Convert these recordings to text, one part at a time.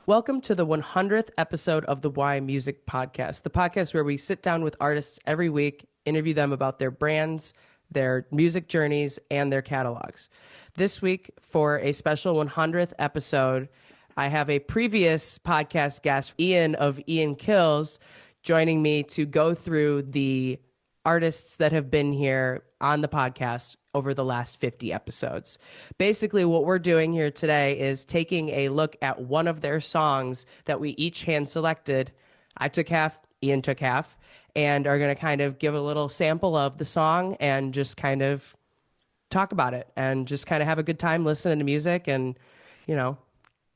Welcome to the 100th episode of the Why Music Podcast, the podcast where we sit down with artists every week, interview them about their brands, their music journeys, and their catalogs. This week, for a special 100th episode, I have a previous podcast guest, Eyan of Eyan Kills, joining me to go through the artists that have been here on the podcast over the last 50 episodes. Basically, what we're doing here today is taking a look at one of their songs that we each hand selected. I took half, Eyan took half, and are going to kind of give a little sample of the song and just kind of talk about it and just kind of have a good time listening to music and, you know,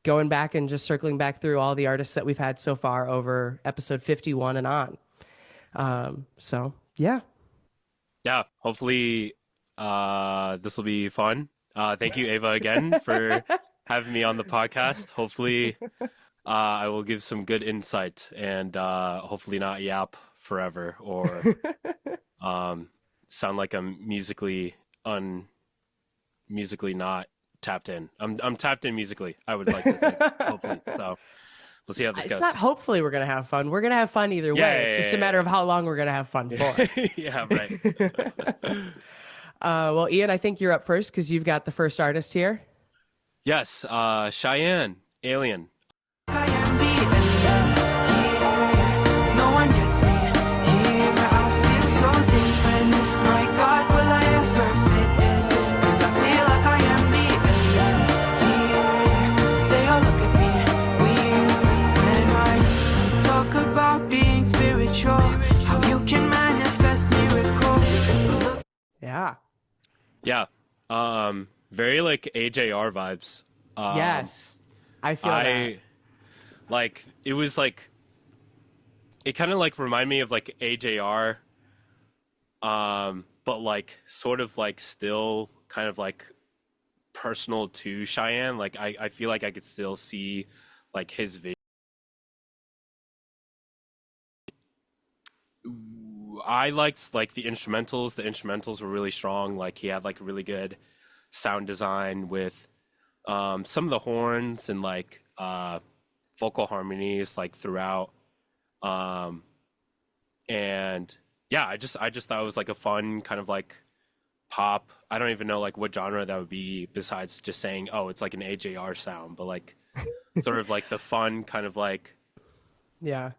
going back and just circling back through all the artists that we've had so far over episode 51 and on. Yeah. Yeah, hopefully this will be fun. Thank you, Ava, again for having me on the podcast. Hopefully I will give some good insight and hopefully not yap forever or sound like I'm musically not tapped in. I'm tapped in musically, I would like to think, hopefully. So we'll see how this goes. It's not hopefully we're going to have fun. We're going to have fun either way. It's just a matter of how long we're going to have fun for. Yeah, right. Well, Eyan, I think you're up first because you've got the first artist here. Yes, Cheyenne, Alien. I am the alien here. No one gets me here. I feel so different. My God, will I ever fit in? 'Cause I feel like I am the alien here. They all look at me weird. And I talk about being spiritual. How you can manifest miracles. Yeah. Yeah. Very like AJR vibes. Yes. I feel that. Like, it was like, it kind of like reminded me of like AJR, but like sort of like still kind of like personal to Cheyenne. Like, I feel like I could still see like his vision. I liked like the instrumentals. The instrumentals were really strong. Like, he had like really good sound design with some of the horns and like vocal harmonies like throughout. And yeah, I just thought it was like a fun kind of like pop. I don't even know like what genre that would be besides just saying, oh, it's like an AJR sound, but like sort of like the fun kind of like, Yeah.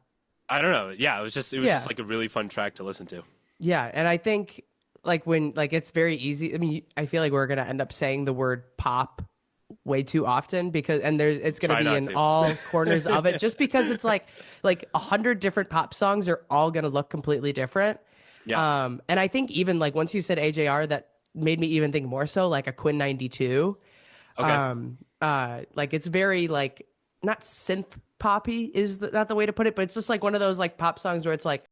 I don't know. Yeah, it was just like a really fun track to listen to. Yeah. And I think like when, like, it's very easy. I mean, I feel like we're going to end up saying the word pop way too often because, and it's going to be in all corners of it just because it's like 100 different pop songs are all going to look completely different. Yeah. And I think even like once you said AJR, that made me even think more so like a Quinn 92. Okay. Like it's very like not synth poppy is not the way to put it, but it's just like one of those like pop songs where it's like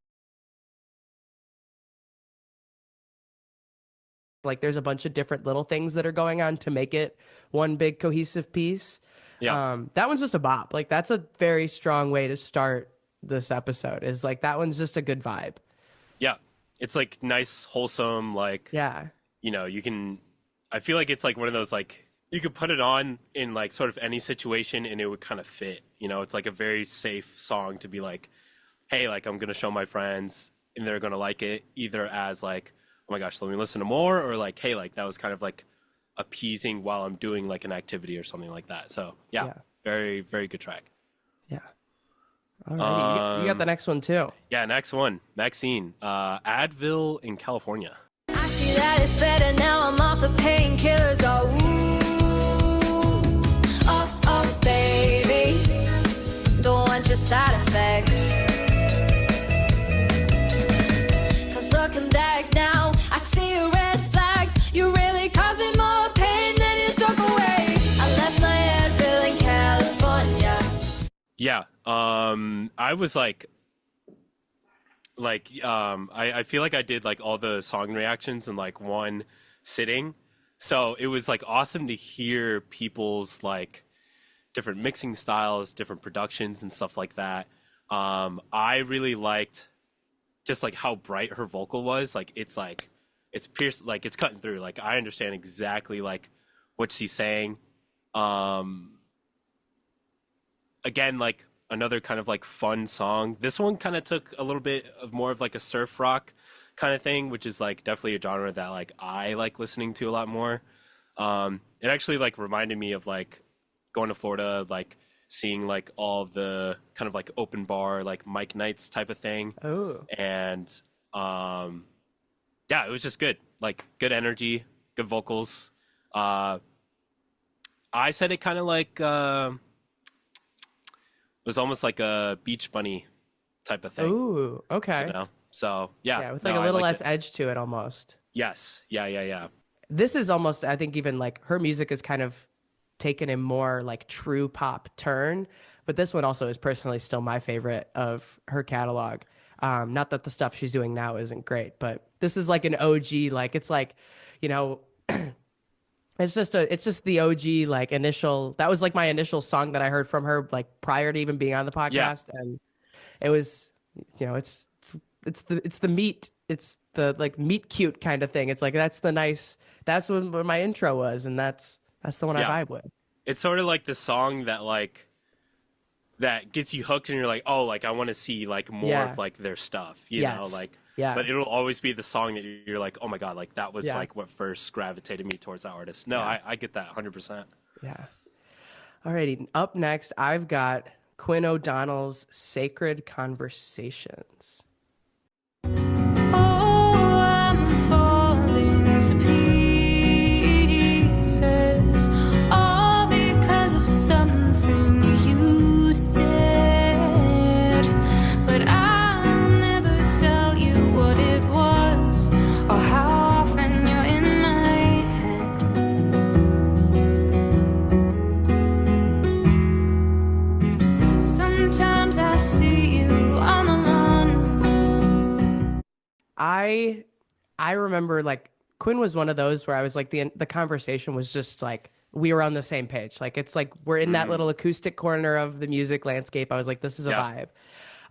there's a bunch of different little things that are going on to make it one big cohesive piece. Yeah. That one's just a bop. Like that's a very strong way to start this episode is like that one's just a good vibe. Yeah. It's like nice, wholesome, like, Yeah. you know, I feel like it's like one of those, like, you could put it on in like sort of any situation and it would kind of fit, you know, it's like a very safe song to be like, hey, like I'm going to show my friends and they're going to like it either as like, oh my gosh, let me listen to more, or like, hey, like that was kind of like appeasing while I'm doing like an activity or something like that. So yeah. Very, very good track. Yeah. All right. You got the next one too. Yeah. Next one, Maxine, Advil in California. I see that it's better now. I'm off the painkillers. Oh, ooh. Oh, baby. Don't want your side effects. 'Cause looking back now, I see your red flags. You really caused me more pain than you took away. I left my Advil in California. Yeah. I was like, I feel like I did like all the song reactions in like one sitting. So it was like awesome to hear people's like different mixing styles, different productions and stuff like that. I really liked just like how bright her vocal was. Like it's pierced, like it's cutting through. Like I understand exactly like what she's saying. again, like another kind of like fun song. This one kind of took a little bit of more of like a surf rock kind of thing, which is like definitely a genre that like I like listening to a lot more. It actually like reminded me of like going to Florida, like seeing like all of the kind of like open bar, like mic nights type of thing. Oh, And yeah, it was just good. Like good energy, good vocals. I said it kind of like was almost like a Beach Bunny type of thing, ooh, you okay. know? So yeah, Yeah, with no, like a I little liked less it. edge to it almost. Yes, yeah. This is almost, I think, even like her music is kind of taken a more like true pop turn, but this one also is personally still my favorite of her catalog. Not that the stuff she's doing now isn't great, but this is like an OG. Like it's like, you know, it's just the OG like initial. That was like my initial song that I heard from her like prior to even being on the Yeah, podcast, and it was, you know, it's the meat, it's the like meat cute kind of thing. It's like that's the nice, that's what my intro was, and that's the one I yeah. vibe with. It's sort of like the song that like that gets you hooked and you're like, "Oh, like I want to see like more Yeah. of like their stuff," you know, Yes. like Yeah. but it'll always be the song that you're like, "Oh my God, like that was Yeah. like what first gravitated me towards that artist." No, Yeah. I get that 100%. Yeah. Alrighty. Up next, I've got Quinn O'Donnell's Sacred Conversations. Oh, I'm falling to pieces, all because of something you said. But I'll never tell you what it was or how often you're in my head. Sometimes I see you on the lawn. I remember like Quinn was one of those where I was like the conversation was just like we were on the same page. Like it's like we're in that little acoustic corner of the music landscape. I was like, this is a Yeah.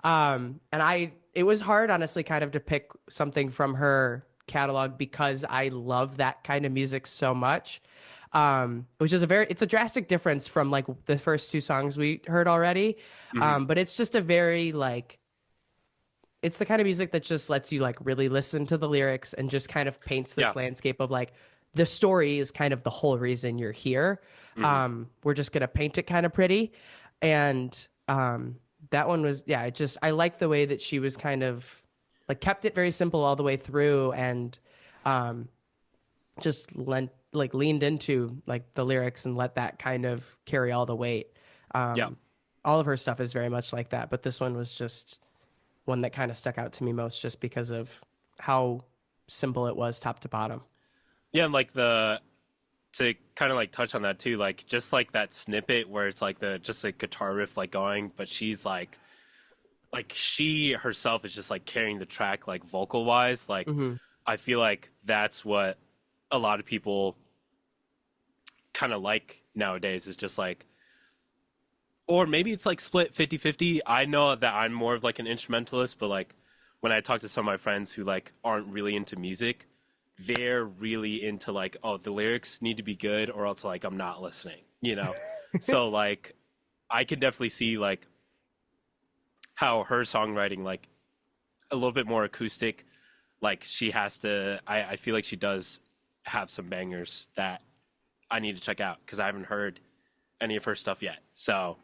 vibe. And it was hard honestly kind of to pick something from her catalog because I love that kind of music so much. Which is it's a drastic difference from like the first two songs we heard already. But it's just a very like it's the kind of music that just lets you like really listen to the lyrics and just kind of paints this Yeah. landscape of like the story is kind of the whole reason you're here. We're just gonna paint it kind of pretty, and that one was I like the way that she was kind of like kept it very simple all the way through, and just leaned into like the lyrics and let that kind of carry all the weight. Yeah. All of her stuff is very much like that, but this one was just one that kind of stuck out to me most just because of how simple it was top to bottom. Yeah, and like the to kind of like touch on that too, like just like that snippet where it's like the just a guitar riff like going, but she's like she herself is just like carrying the track like vocal wise. Like I feel like that's what a lot of people kind of like nowadays is just like or maybe it's like split 50-50. I know that I'm more of like an instrumentalist, but like when I talk to some of my friends who like aren't really into music, they're really into like, oh, the lyrics need to be good or else like I'm not listening, you know? So like I could definitely see like how her songwriting like a little bit more acoustic, like she has to I feel like she does have some bangers that I need to check out because I haven't heard any of her stuff yet. So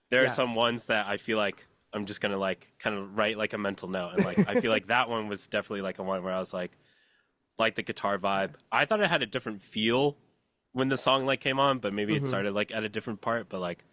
there are Yeah. some ones that I feel like I'm just gonna like kind of write like a mental note, and like I feel like that one was definitely like a one where I was like the guitar vibe. I thought it had a different feel when the song like came on, but maybe it started like at a different part. But like,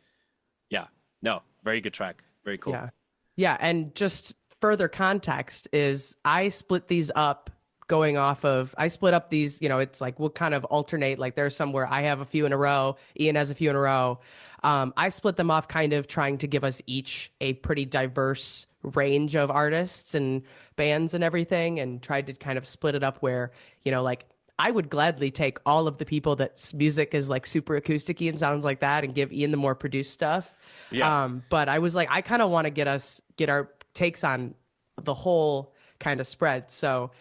yeah, no, very good track, very cool. Yeah. Yeah. And just further context is I split these up I split up these, it's like we'll kind of alternate. Like there's some where I have a few in a row, Ian has a few in a row. I split them off kind of trying to give us each a pretty diverse range of artists and bands and everything, and tried to kind of split it up where, like I would gladly take all of the people that's music is like super acousticy and sounds like that and give Ian the more produced stuff. Yeah. But I was like, I kind of want to get our takes on the whole kind of spread. So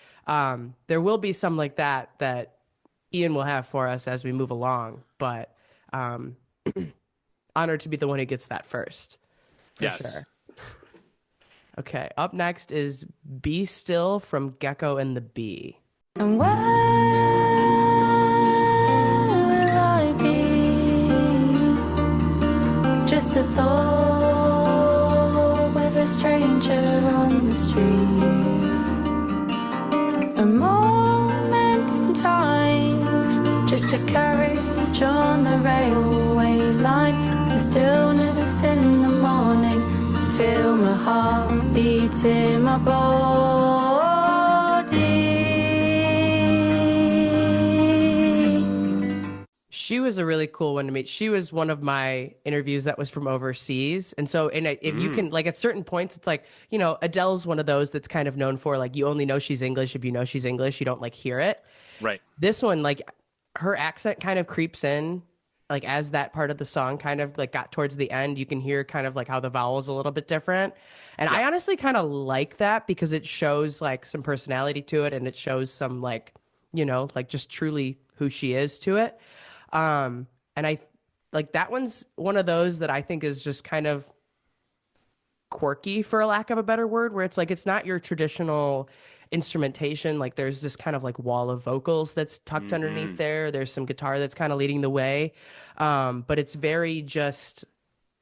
there will be some like that Ian will have for us as we move along. But honored to be the one who gets that first. For Yes. sure. Okay, up next is Be Still from Gecko and the Bee. And where will I be? Just a thought with a stranger on the street. A moment in time, just a carriage on the railway line. The stillness in the morning, feel my heart beat in my body. She was a really cool one to meet. She was one of my interviews that was from overseas. And so, if you can, like, at certain points, it's like, you know, Adele's one of those that's kind of known for, like, you only know she's English if you know she's English. You don't, like, hear it. Right. This one, like, her accent kind of creeps in, like, as that part of the song kind of, like, got towards the end. You can hear kind of, like, how the vowel's a little bit different. And I honestly kind of like that because it shows, like, some personality to it, and it shows some, like, you know, like, just truly who she is to it. And I like that one's one of those that I think is just kind of quirky, for a lack of a better word, where it's like it's not your traditional instrumentation. Like there's this kind of like wall of vocals that's tucked underneath there. There's some guitar that's kind of leading the way. But it's very just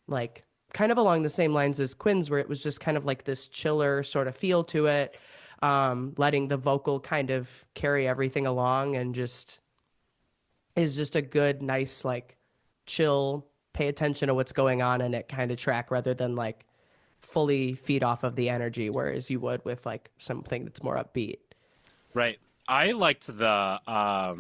like kind of along the same lines as Quinn's, where it was just kind of like this chiller sort of feel to it, letting the vocal kind of carry everything along, and just is just a good, nice, like chill, pay attention to what's going on in it kind of track, rather than like fully feed off of the energy, whereas you would with like something that's more upbeat. Right. I liked the, I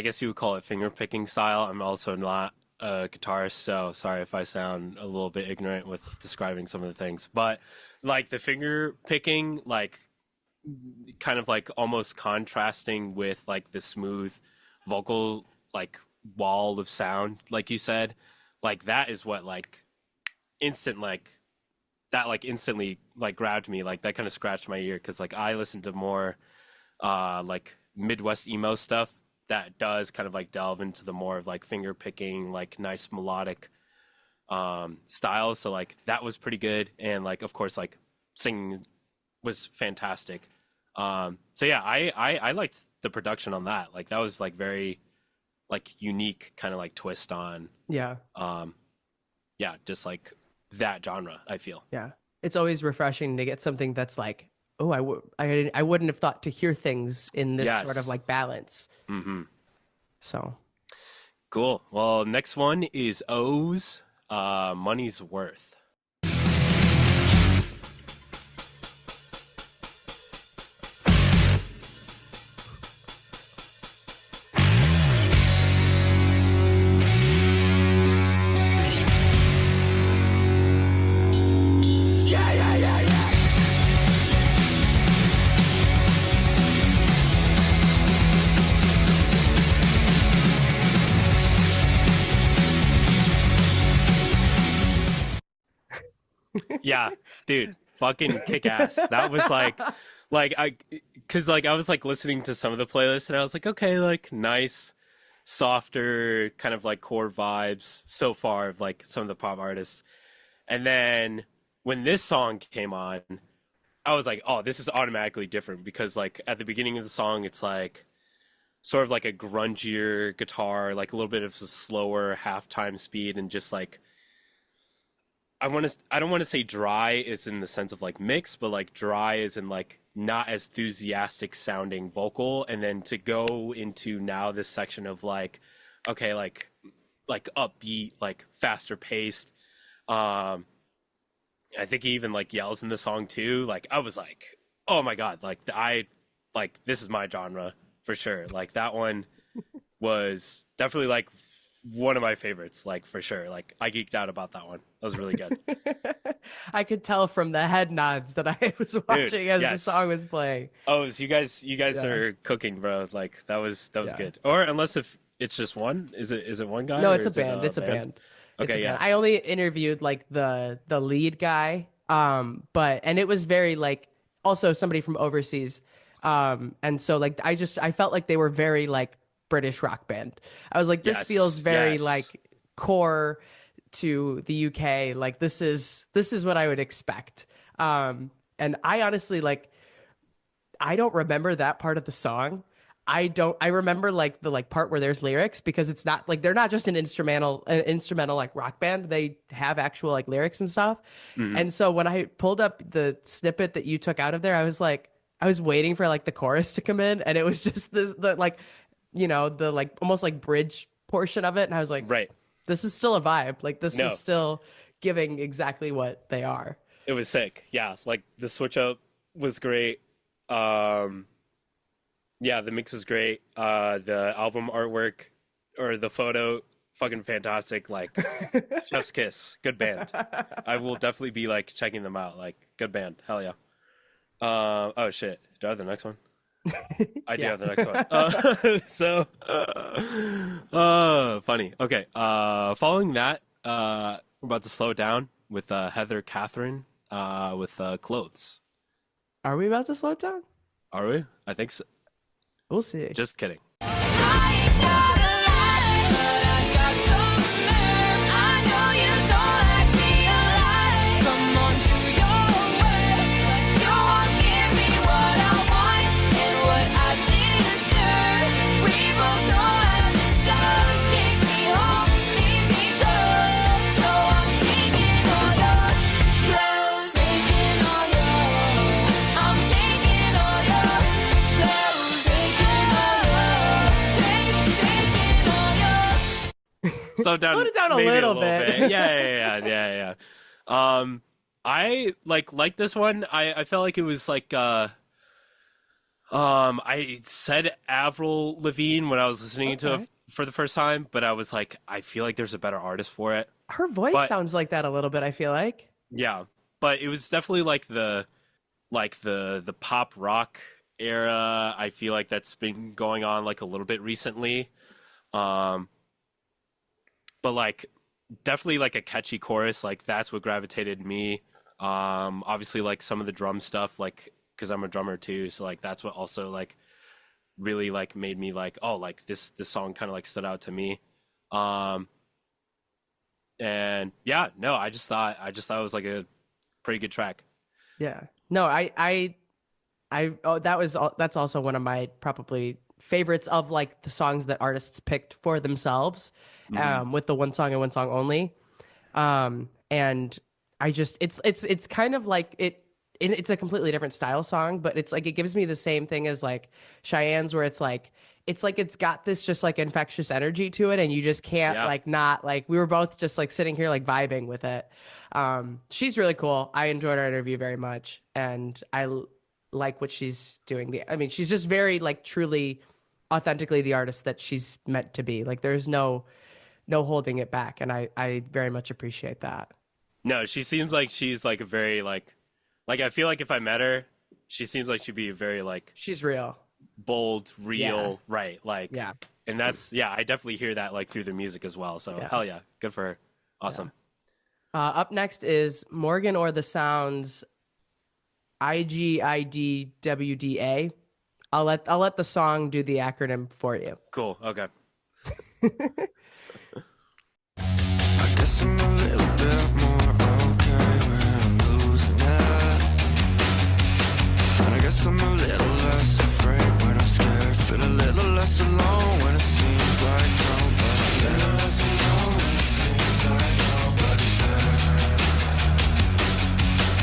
guess you would call it finger picking style. I'm also not a guitarist, so sorry if I sound a little bit ignorant with describing some of the things. But like the finger picking, like kind of like almost contrasting with like the smooth vocal like wall of sound, like you said, like that is what like instantly like grabbed me, like that kind of scratched my ear, because like I listen to more like Midwest emo stuff that does kind of like delve into the more of like finger picking, like nice melodic styles. So like that was pretty good, and like of course like singing was fantastic. So yeah, I liked the production on that. Like that was like very like unique kind of like twist on Yeah. yeah, just like that genre, I feel. Yeah. It's always refreshing to get something that's like, oh, I wouldn't have thought to hear things in this Yes. sort of like balance. Mm-hmm. So Cool. Well, next one is O's Money's Worth. Yeah, dude, fucking kick ass. That was cause like I was like listening to some of the playlists and I was like, okay, like nice, softer kind of like core vibes so far of like some of the pop artists. And then when this song came on, I was like, oh, this is automatically different, because like at the beginning of the song, it's like sort of like a grungier guitar, like a little bit of a slower halftime speed, and just like I don't want to say dry is in the sense of like mix, but like dry is in like not as enthusiastic sounding vocal. And then to go into now this section of like, okay, like upbeat, like faster paced. I think he even like yells in the song too. Like I was like, oh my God, like this is my genre for sure. Like that one was definitely like one of my favorites, like for sure. Like I geeked out about that one. That was really good. I could tell from the head nods that I was watching as yes. the song was playing. Oh, so you guys Yeah. are cooking, bro. Like that was Yeah. good. Or unless if it's just one, is it one guy? No, or it's a is it band. It's a band. It's Okay, a yeah. band. I only interviewed like the lead guy, and it was very like also somebody from overseas, and so like I felt like they were very like British rock band. I was like, this Yes, feels very yes. like core, to the UK, like this is what I would expect. And I honestly like I don't remember that part of the song. I remember like the like part where there's lyrics because it's not like they're not just an instrumental like rock band. They have actual like lyrics and stuff. Mhm. And so when I pulled up the snippet that you took out of there, I was like I was waiting for like the chorus to come in and it was just this the like the like almost like bridge portion of it and I was like Right. this is still a vibe. Like this No, is still giving exactly what they are. it was sick. Yeah, like the switch up was great. Um, yeah, the mix is great. The album artwork or the photo, fucking fantastic. Like, chef's kiss. Good band. I will definitely be like checking them out. Like, good band. Hell yeah. Oh shit. Do I have the next one? I do Yeah. have the next one. Funny. Okay. Following that, we're about to slow it down with Heather Catherine with Clothes. Are we about to slow it down? Are we? I think so. We'll see. Just kidding. I ain't gotta lie, but I got some nerve. I know you don't like me alive. Come on to your worst, but you won't give me what I want and what I deserve. We both know how this goes. Take me home, leave me good. So I'm taking all your clothes, taking all your. I'm taking all your clothes, taking all your. Taking all your. Slow it down. Slow it down a maybe little bit. Yeah. I like this one. I felt like it was like I said Avril Lavigne when I was listening to Okay. it for the first time, but I was like, I feel like there's a better artist for it. Her voice But- sounds like that a little bit, I feel like. Yeah, but it was definitely like the pop rock era. I feel like that's been going on like a little bit recently. But like definitely like a catchy chorus, like that's what gravitated me. Obviously like some of the drum stuff, like because I'm a drummer too, so like that's what also like really like made me like, oh, like this song kind of like stood out to me. And yeah, no, I just thought it was like a pretty good track. Yeah. No, oh, that's also one of my probably favorites of like the songs that artists picked for themselves, with the one song and one song only. And I just, it's kind of like it's a completely different style song, but it's like, it gives me the same thing as like Cheyenne's where it's like it's got this just like infectious energy to it. And you just can't Yeah. like, not like, we were both just like sitting here, like vibing with it. She's really cool. I enjoyed our interview very much. And like what she's doing. I mean, she's just very like truly authentically the artist that she's meant to be. Like there's no holding it back. And I very much appreciate that. No, she seems like she's like a very like I feel like if I met her, she seems like she'd be a very like She's real. bold, real, Yeah. right? Like, Yeah. and that's I definitely hear that like through the music as well. So Yeah. hell yeah, good for her. Awesome. Up next is Morgan or the Sounds, IGIDWDA. I'll let the song do the acronym for you. Cool. Okay. I guess I'm a little bit more okay when I'm losing it. And I guess I'm a little less afraid when I'm scared. Feel a little less alone when it seems like nobody's there. Little less alone when it seems like nobody's there.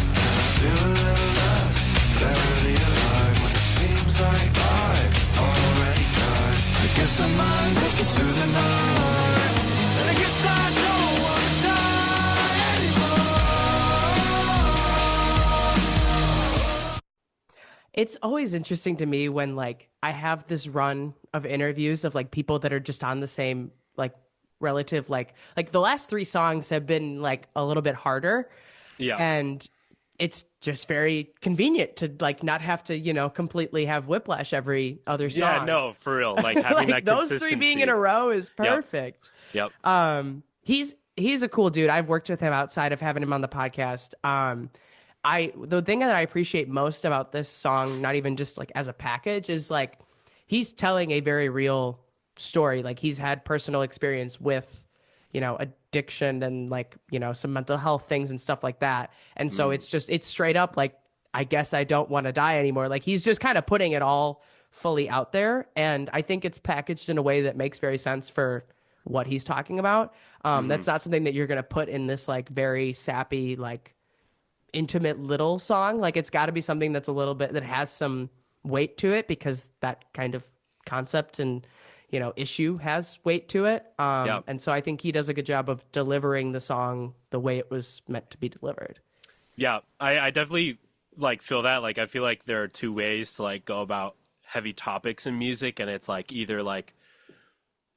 And I feel a little less barely alive when it seems like I've already died. I guess I might make it through the night. And I guess I don't wanna die anymore. It's always interesting to me when like I have this run of interviews of like people that are just on the same like relative like the last 3 songs have been like a little bit harder. Yeah. And it's just very convenient to like not have to, completely have whiplash every other song. Yeah. No, for real. Like having Like that those 3 being in a row is perfect. Yep. He's a cool dude. I've worked with him outside of having him on the podcast. The thing that I appreciate most about this song, not even just like as a package, is like he's telling a very real story. Like he's had personal experience with, addiction and like, some mental health things and stuff like that. And so it's straight up like, I guess I don't want to die anymore. Like he's just kind of putting it all fully out there. And I think it's packaged in a way that makes very sense for what he's talking about. That's not something that you're going to put in this like very sappy, like intimate little song. Like it's got to be something that's a little bit, that has some weight to it, because that kind of concept and issue has weight to it. And so I think he does a good job of delivering the song the way it was meant to be delivered. Yeah, I definitely like feel that. Like I feel like there are two ways to like go about heavy topics in music, and it's like either like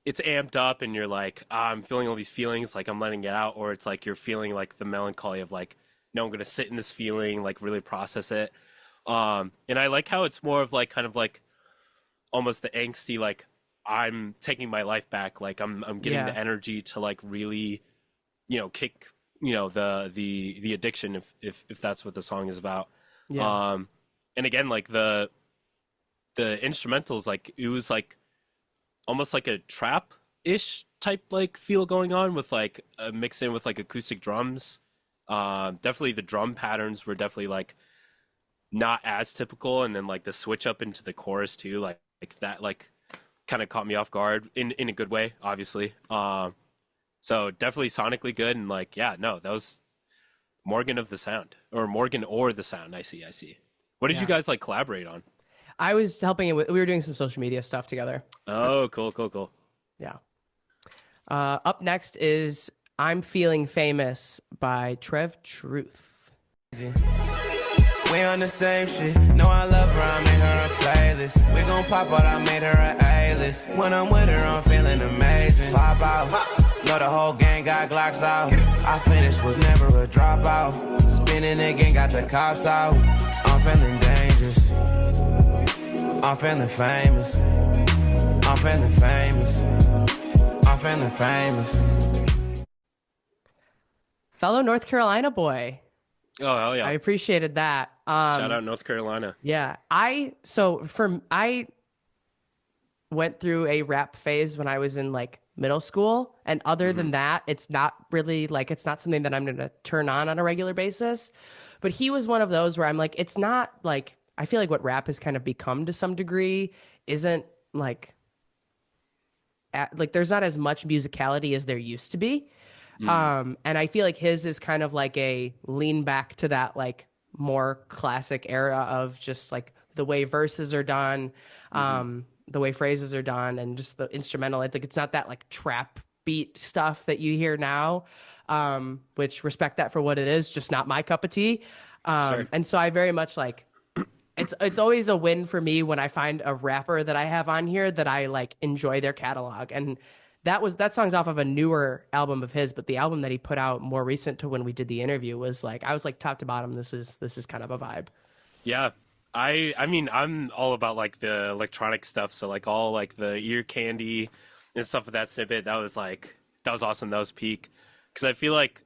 it's amped up and you're like, I'm feeling all these feelings, like I'm letting it out, or it's like you're feeling like the melancholy of like, no, I'm gonna sit in this feeling, like really process it. And I like how it's more of like kind of like almost the angsty, like I'm taking my life back, like I'm getting the energy to like really, kick, the addiction, if that's what the song is about. Yeah. And again, like the instrumentals, like it was like almost like a trap-ish type like feel going on with like a mix in with like acoustic drums. Definitely the drum patterns were definitely like not as typical, and then like the switch up into the chorus too, like that like kind of caught me off guard in a good way, obviously. So definitely sonically good, and like that was Morgan or the Sound. I see. What did you guys like collaborate on? I was helping him we were doing some social media stuff together. Oh, cool. Yeah. Up next is I'm Feeling Famous by Trev Truth. We on the same shit. No, I love her, I made her a playlist. We gon' pop out, I made her a A-list. When I'm with her, I'm feeling amazing. Pop out, know the whole gang got Glocks out. I finished, was never a dropout. Spinning again, got the cops out. I'm feeling dangerous. I'm feeling famous. I'm feeling famous. I'm feeling famous. Fellow North Carolina boy. Oh, hell yeah. I appreciated that. Shout out North Carolina. Yeah. I went through a rap phase when I was in like middle school. And other than that, it's not really like, it's not something that I'm going to turn on a regular basis. But he was one of those where I'm like, it's not like, I feel like what rap has kind of become to some degree isn't like there's not as much musicality as there used to be. And I feel like his is kind of like a lean back to that like more classic era of just like the way verses are done, the way phrases are done, and just the instrumental. I think it's not that like trap beat stuff that you hear now, which respect that for what it is, just not my cup of tea. Sure. And so I very much like, it's always a win for me when I find a rapper that I have on here that I like enjoy their catalog. And that song's off of a newer album of his, but the album that he put out more recent to when we did the interview was like, I was like top to bottom, this is kind of a vibe. Yeah. I mean, I'm all about like the electronic stuff. So like all like the ear candy and stuff with that snippet, that was awesome. That was peak. Cause I feel like,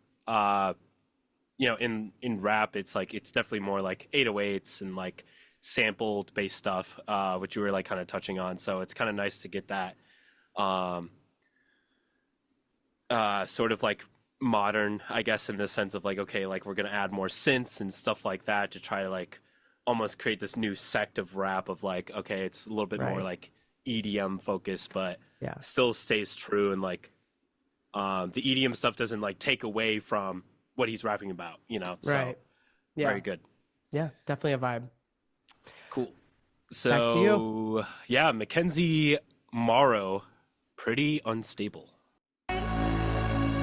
in rap, it's like, it's definitely more like 808s and like sampled based stuff, which you were like kind of touching on. So it's kind of nice to get that, sort of like modern, I guess, in the sense of like, okay, like we're going to add more synths and stuff like that to try to like almost create this new sect of rap of like, okay, it's a little bit more like EDM focused, but still stays true. And like, the EDM stuff doesn't like take away from what he's rapping about, So very good. Yeah, definitely a vibe. Cool. So back to you. Yeah, Mackenzie Morrow, Pretty Unstable.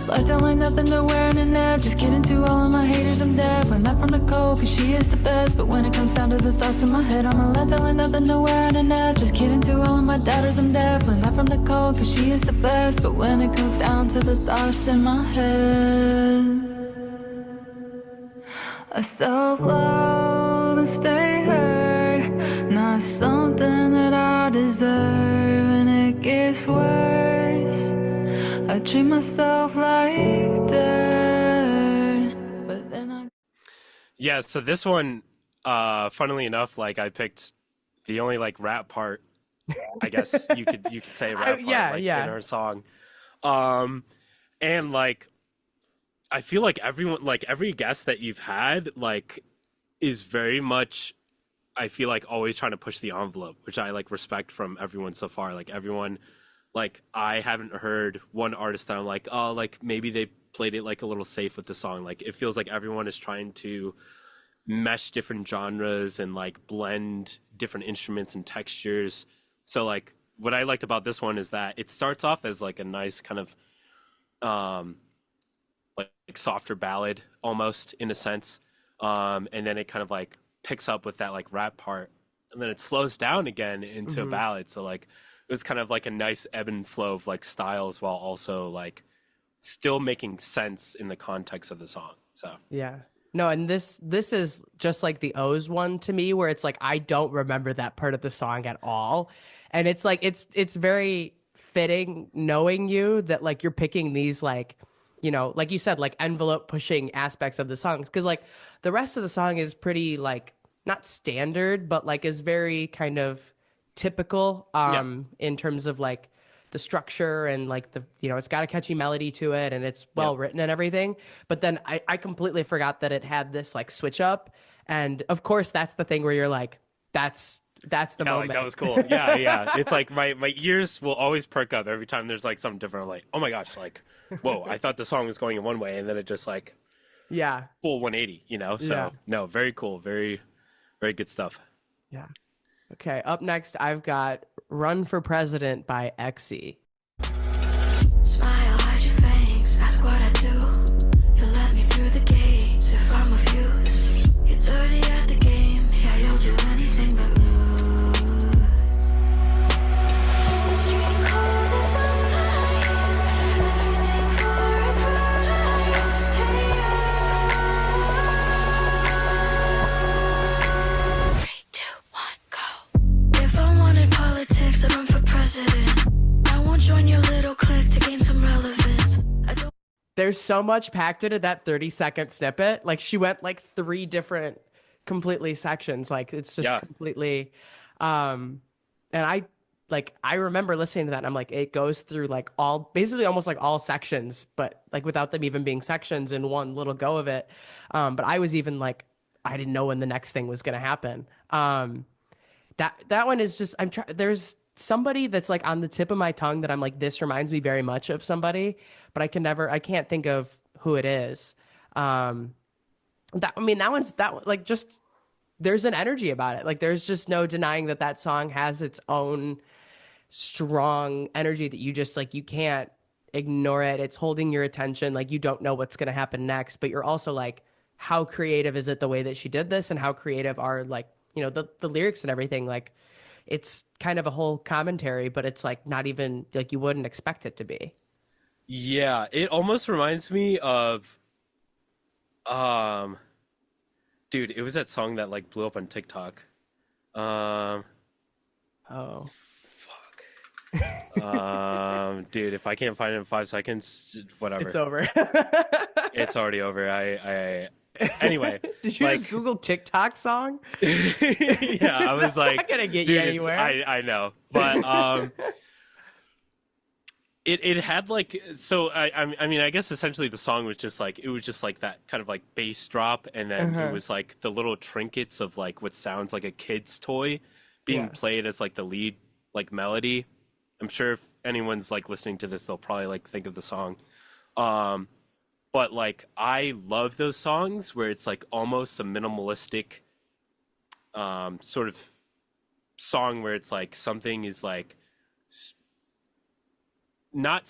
Like telling nothing to wear in and out. Just kidding to all of my haters, I'm deaf. I'm not from the cold, cause she is the best. But when it comes down to the thoughts in my head, I'm a lot telling nothing to wear in and out. Just kidding to all of my doubters, I'm deaf. I'm not from the cold, cause she is the best. But when it comes down to the thoughts in my head, I self-love and stay hurt. Not something that I deserve, and it gets worse. I treat myself like that, but then I... Yeah, so this one, funnily enough, like I picked the only like rap part, I guess you could say rap part in her song. And like I feel like everyone, like every guest that you've had, like is very much, I feel like always trying to push the envelope, which I like respect from everyone so far. Like everyone, like I haven't heard one artist that I'm like, oh, like maybe they played it like a little safe with the song. Like it feels like everyone is trying to mesh different genres and like blend different instruments and textures. So like what I liked about this one is that it starts off as like a nice kind of um like softer ballad almost in a sense. And then it kind of like picks up with that like rap part and then it slows down again into a ballad. So like it was kind of like a nice ebb and flow of like styles while also like still making sense in the context of the song. So Yeah. No, and this is just like the O's one to me, where it's like I don't remember that part of the song at all. And it's like it's very fitting knowing you that like you're picking these like, you know, like you said, like envelope pushing aspects of the songs. Cause like the rest of the song is pretty like not standard, but like is very kind of typical yeah, in terms of like the structure and like the, you know, it's got a catchy melody to it and it's yeah. well written and everything. But then I completely forgot that it had this like switch up. And of course that's the thing where you're like, that's the Yeah, moment. like that was cool. Yeah, yeah. It's like my ears will always perk up every time there's like something different. I'm like, oh my gosh, like, whoa! I thought the song was going in one way, and then it just like Yeah. full 180. You know? So Yeah. no, very cool, very good stuff. Yeah. Okay. Up next, I've got Run for President by Exy. Smile, hide your fangs, ask what I do. You let me through the gates if I'm of use. You're dirty at the game, yeah, you'll do anything but lose. The street cold is nice, anything for a price. Hey, yeah. 3, 2, 1, go. If I wanted politics, I'd run for president. I won't join your little clique to gain some relevance. I don't. There's so much packed into that 30-second snippet. Like she went like 3 different completely sections. Like it's just Yeah. completely and I remember listening to that and I'm like, it goes through like all basically almost like all sections, but like without them even being sections in one little go of it. But I was even like, I didn't know when the next thing was gonna happen. That one is just there's somebody that's like on the tip of my tongue that I'm like, this reminds me very much of somebody, but I can't think of who it is. That one's like just there's an energy about it. Like there's just no denying that song has its own strong energy that you just like you can't ignore it. It's holding your attention. Like you don't know what's gonna happen next, but you're also like, how creative is it the way that she did this, and how creative are like, you know, the lyrics and everything. Like it's kind of a whole commentary, but it's like not even like you wouldn't expect it to be. Yeah, it almost reminds me of, dude, it was that song that like blew up on TikTok. Um, Oh, dude, if I can't find it in 5 seconds, whatever. it's over. It's already over. Anyway, Did you like, just Google TikTok song? yeah, I was like, not gonna get dude, you anywhere. I know, but it had like, so I mean, I guess essentially the song was just like, it was just like that kind of like bass drop, and then it was like the little trinkets of like what sounds like a kid's toy being Yeah. played as like the lead like melody. I'm sure if anyone's like listening to this, they'll probably like think of the song. But like I love those songs where it's like almost a minimalistic sort of song where it's like something is like not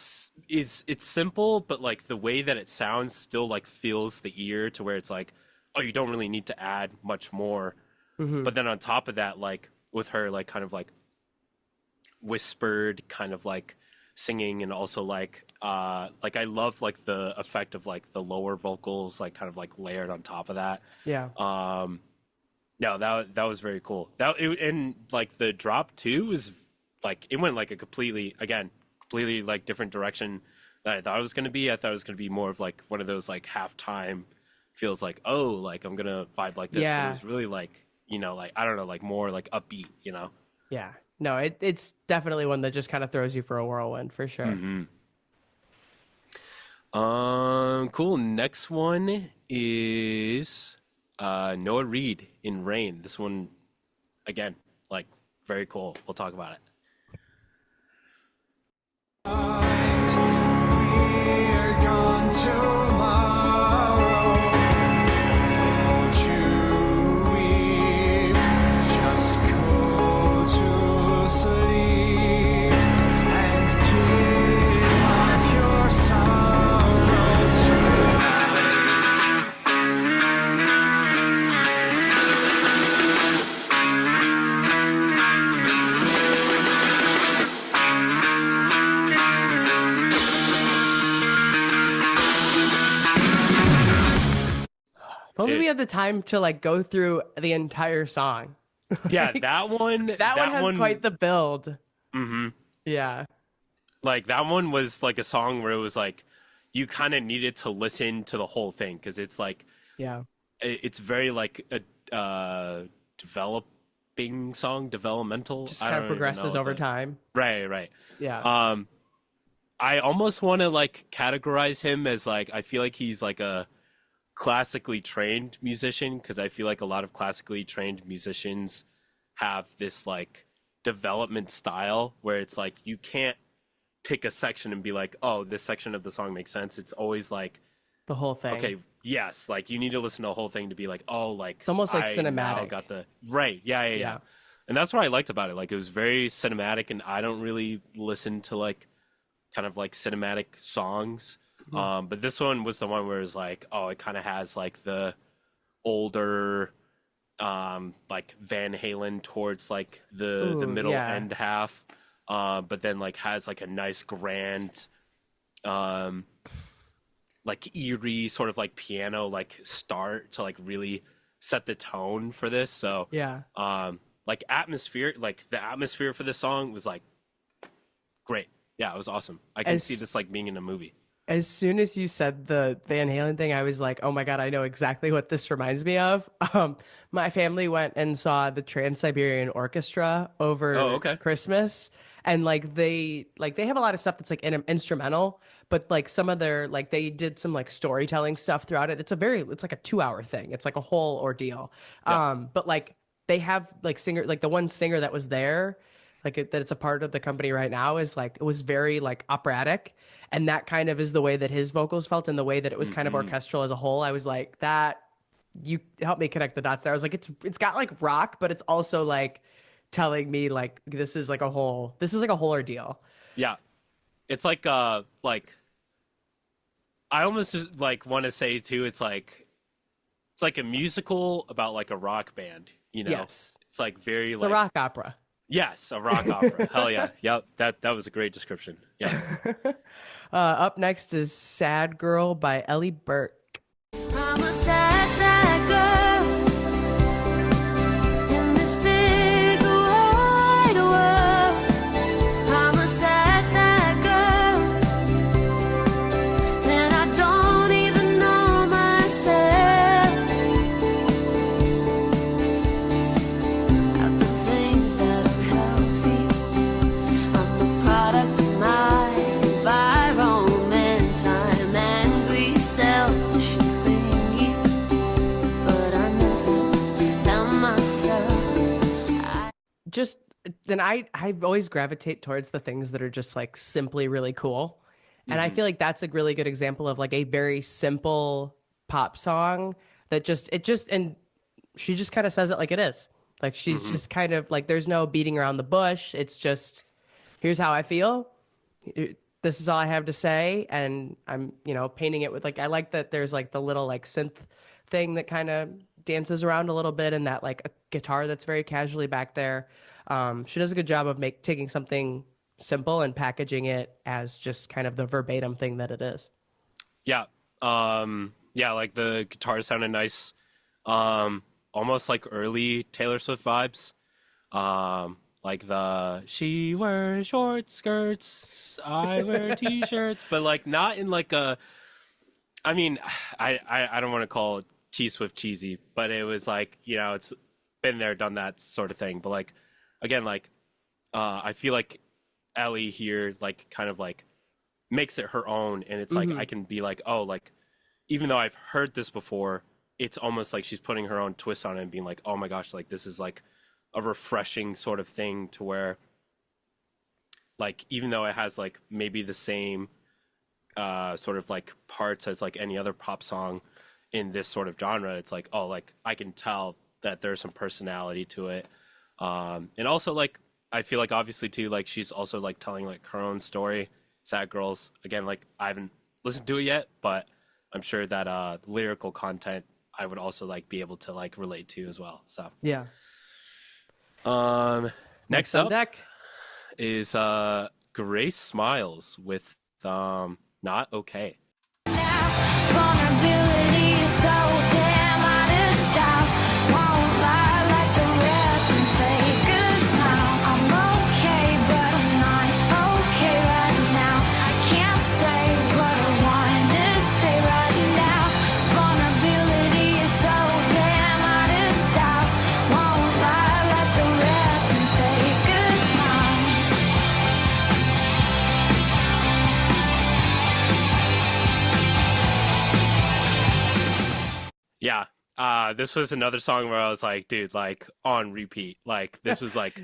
is it's simple, but like the way that it sounds still like feels the ear to where it's like, oh, you don't really need to add much more. But then on top of that, like with her like kind of like whispered kind of like singing, and also like I love like the effect of like the lower vocals like kind of like layered on top of that. Yeah. No, that was very cool. And like the drop too was like it went like a completely like different direction than I thought it was going to be. I thought it was going to be more of like one of those like halftime feels like, oh, like I'm going to vibe like this. Yeah. But it was really like, you know, like I don't know, like more like upbeat, you know. Yeah. No, it's definitely one that just kind of throws you for a whirlwind for sure. Cool. Next one is Noah Reed in Rain. This one, again, like very cool. We'll talk about it. We're gone tomorrow. Don't you weep, just go to sleep and give up your sorrow tonight. If only we It- had the time to like go through the entire song. Yeah, that one. That one has quite the build. Mm-hmm. Yeah. Like that one was like a song where it was like you kind of needed to listen to the whole thing because it's like Yeah. it's very like a developing song, developmental. Just I kind don't of even progresses know over the- time. Right, right. Yeah. I almost want to like categorize him as like I feel like he's like a classically trained musician because I feel like a lot of classically trained musicians have this like development style where it's like you can't pick a section and be like, oh, this section of the song makes sense. It's always like, The whole thing. okay, yes, like you need to listen to the whole thing to be like, oh, like It's almost like I now cinematic. got the right, yeah. And that's what I liked about it. Like it was very cinematic, and I don't really listen to like kind of like cinematic songs. But this one was the one where it's like, oh, it kind of has like the older, like Van Halen towards like the Ooh, middle yeah. end half, but then like has like a nice grand, like eerie sort of like piano like start to like really set the tone for this. So Yeah. like atmosphere, like the atmosphere for this song was like great. Yeah, it was awesome. I can As- see this like being in a movie. As soon as you said the Van Halen thing, I was like, "Oh my god, I know exactly what this reminds me of." My family went and saw the Trans-Siberian Orchestra over Oh, okay. Christmas, and they have a lot of stuff that's like instrumental, but like some of their like they did some like storytelling stuff throughout it. It's like a 2 hour thing. It's like a whole ordeal. Yeah. But like they have like the one singer that was there, that it's a part of the company right now, is like it was very like operatic, and that kind of is the way that his vocals felt and the way that it was kind of orchestral as a whole. I was like, that you helped me connect the dots there. I was like, it's got like rock, but it's also like telling me like this is like a whole ordeal. Yeah. It's like I almost just like want to say too, it's like a musical about like a rock band, you know? Yes. It's like very It's like a rock opera. yes, a rock opera. Hell yeah. Yep. That was a great description. Yeah. Up next is Sad Girl by Ellie Burke. I'm a sad, sad girl in this big wide world. I'm a sad, sad girl, and I don't even know myself. I've done things that are healthy. I'm the product of my environment. I'm angry, selfish, and clingy, but I never am myself. Just then I always gravitate towards the things that are just like simply really cool. And I feel like that's a really good example of like a very simple pop song that and she just kind of says it like it is. Like she's just kind of like there's no beating around the bush. It's just here's how I feel. This is all I have to say, and I'm, painting it with like I like that there's like the little like synth thing that kind of dances around a little bit, and that like a guitar that's very casually back there. She does a good job of taking something simple and packaging it as just kind of the verbatim thing that it is. Yeah. Yeah, like the guitar sounded nice. Almost like early Taylor Swift vibes. Like she wears short skirts, I wear t-shirts, but like not in like a I mean, I don't want to call it T Swift cheesy, but it was like, it's been there, done that sort of thing. But like again, like I feel like Ellie here like kind of like makes it her own, and it's like I can be like, oh, like even though I've heard this before, it's almost like she's putting her own twist on it and being like, oh my gosh, like this is like a refreshing sort of thing to where like even though it has like maybe the same sort of like parts as like any other pop song in this sort of genre, it's like, oh, like I can tell that there's some personality to it. And also like I feel like obviously too, like she's also like telling like her own story. Sad Girls, again, like I haven't listened to it yet, but I'm sure that lyrical content I would also like be able to like relate to as well. So Yeah. Next on up deck. is Grace Smiles with Not Okay. Vulnerability is so damn hard to stop. Won't lie like the rest and fake a smile. I'm okay, but I'm not okay right now. I can't say what I want to say right now. Vulnerability is so damn hard to stop. Won't lie like the rest and fake a smile. Yeah. This was another song where I was like, dude, like on repeat. Like this was like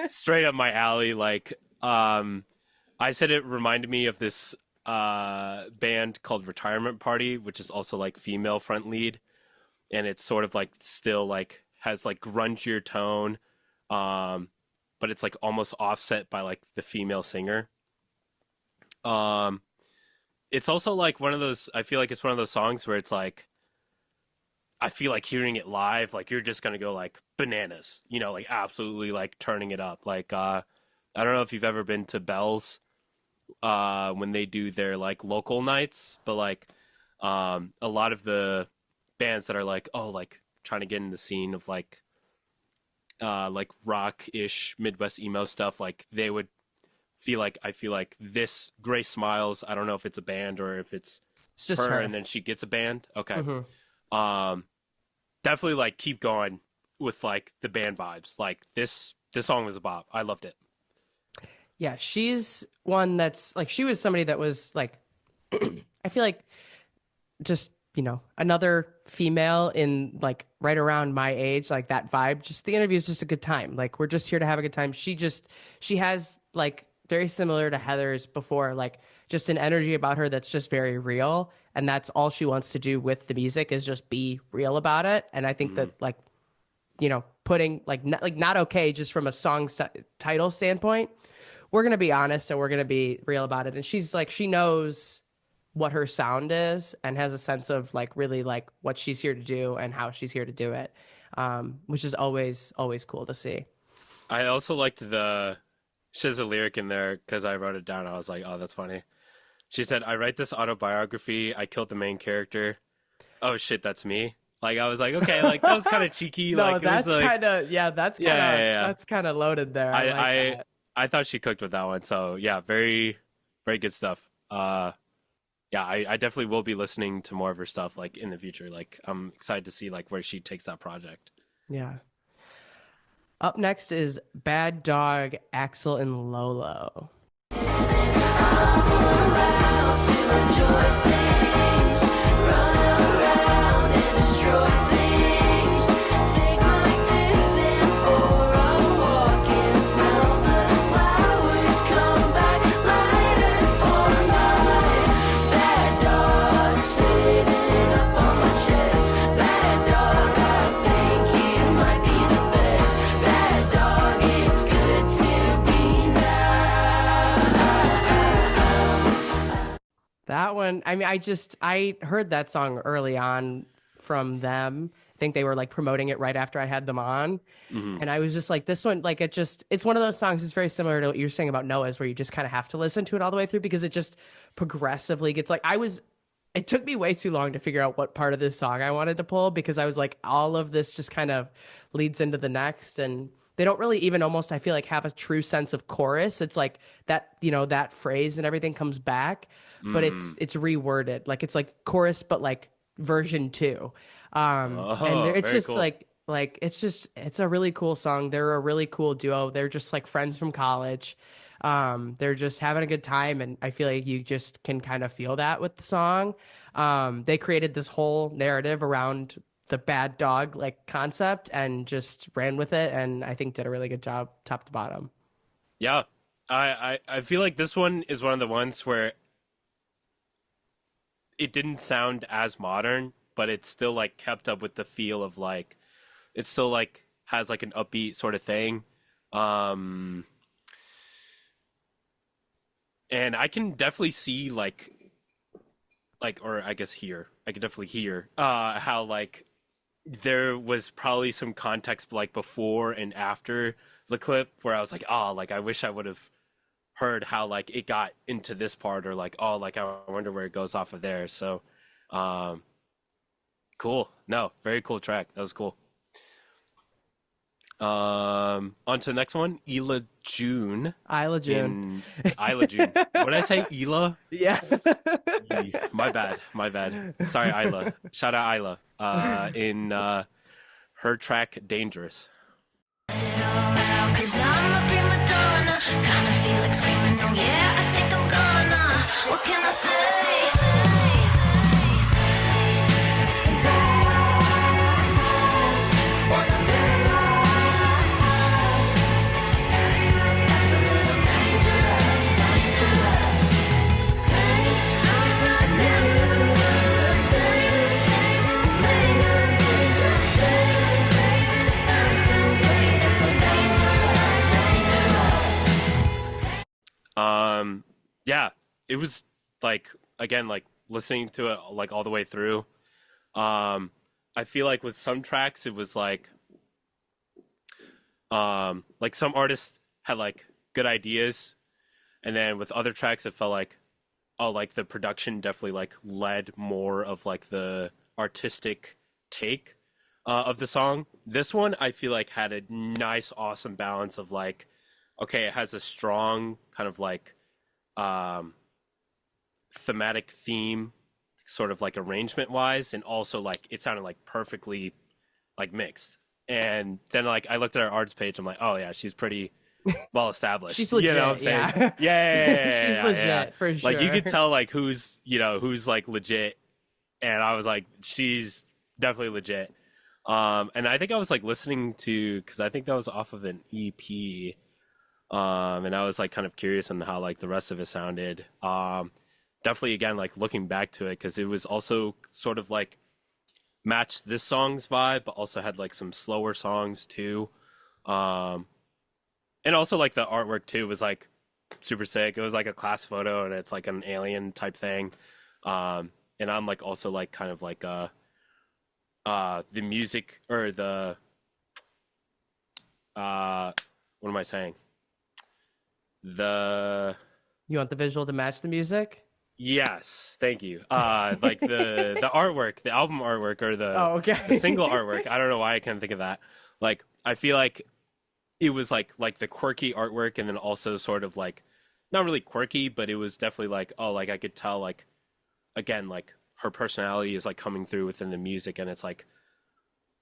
straight up my alley. Like I said it reminded me of this band called Retirement Party, which is also like female front lead, and it's sort of like still like has like grungier tone, but it's like almost offset by like the female singer. It's also like one of those, I feel like it's one of those songs where it's like I feel like hearing it live, like you're just gonna go like bananas, you know, like absolutely like turning it up. Like I don't know if you've ever been to Bell's when they do their like local nights, but like a lot of the bands that are like, oh, like trying to get in the scene of like rock-ish Midwest emo stuff, like they would feel like, I feel like this Grace Smiles, I don't know if it's a band or if it's just her. and then she gets a band. Okay. Definitely like keep going with like the band vibes. Like this song was a bop. I loved it. Yeah, she's one that's like, she was somebody that was like, I feel like just, you know, another female in like right around my age, like that vibe. Just the interview is just a good time. Like we're just here to have a good time. She has like very similar to Heather's before, like just an energy about her that's just very real. And that's all she wants to do with the music is just be real about it. And I think that like, you know, putting like not okay, just from a song title standpoint, we're going to be honest and we're going to be real about it. And she's like, she knows what her sound is and has a sense of like really like what she's here to do and how she's here to do it, which is always cool to see. I also liked she has a lyric in there because I wrote it down. I was like, oh, that's funny. She said, I write this autobiography. I killed the main character. Oh, shit, that's me. Like, I was like, okay, like, that was kind of cheeky. No, like, that's like, kind of, that's kind of loaded there. I thought she cooked with that one. So, yeah, very, very good stuff. Yeah, I definitely will be listening to more of her stuff, like, in the future. Like, I'm excited to see, like, where she takes that project. Yeah. Up next is Bad Dog, Axel and Lolo. That one, I mean, I heard that song early on from them. I think they were like promoting it right after I had them on. And I was just like, this one, like it's one of those songs. It's very similar to what you're saying about Noah's, where you just kind of have to listen to it all the way through because it just progressively gets like, it took me way too long to figure out what part of this song I wanted to pull because I was like, all of this just kind of leads into the next. And they don't really even almost, I feel like, have a true sense of chorus. It's like that, you know, that phrase and everything comes back, but it's reworded. Like it's like chorus, but like version 2. And it's just cool. It's a really cool song. They're a really cool duo. They're just like friends from college. They're just having a good time, and I feel like you just can kind of feel that with the song. They created this whole narrative around the bad dog like concept and just ran with it, and I think did a really good job top to bottom. Yeah. I feel like this one is one of the ones where it didn't sound as modern, but it still like kept up with the feel of like it still like has like an upbeat sort of thing. Um and I can definitely see like or I guess hear. I can definitely hear how like there was probably some context like before and after the clip where I was like, oh, like I wish I would have heard how like it got into this part or like oh like I wonder where it goes off of there. So um cool. No, very cool track. That was cool. On to the next one, Ela June Isla June. in Isla June. What did I say? Ela? Yeah. My bad. My bad. Sorry, Isla. Shout out Isla. In her track Dangerous. Cause I'm a prima donna. Kinda feel like screaming, oh yeah, I think I'm gonna. What can I say? 'Cause I wanna live life. That's a little dangerous, dangerous. Hey, I'm not dangerous, dangerous, look at it so dangerous, dangerous. Yeah, it was like again like listening to it like all the way through. I feel like with some tracks it was like some artists had like good ideas, and then with other tracks it felt like oh like the production definitely like led more of like the artistic take of the song. This one I feel like had a nice awesome balance of like okay it has a strong kind of like thematic theme sort of like arrangement wise, and also like it sounded like perfectly like mixed. And then like I looked at her artist page, I'm like oh yeah she's pretty well established. She's legit, you know what I'm saying? yeah. Yeah, She's legit, for Like you sure. could tell like who's who's like legit, and I was like she's definitely legit. And I think I was like listening to because I think that was off of an EP. And I was like kind of curious on how like the rest of it sounded. Definitely again like looking back to it because it was also sort of like matched this song's vibe, but also had like some slower songs too. And also like the artwork too was like super sick. It was like a class photo and it's like an alien type thing. And I'm like also like kind of like the music or the what am I saying? The You want the visual to match the music? yes, thank you. Like the artwork, the album artwork, or Oh, okay. the single artwork. I don't know why I can't think of that. Like I feel like it was like the quirky artwork, and then also sort of like not really quirky, but it was definitely like oh like I could tell like again like her personality is like coming through within the music, and it's like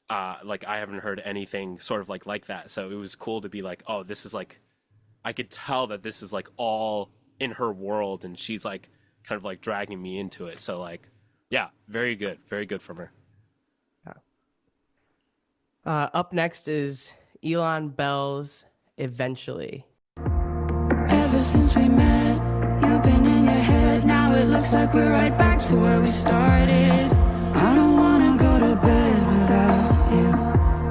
I haven't heard anything sort of like that. So it was cool to be like oh this is like I could tell that this is like all in her world, and she's like kind of like dragging me into it. So like, yeah, very good from her. Up next is Elon Bell's Eventually. Ever since we met, you've been in your head. Now it looks like we're right back to where we started. I don't wanna go to bed without you,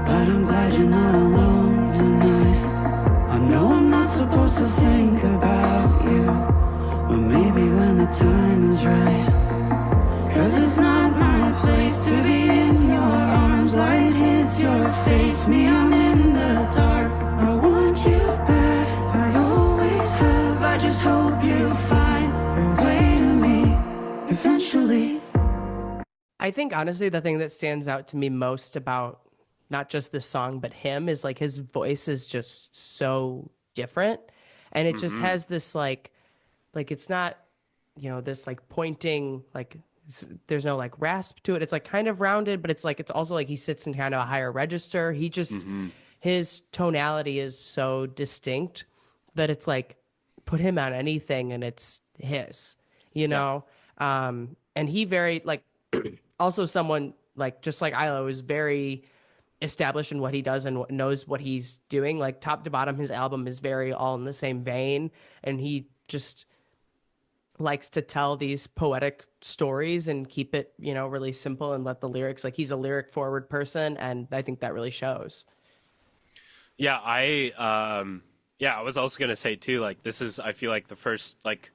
but I'm glad you're not alone tonight. I know I'm not supposed to think about you, but maybe when the time is right. 'Cause it's not my place to be in your arms. Light hits your face, me, I'm in the dark. I want you back, I always have. I just hope you find your way to me eventually. I think honestly the thing that stands out to me most about not just this song but him is like his voice is just so different, and it just has this like it's not this like pointing like there's no like rasp to it. It's like kind of rounded, but it's like it's also like he sits in kind of a higher register. He just his tonality is so distinct that it's like put him on anything and it's his, you know? And he very like also someone like just like Ilo is very established in what he does and knows what he's doing. Like top to bottom, his album is very all in the same vein, and he just likes to tell these poetic stories and keep it, you know, really simple and let the lyrics, like he's a lyric forward person, and I think that really shows. Yeah, I was also gonna say too, like this is I feel like the first like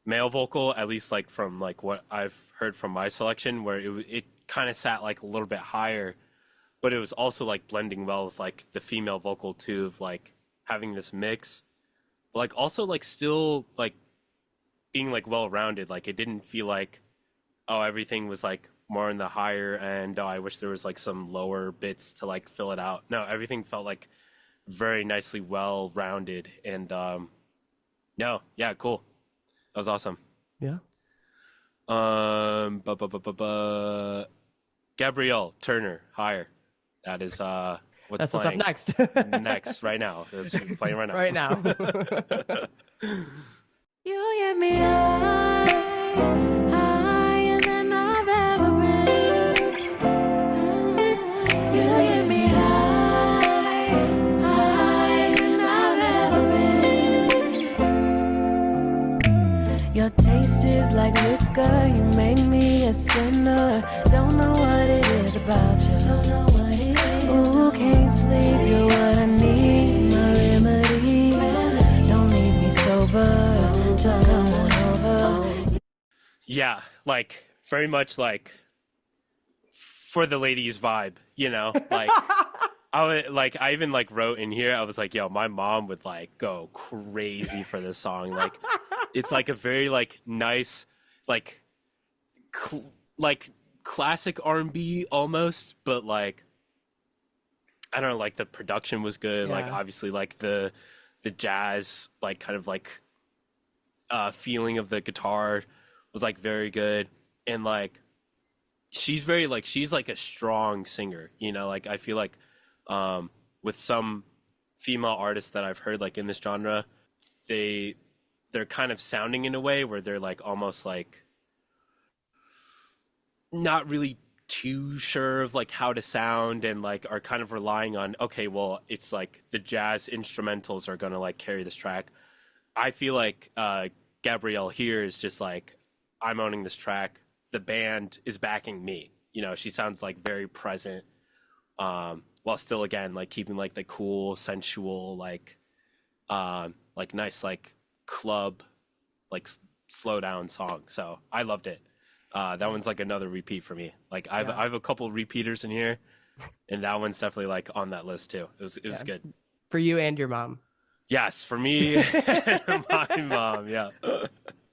male vocal, at least like from like what I've heard from my selection, where it kind of sat like a little bit higher, but it was also like blending well with like the female vocal too, of like having this mix, but like also like still like being like well rounded. Like it didn't feel like, oh, everything was like more in the higher end. Oh, I wish there was like some lower bits to like fill it out. No, everything felt like very nicely well rounded, and no, yeah, cool. That was awesome. Yeah. Gabrielle Turner, higher. That is what's What's up next. next right now. It's playing right now. Right now. You get me high, higher than I've ever been. You get me high, higher than I've ever been. Your taste is like liquor, you make me a sinner. Don't know what it is about you. Don't know what it is. Ooh, can't sleep, you're what I need, my remedy. Don't leave me sober. Just come on over. Yeah, like very much like for the ladies vibe, you know? Like I even like wrote in here, I was like, yo, my mom would like go crazy for this song. Like it's like a very like nice like like classic R&B almost, but like I don't know, like the production was good. Yeah. Like obviously like the jazz like kind of like feeling of the guitar was like very good, and like she's very like she's like a strong singer, you know? Like I feel like with some female artists that I've heard like in this genre, they're kind of sounding in a way where they're like almost like not really too sure of like how to sound, and like are kind of relying on, okay, well, it's like the jazz instrumentals are gonna like carry this track. I feel like Gabrielle here is just like, I'm owning this track. The band is backing me. You know, she sounds like very present, while still again like keeping like the cool, sensual, like nice like club, like slow down song. So I loved it. That one's like another repeat for me. Like I have a couple repeaters in here, and that one's definitely like on that list too. It was good. For you and your mom. Yes, for me and my mom, yeah.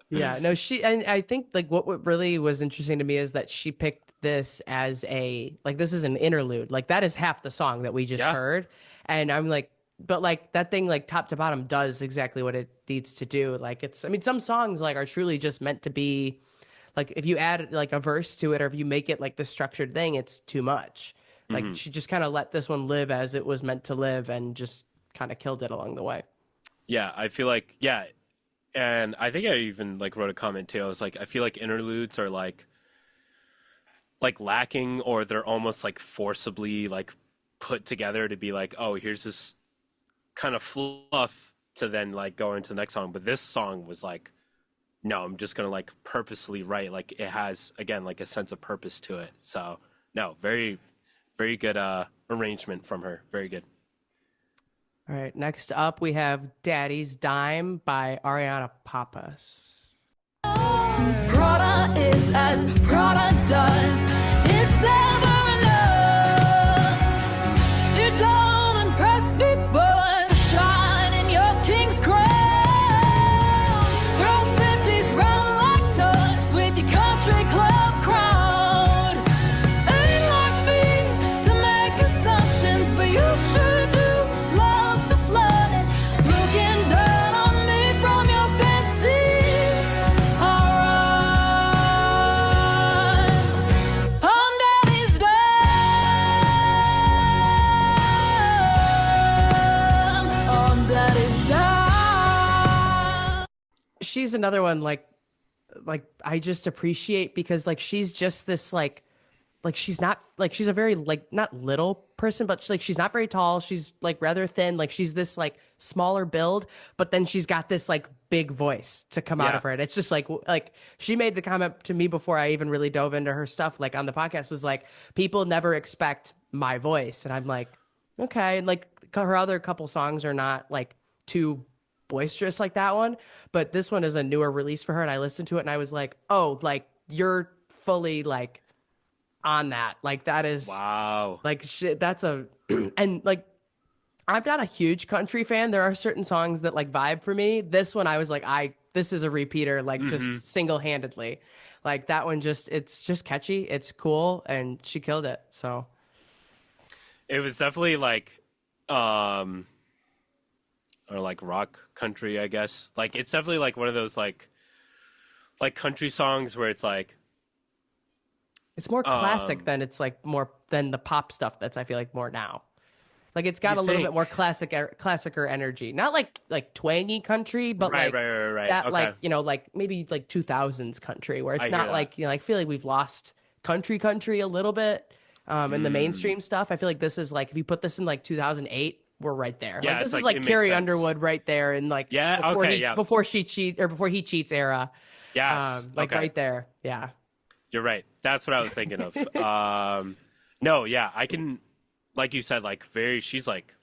Yeah, no, and I think like what really was interesting to me is that she picked this as this is an interlude. Like that is half the song that we just heard. And I'm like, but like that thing, like top to bottom does exactly what it needs to do. Like I mean, some songs like are truly just meant to be like, if you add like a verse to it, or if you make it like the structured thing, it's too much. Like she just kind of let this one live as it was meant to live, and just kind of killed it along the way. Yeah, I feel like, yeah. And I think I even like wrote a comment too. I was like, I feel like interludes are like lacking, or they're almost like forcibly like put together to be like, oh, here's this kind of fluff to then like go into the next song. But this song was like, no, I'm just gonna like purposefully write, like it has again like a sense of purpose to it. So no, very, very good arrangement from her. Very good. All right, next up we have Daddy's Dime by Ariana Papas. Prada is as Prada does. It's never enough. You don't impress me, but shine in your king's crown. Throw 50s round like toys with your country club crowd. Ain't like me to make assumptions, but you sure do love to flood it. Looking down on me from your fancy. Our eyes she's another one like I just appreciate because like she's just this like she's not like she's a very like not little person, but she's not very tall. She's like rather thin. Like she's this like smaller build, but then she's got this like big voice to come out of her. And it's just like she made the comment to me before I even really dove into her stuff, like on the podcast, was like, people never expect my voice. And I'm like, okay. And like her other couple songs are not like too boisterous like that one, but this one is a newer release for her. And I listened to it and I was like, oh, like you're fully like on that. Like that is Wow. like shit. That's a and like I'm not a huge country fan. There are certain songs that like vibe for me. This one I was like, this is a repeater, like just single-handedly. Like that one it's just catchy, it's cool, and she killed it. So It was definitely like or like rock country, I guess. Like it's definitely like one of those like country songs where it's like it's more classic than it's like more than the pop stuff that's I feel like more now. Like it's got a little bit more classicer energy. Not like twangy country, but right. that Okay. like, you know, like maybe like 2000s country where it's I hear not that. like, you know, I feel like we've lost country a little bit in the mainstream stuff. I feel like this is like if you put this in like 2008, we're right there. Yeah, Like, it's this is like, like it Carrie makes sense. Underwood right there and like before he cheats era. Yes. Like okay. right there. Yeah. You're right. That's what I was thinking of. No, yeah, I can, like you said, like she's like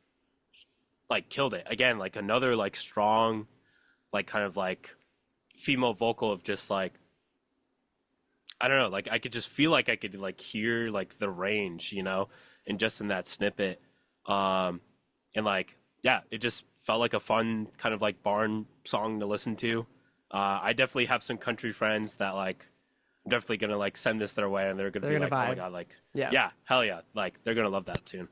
killed it again. Like another like strong, like kind of like female vocal of just like, I don't know, like I could just feel like I could like hear like the range, you know, and just in that snippet, and like yeah, it just felt like a fun kind of like barn song to listen to. I definitely have some country friends that like. I'm definitely gonna like send this their way, and they're gonna be like, "Oh my vibe. god, like Yeah. hell yeah!" Like they're gonna love that tune.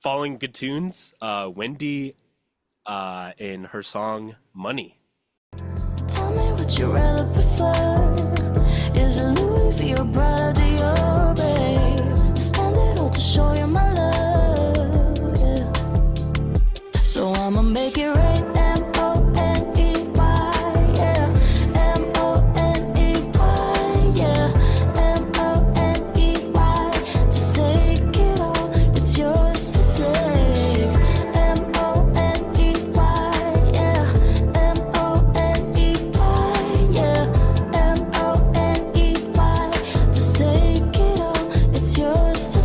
Following good tunes, Wendy, in her song "Money." Tell me what you rather prefer. Is it Louis V or Prada Dior, babe? Spend it all to show you my love, yeah. So I'ma make it rain, M-O-N-E-Y, yeah. M-O-N-E-Y, yeah. M-O-N-E-Y. Just take it all, it's yours to take. M-O-N-E-Y, yeah. M-O-N-E-Y, yeah. M-O-N-E-Y. Just take it all, it's yours to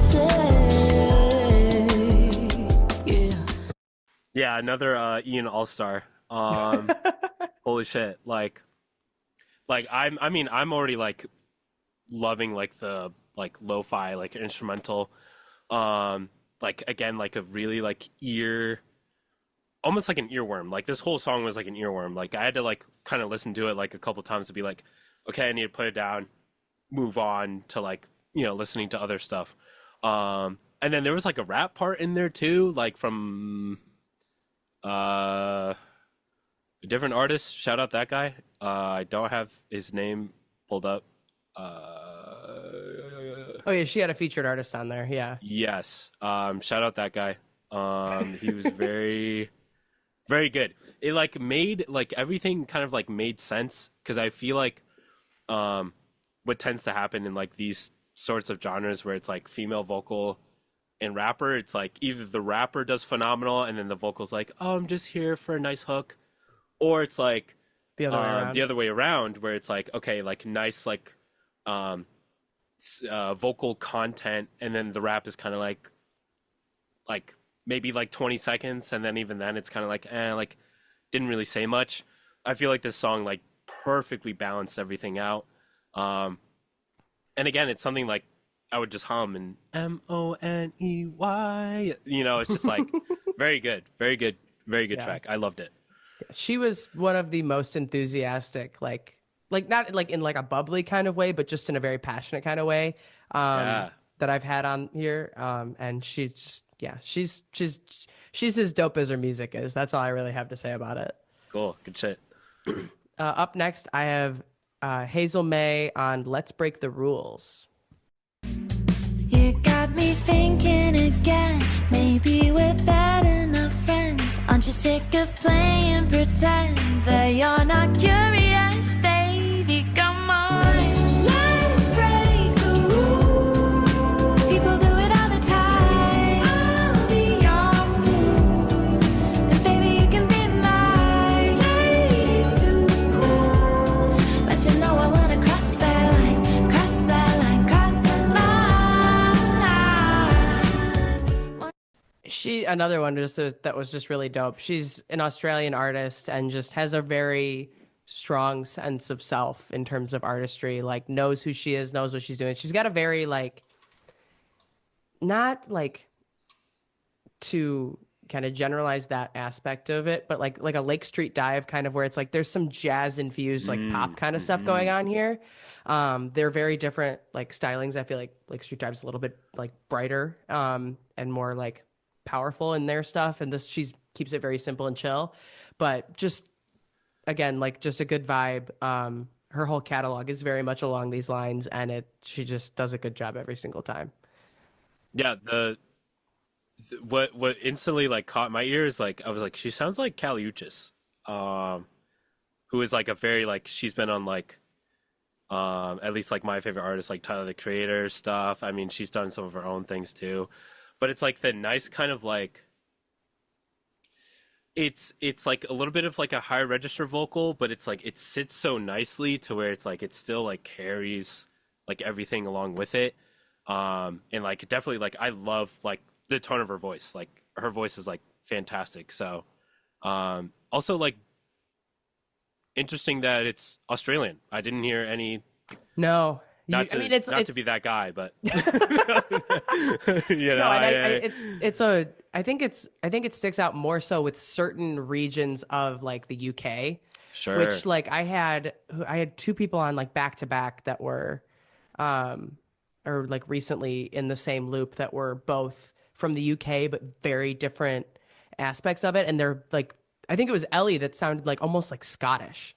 take. Yeah. Yeah, another Ian All-Star. Holy shit! Like I'm already like loving like the like lo-fi like instrumental, like again like a really like almost like an earworm. Like this whole song was like an earworm. Like I had to like kind of listen to it like a couple times to be like, okay, I need to put it down, move on to like, you know, listening to other stuff. And then there was like a rap part in there too, like from a different artist. Shout out that guy. I don't have his name pulled up. Oh yeah, she had a featured artist on there. Yeah. Yes. Shout out that guy. He was very, very good. It like made like everything kind of like made sense because I feel like what tends to happen in like these sorts of genres where it's like female vocal and rapper, it's like either the rapper does phenomenal and then the vocal's like, oh, I'm just here for a nice hook, or it's like The other way around. the other way around where it's like, okay, like nice like vocal content, and then the rap is kind of like maybe like 20 seconds, and then even then it's kind of like like didn't really say much. I feel like this song like perfectly balanced everything out, and again it's something like I would just hum and M-O-N-E-Y, you know, it's just like very good Yeah. track. I loved it. She was one of the most enthusiastic, like not like in like a bubbly kind of way, but just in a very passionate kind of way Yeah. that I've had on here. And she's just, yeah, she's as dope as her music is. That's all I really have to say about it. Cool, good shit. Up next, I have Hazel May on "Let's Break the Rules." You got me thinking again. Maybe we're bad enough friends. Aren't you sick of playing pretend that you're not curious, baby. Come on, let's break the rules. People do it all the time. I'll be your fool, and baby you can be my lady too. But you know I wanna cross that line, cross that line, cross that line. Another one just that was just really dope. She's an Australian artist and just has a very strong sense of self in terms of artistry, like knows who she is, knows what she's doing. She's got a very like, not like to kind of generalize that aspect of it, but like a Lake Street Dive kind of, where it's like there's some jazz infused like pop kind of stuff going on here. They're very different like stylings. I feel like Lake Street Dive's a little bit like brighter and more like powerful in their stuff, and this she's keeps it very simple and chill, but just again like just a good vibe. Her whole catalog is very much along these lines, and she just does a good job every single time. Yeah, what instantly like caught my ears, like I was like, she sounds like Kali Uchis, who is like a very like she's been on like at least like my favorite artists like Tyler the Creator stuff. I mean, she's done some of her own things too, but it's like the nice kind of like it's like a little bit of like a higher register vocal, but it's like it sits so nicely to where it's like it still like carries like everything along with it. And like definitely like I love like the tone of her voice. Like her voice is like fantastic. So also like interesting that it's Australian. I didn't hear any No, not to, I mean it's to be that guy, but you know, no, and I think it sticks out more so with certain regions of like the UK, sure. which like I had two people on like back to back that were, or like recently in the same loop that were both from the UK but very different aspects of it, and they're like I think it was Ellie that sounded like almost like Scottish.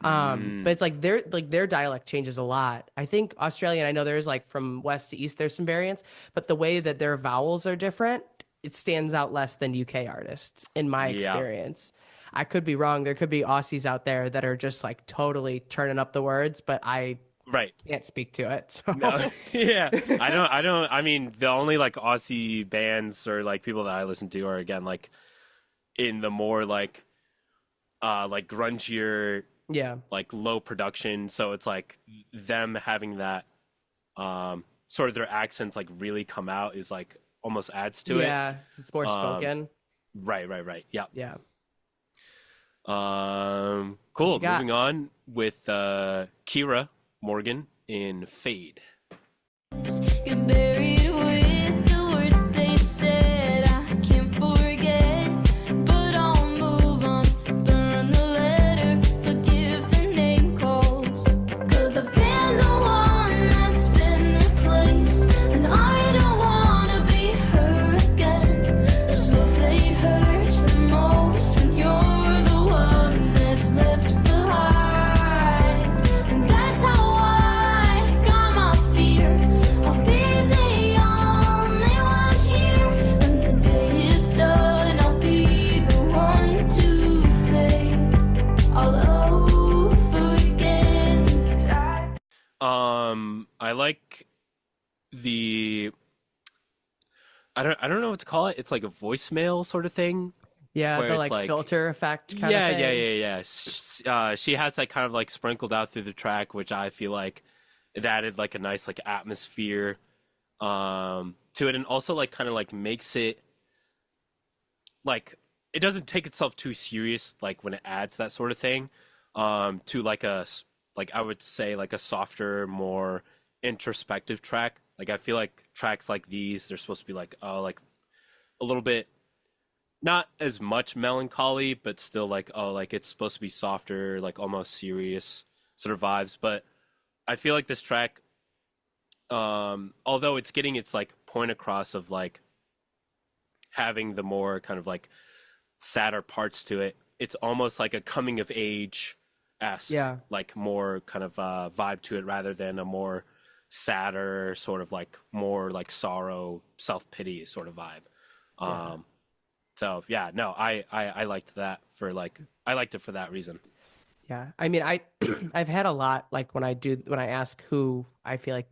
But it's like their dialect changes a lot. I think Australian, I know there's like from west to east, there's some variants, but the way that their vowels are different, it stands out less than UK artists in my experience. I could be wrong. There could be Aussies out there that are just like totally turning up the words, but I can't speak to it. So. No. Yeah. I mean, the only like Aussie bands or like people that I listen to are again like in the more like grungier, like low production. So it's like them having that sort of their accents like really come out is like almost adds to it. Yeah, it's more spoken. Right. Yeah. Yeah. Cool. Moving on with Kira Morgan in Fade. Get buried with the words they said. I can't forget, but I'll move on. Burn the letter, forgive the name calls. 'Cause I've been the one that's been replaced, and I don't wanna be her again. The slow fade hurts the most when you're the one that's left behind, and that's how I got my fear. I'll be the only one here when the day is done. I'll be the one to fade all over again. I like the I don't know what to call it. It's like a voicemail sort of thing. Yeah, where the it's like filter effect kind of thing. Yeah. She has that kind of like sprinkled out through the track, which I feel like it added like a nice like atmosphere to it, and also like kind of like makes it like it doesn't take itself too serious like when it adds that sort of thing to like like I would say like a softer, more introspective track. Like I feel like tracks like these, they're supposed to be like like a little bit not as much melancholy, but still like like it's supposed to be softer, like almost serious sort of vibes. But I feel like this track, although it's getting its like point across of like having the more kind of like sadder parts to it, it's almost like a coming of age esque, like more kind of vibe to it rather than a more sadder sort of like more like sorrow, self pity sort of vibe. So yeah, no, I liked that for like I liked it for that reason. Yeah, I mean, I've had a lot like when I ask who I feel like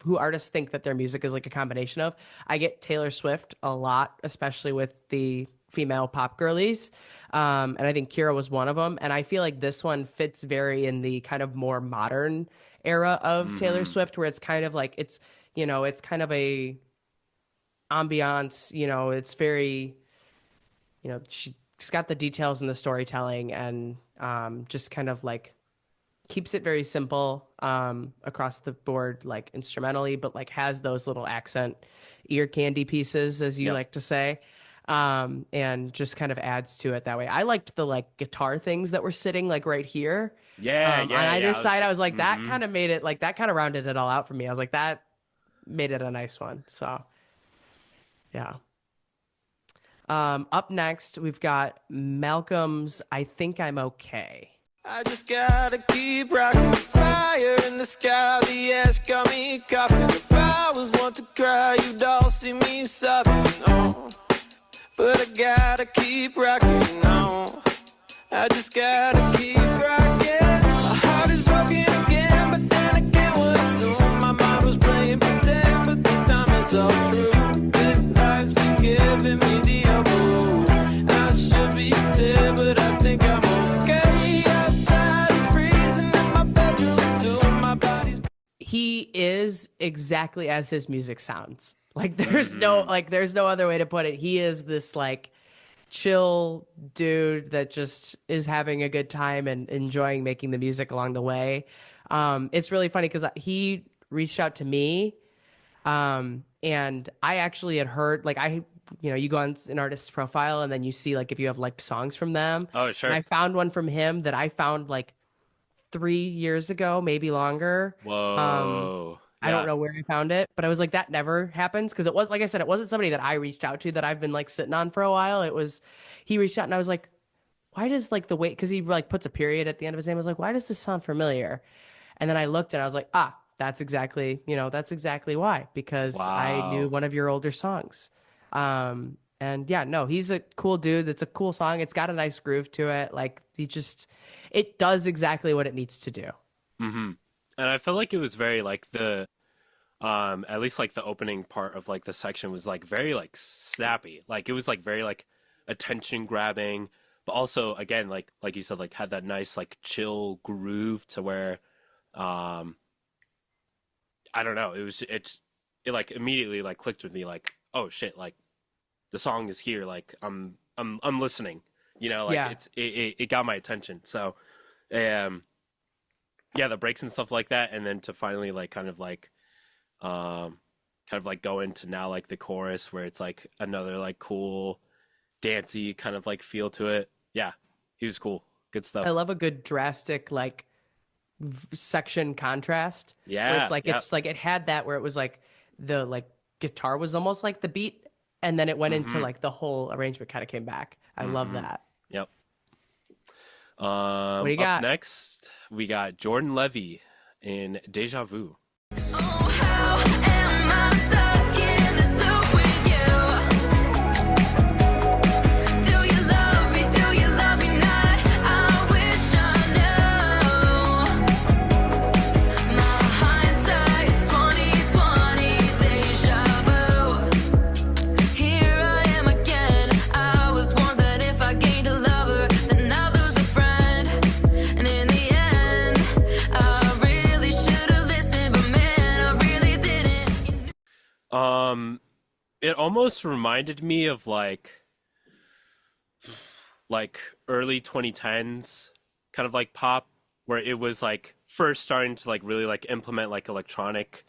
who artists think that their music is like a combination of. I get Taylor Swift a lot, especially with the female pop girlies, and I think Kira was one of them. And I feel like this one fits very in the kind of more modern era of Taylor Hmm. Swift, where it's kind of like it's kind of a ambiance. It's very she's got the details and the storytelling and just kind of like keeps it very simple across the board, like instrumentally, but like has those little accent ear candy pieces, as you Yep. like to say, and just kind of adds to it that way. I liked the like guitar things that were sitting like right here Yeah, on yeah, either yeah. side. I was like, that Hmm. kind of made it like that kind of rounded it all out for me. I was like, that made it a nice one. So yeah. Up next, we've got Malcolm's I Think I'm Okay. I just gotta keep rocking. Fire in the sky, the ash got me coughing. If I was one to cry, you'd all see me sobbing. Oh, but I gotta keep rocking. No, I just gotta keep rocking. My heart is broken again, but then again, what's new? My mind was playing pretend, but this time it's all true. This life's been giving me the upper road. I should be sad, but I think I'm okay. Outside is freezing in my bedroom too. My body's He is exactly as his music sounds. Like there's no other way to put it. He is this like chill dude that just is having a good time and enjoying making the music along the way. It's really funny because he reached out to me, and I actually had heard like you go on an artist's profile and then you see like if you have liked songs from them. Oh, And sure. I found one from him that I found like 3 years ago, maybe longer. Whoa. I don't Yeah. know where I found it, but I was like, that never happens because it was like I said, it wasn't somebody that I reached out to that I've been like sitting on for a while. It was he reached out and I was like, why does like the way because he like puts a period at the end of his name. I was like, why does this sound familiar? And then I looked and I was like, that's exactly why because I knew Wow. one of your older songs. And yeah, no, he's a cool dude. It's a cool song. It's got a nice groove to it. Like it does exactly what it needs to do. Hmm. And I felt like it was very like the at least like the opening part of like the section was like very like snappy. Like it was like very like attention grabbing, but also again like you said like had that nice like chill groove to where um I don't know, it like immediately like clicked with me like oh shit like the song is here like I'm listening. Like Yeah. it got my attention. So um yeah, the breaks and stuff like that, and then to finally like um kind of like go into now like the chorus where it's like another like cool dancey kind of like feel to it. Yeah, he was cool. Good I stuff. love a good drastic like section contrast where Yeah, yep. it's like it had that where it was like the like guitar was almost like the beat and then it went into Mm-hmm. like the whole arrangement kind of came back. I love Mm-hmm. that. Yep. What do you Up got? next we got Jordan Levy in Deja Vu. Oh, how am I stuck in this loop with you? Do you love me? Do you love me not? I wish I knew. My hindsight's 2020 deja vu. Here I am again. I was warned that if I gained a lover, then I'd lose a friend. And in the end, I really should have listened, but man, I really didn't. You knew It almost reminded me of like early 2010s kind of like pop where it was like first starting to like really like implement like electronic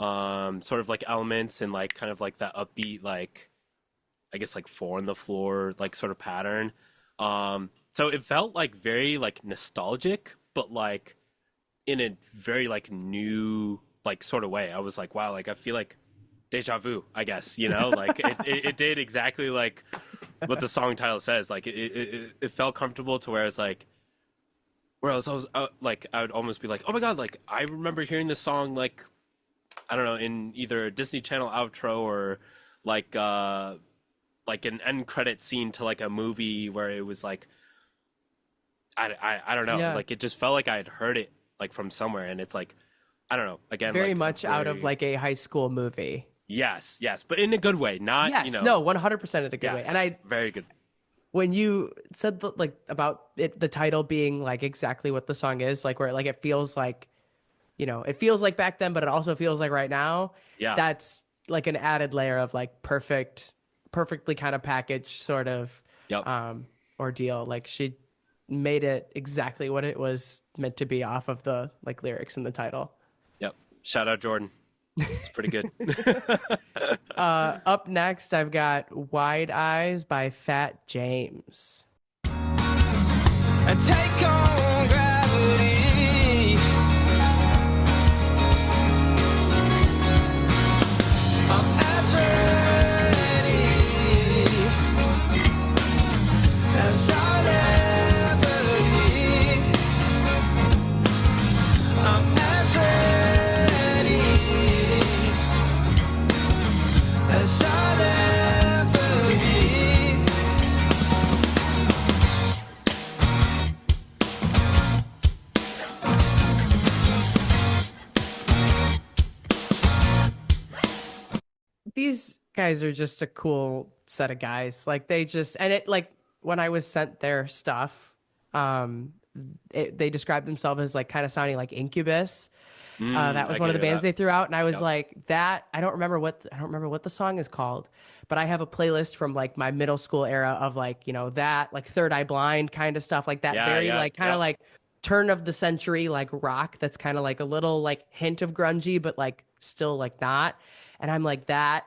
sort of like elements and like kind of like that upbeat like I guess like four on the floor like sort of pattern. So it felt like very like nostalgic but like in a very like new like sort of way. I was like wow, like I feel like deja vu, I guess, like it did exactly like what the song title says. Like it felt comfortable to where it's like, whereas I was like, I would almost be like, oh my God, like I remember hearing this song, like, I don't know, in either a Disney Channel outro or like, like an end credit scene to like a movie where it was like I don't know, Yeah. like it just felt like I had heard it like from somewhere, and it's like I don't know, again, Very like a much out of very- like a high school movie. yes, but in a good way, not Yes, you know, no, 100% in a good way. yes, And I, very good. when you said like about it, the title being like exactly what the song is, like where like it feels like, it feels like back then, but it also feels like right now. Yeah. That's like an added layer of like perfectly kind of packaged sort of Yep. ordeal. Like she made it exactly what it was meant to be off of the like lyrics in the title. Yep. Shout out Jordan. It's pretty good. Up next, I've got Wide Eyes by Fat James. And take on gravity. I'm as ready as I'll ever be. I'm as ready as I'll ever be. These guys are just a cool set of guys. Like they just, and it like when I was sent their stuff, they described themselves as like kind of sounding like Incubus. That was I one of the can hear bands that. they threw out, and I was Yep. like, that I don't remember what the song is called, but I have a playlist from like my middle school era of like that like Third Eye Blind kind of stuff, like that Yeah, very yeah, like kind of yep. like turn of the century like rock that's kind of like a little like hint of grungy, but like still like not. And I'm like that.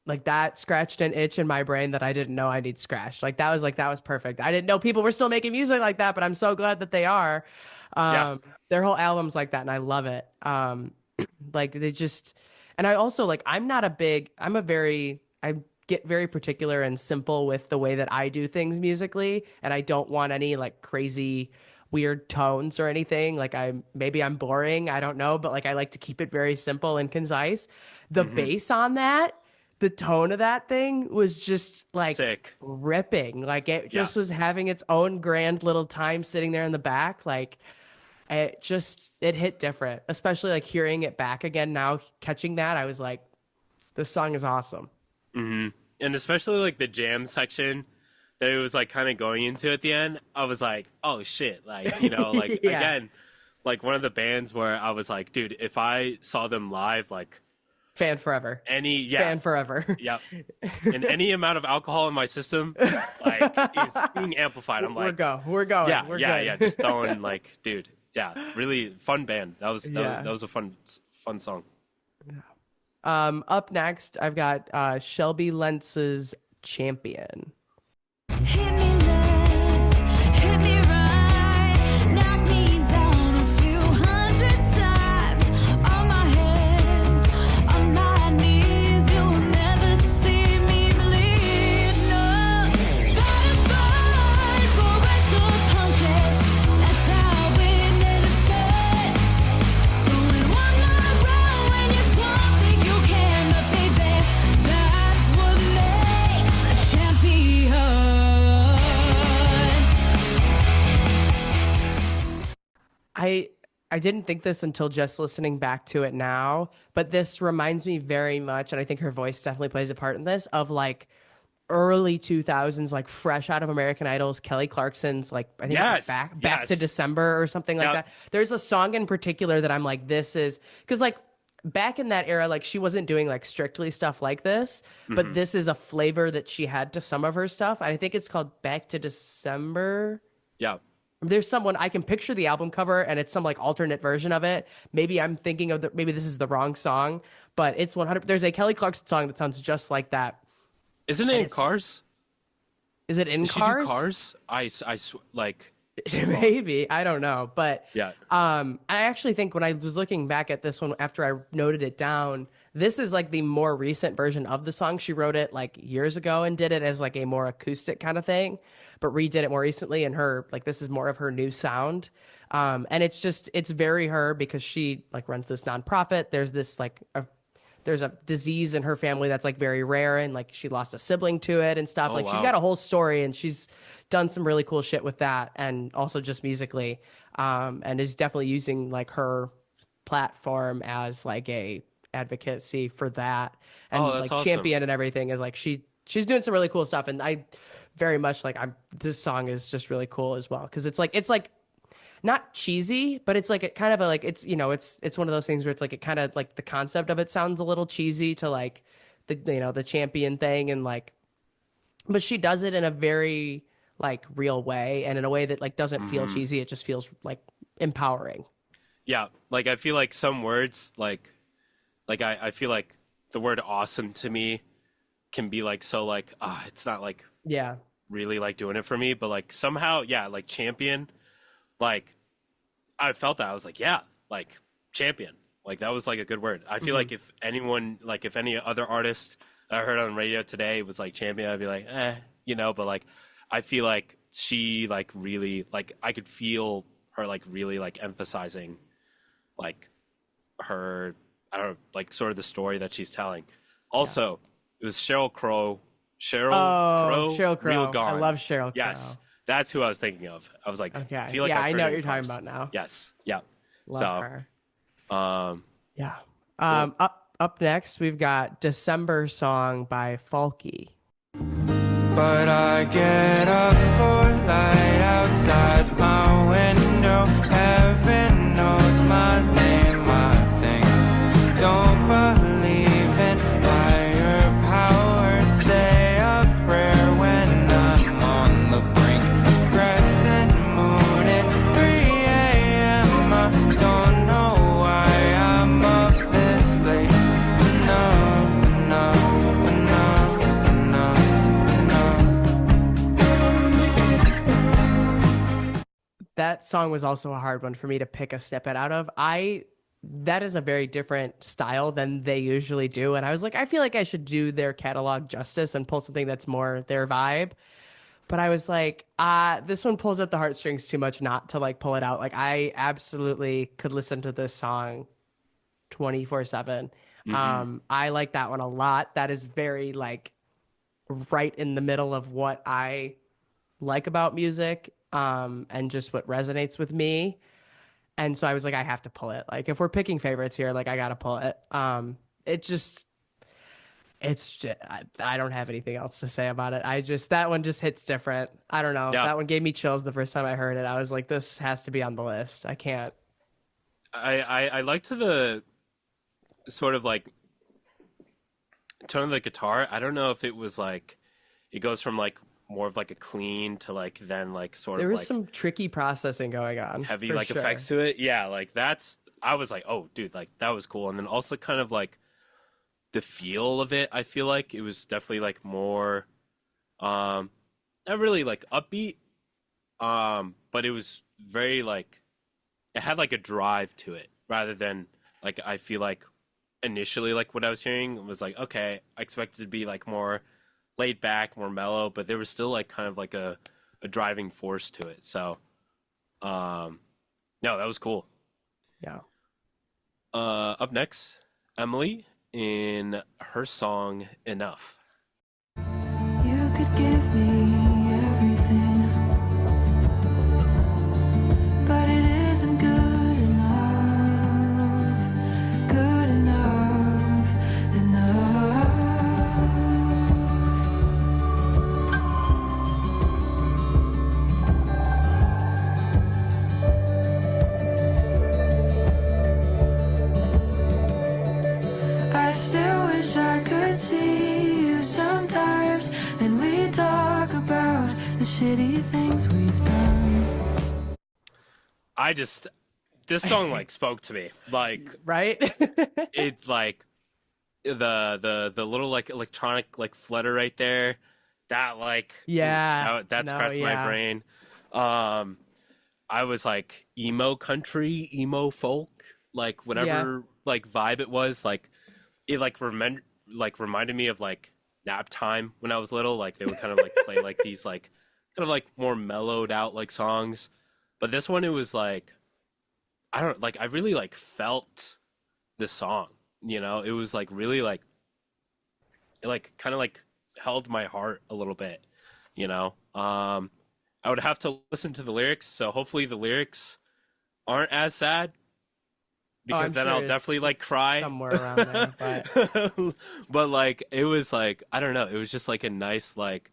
Like that scratched an itch in my brain that I didn't know I need scratched. That was perfect. I didn't know people were still making music like that, but I'm so glad that they are. Yeah. Their whole album's like that, and I love it. Like they just, and I also like I get very particular and simple with the way that I do things musically, and I don't want any like crazy weird tones or anything. Like I'm boring, I don't know, but like I like to keep it very simple and concise. The bass on that, the tone of that thing was just like Sick. ripping. Like it just Yeah. was having its own grand little time sitting there in the back. Like it hit different, especially like hearing it back again now, catching that. I was like, this song is awesome. And especially like the jam section that it was like kind of going into at the end, I was like, oh shit, like like Yeah. again, like one of the bands where I was like, dude, if I saw them live, like Fan forever. Fan forever. Yep. And any amount of alcohol in my system, like, is being amplified. I'm like, We're going. yeah, We're yeah, good. yeah. Just throwing like, dude, yeah, really fun band. That was Yeah. that was a fun song. Up next, I've got Shelby Lentz's Champion. Hit me left, hit me right, knock me down a few hundred times. On my hands, on my knees, you will never see me bleed. No, satisfied, correctal punches. That's how we live it. Going one more round when you don't think you can, but baby, that's what makes a champion. I didn't think this until just listening back to it now, but this reminds me very much, and I think her voice definitely plays a part in this, of like early 2000s, like fresh out of American Idol's Kelly Clarkson's, like I think it's Yes, like back to yes. December or something like Yep. that. There's a song in particular that I'm like, this is because like back in that era, like she wasn't doing like strictly stuff like this, but this is a flavor that she had to some of her stuff. I think it's called Back to December. Yeah. There's someone I can picture the album cover and it's some like alternate version of it. Maybe I'm thinking of maybe this is the wrong song, but it's 100. There's a Kelly Clarkson song that sounds just like that. Isn't it in it's- Cars? Is it in Did she Cars? do Cars? Like, Maybe, I don't know, but yeah. I actually think when I was looking back at this one after I noted it down, this is like the more recent version of the song. She wrote it like years ago and did it as like a more acoustic kind of thing, but redid it more recently. And her like this is more of her new sound, and it's very her because she like runs this nonprofit. There's this like there's a disease in her family that's like very rare, and like she lost a sibling to it and stuff. Oh, Like she's wow. got a whole story, and she's done some really cool shit with that, and also just musically, and is definitely using like her platform as like a advocacy for that, Oh, and that's like awesome. champion and everything is like she's doing some really cool stuff, and I very much like I'm this song is just really cool as well because it's like not cheesy, but it's like it kind of a, like it's it's one of those things where it's like it kind of like the concept of it sounds a little cheesy to like the champion thing, and like but she does it in a very like real way, and in a way that like doesn't feel cheesy. It just feels like empowering. Yeah, like I feel like some words like I feel like the word awesome to me can be like so like it's not like Yeah. really like doing it for me, but like somehow yeah, like champion, like I felt that I was like yeah, like champion, like that was like a good word. I feel like if anyone like if any other artist I heard on radio today was like champion, I'd be like but like I feel like she like really like I could feel her like really like emphasizing like her I don't know like sort of the story that she's telling. Also, it was Cheryl Crow. Cheryl Oh, Crow, Sheryl Real Crow. I Gone. love Sheryl Yes, Crow. that's who I was thinking of. I was like, I Okay. feel like Yeah, I've I heard know her what in you're talking parts. about now. Yes, yeah. Love So, her. um, Yeah. cool. Up next we've got December Song by Falky. But I get up for light outside my window. Heaven knows my name, I think. Don't believe in higher powers. Say a prayer when I'm on the brink. Crescent moon, it's 3 a.m. I don't know why I'm up this late. Enough, enough, enough, enough, enough. That song was also a hard one for me to pick a snippet out of. That is a very different style than they usually do, and I was like, I feel like I should do their catalog justice and pull something that's more their vibe. But I was like, this one pulls at the heartstrings too much not to like pull it out. Like I absolutely could listen to this song 24/7. I like that one a lot. That is very like right in the middle of what I like about music, and just what resonates with me. And so I was like, I have to pull it. Like if we're picking favorites here, like I gotta pull it. It just it's just, I don't have anything else to say about it. That one just hits different. I don't know. Yeah, That one gave me chills the first time I heard it. I was like, this has to be on the list. I can't. I liked the sort of like tone of the guitar. I don't know if it was like it goes from like more of like a clean to like then like sort There of was like some tricky processing going on. heavy for like sure. effects to it. Yeah, like that's I was like, oh dude, like that was cool. And then also kind of like the feel of it, I feel like it was definitely like more not really like upbeat, but it was very like it had like a drive to it rather than like I feel like initially like what I was hearing was like okay, I expected it to be like more laid back, more mellow, but there was still like kind of like a driving force to it. So no, that was cool. Yeah. Up next, Emily in her song Enough. You could give me everything, but it isn't good enough. Good enough, enough. I still wish I could see you sometimes, and we talk about the shitty things we've done. I just this song like spoke to me. Like Right? it like the little like electronic like flutter right there. That like Yeah. that No, scratched my yeah. brain. I was like emo country, emo folk, like whatever like vibe it was, like it reminded me of like nap time when I was little. Like they would kind of like play like these like kind of like more mellowed out like songs. But this one it was like I don't like I really like felt this song. You know, it was like really like it like kind of like held my heart a little bit, you know. I would have to listen to the lyrics, so hopefully the lyrics aren't as sad Oh, because I'm then sure I'll definitely like cry. somewhere around there, but But like it was like I don't know, it was just like a nice like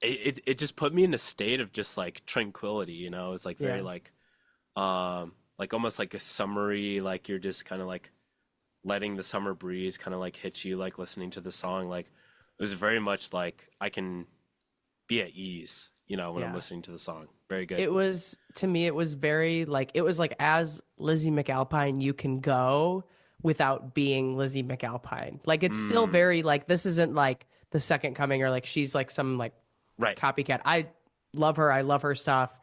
it just put me in a state of just like tranquility, you know. It's like very yeah. like almost like a summery, like you're just kind of like letting the summer breeze kind of like hit you, like listening to the song. Like it was very much like I can be at ease, you know, when I'm Yeah. listening to the song. Very good. It was, to me, it was very like, it was like as Lizzie McAlpine you can go without being Lizzie McAlpine. Like it's still Mm, very like, this isn't like the second coming or like she's like some like right. copycat. I love her. I love her stuff.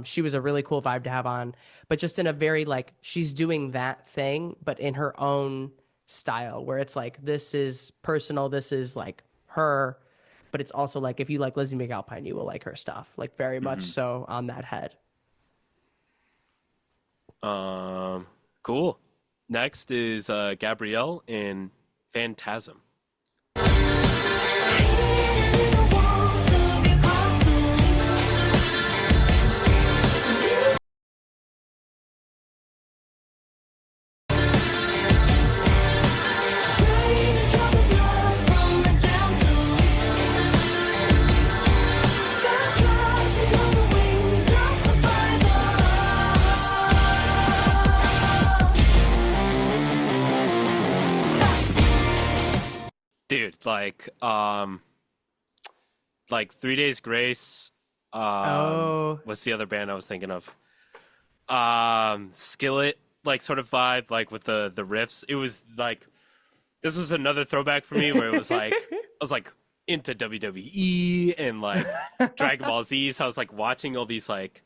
She was a really cool vibe to have on, but just in a very like, she's doing that thing, but in her own style where it's like, this is personal. This is like her, but it's also like, if you like Lizzie McAlpine, you will like her stuff, like very much Hmm. so on that head. Cool. Next is Gabrielle in Phantasm. Dude, like 3 Days Grace. Oh, What's the other band I was thinking of? Skillet, like sort of vibe, like with the riffs. It was like this was another throwback for me where it was like I was like into WWE and like Dragon Ball Z, so I was like watching all these like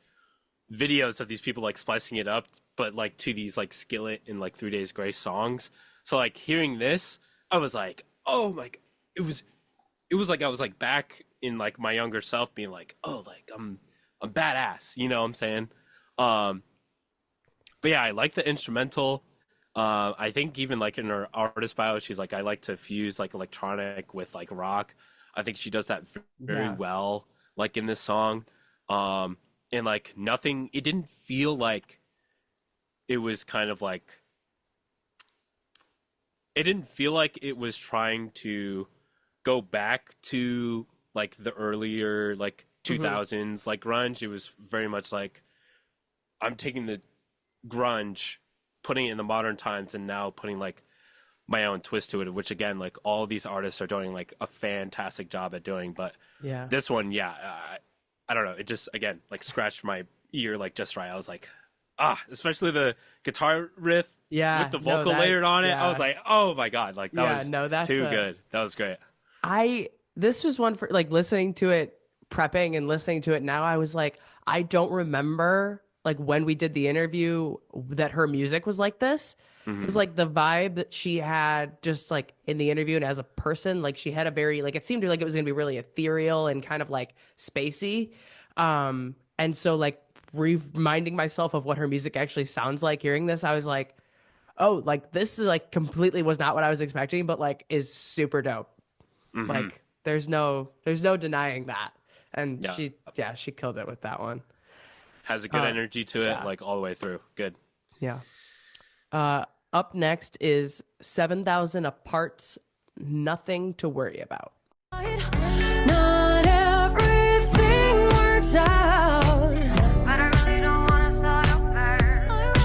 videos of these people like splicing it up, but like to these like Skillet and like 3 Days Grace songs. So like hearing this, I was like, oh my, it was like I was like back in like my younger self being like, oh, like I'm badass, you know what I'm saying? Um, but yeah, I like the instrumental. I think even like in her artist bio, she's like, I like to fuse like electronic with like rock. I think she does that very yeah. well, like in this song. And like nothing, it didn't feel like it was kind of like, it didn't feel like it was trying to go back to like the earlier like Hmm. 2000s like grunge. It was very much like I'm taking the grunge, putting it in the modern times, and now putting like my own twist to it, which again, like all these artists are doing like a fantastic job at doing. But Yeah. this one, yeah, I don't know. It just again like scratched my ear like just right. I was like, especially the guitar riff with Yeah. the No, vocal that, layered on it. I was yeah. like, oh my god, like that Yeah. was No, that's too a, good. That was great. this was one for like listening to it, prepping and listening to it now. I was like, I don't remember like when we did the interview that her music was like this. Because Hmm. like the vibe that she had just like in the interview and as a person, like she had a very like it seemed like it was gonna be really ethereal and kind of like spacey. And so like reminding myself of what her music actually sounds like hearing this, I was like, oh, like this is like completely was not what I was expecting, but like is super dope. Hmm. Like there's no denying that. And Yeah, she killed it with that one. has a good Uh energy to it, yeah. like all the way through. Good. Yeah. Up next is 7,000 Apart's Nothing to Worry About. Not everything works out, but I really don't wanna start over. I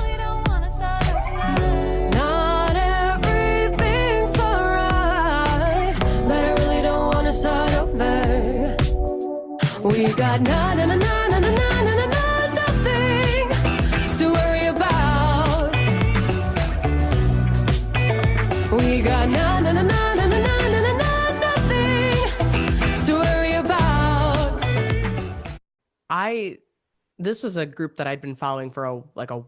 really don't wanna start over. Not everything's alright, but I really don't wanna start over. We got nothing to worry about. We got nothing to worry about. This was a group that I'd been following for a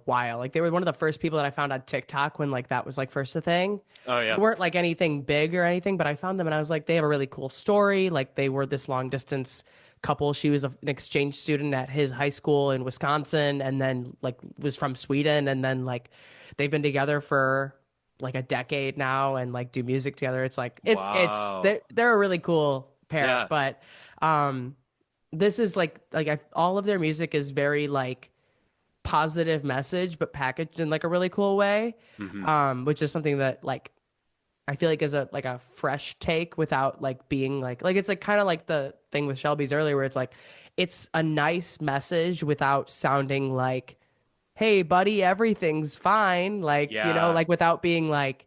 while. Like they were one of the first people that I found on TikTok when like that was like first a thing. Oh yeah. They weren't like anything big or anything, but I found them and I was like, they have a really cool story. Like they were this long distance couple. She was an exchange student at his high school in Wisconsin and then like was from Sweden and then like they've been together for like a decade now and like do music together. It's like it's Wow. they're a really cool pair. Yeah. But this is all of their music is very like positive message, but packaged in like a really cool way, which is something that like I feel like is a fresh take without like being like it's like kind of like the thing with Shelby's earlier where it's like it's a nice message without sounding like, hey buddy, everything's fine, like Yeah. like without being like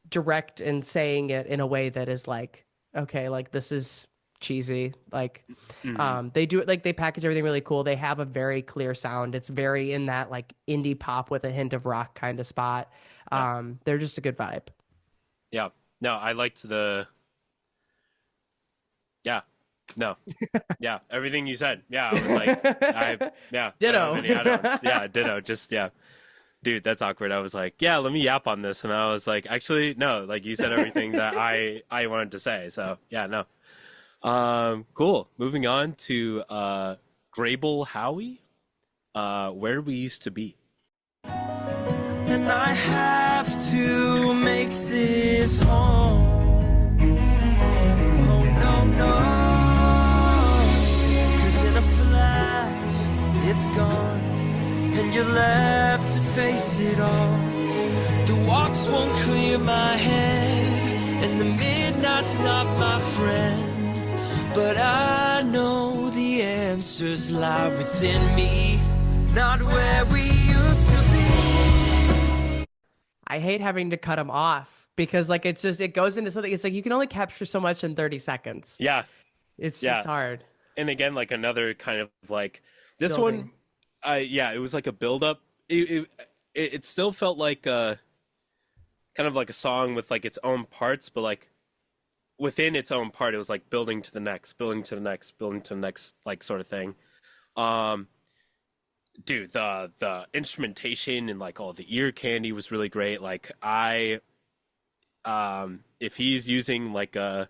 direct and saying it in a way that is like, okay, like this is cheesy. Like they do it like they package everything really cool. They have a very clear sound. It's very in that like indie pop with a hint of rock kind of spot. They're just a good vibe. Yeah. No, I liked the. Yeah. No. Yeah. Everything you said. Yeah. I was like, yeah. Ditto. I don't have any add-ons. Yeah. Ditto. Just, yeah. Dude, that's awkward. I was like, yeah, let me yap on this. And I was like, actually, no, like you said everything that I wanted to say. So, yeah, no. Cool. Moving on to Grable Howie, Where We Used to Be. And I have to make this home. Oh no, no. 'Cause in a flash, it's gone. And you're left to face it all. The walks won't clear my head. And the midnight's not my friend. But I know the answers lie within me. Not where we used to be. I hate having to cut them off because like it's just it goes into something. It's like you can only capture so much in 30 seconds. Yeah. It's Yeah. hard. And again, like another kind of like this Building. one, yeah, it was like a build up. It still felt like kind of like a song with like its own parts, but like within its own part, it was like building to the next, building to the next, building to the next, like sort of thing. Dude, the instrumentation and like all the ear candy was really great. Like if he's using like a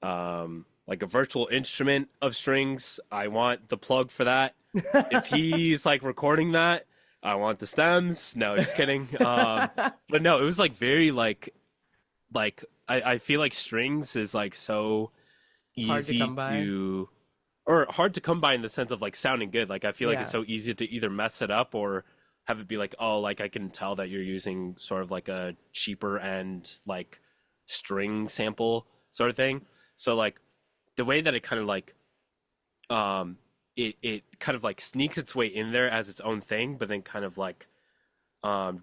virtual instrument of strings, I want the plug for that. If he's like recording that, I want the stems. No, just kidding. But no, it was like very like I feel like strings is like so Hard to easy come by. or hard to come by in the sense of like sounding good. Like I feel like Yeah. it's so easy to either mess it up or have it be like, oh, like I can tell that you're using sort of like a cheaper end like string sample sort of thing. So like the way that it kind of like it kind of like sneaks its way in there as its own thing, but then kind of like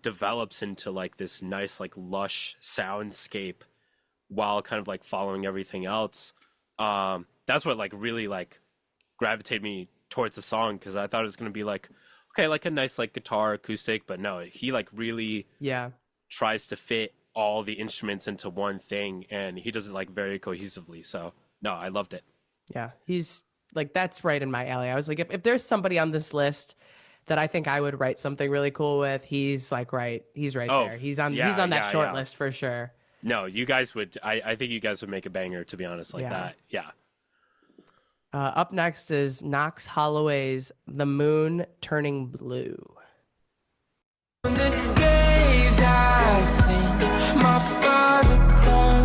develops into like this nice like lush soundscape while kind of like following everything else. That's what like really like gravitated me towards the song because I thought it was gonna be like okay, like a nice like guitar acoustic, but no, he like really Yeah. tries to fit all the instruments into one thing, and he does it like very cohesively. So no, I loved it. Yeah. He's like that's right in my alley. I was like, if there's somebody on this list that I think I would write something really cool with, he's like he's right Oh, there. He's on yeah, that yeah, short yeah. list for sure. No, you guys would. I think you guys would make a banger, to be honest, like Yeah. that. Yeah. Up next is Knox Holloway's The Moon Turning Blue. The days I've seen my father cry,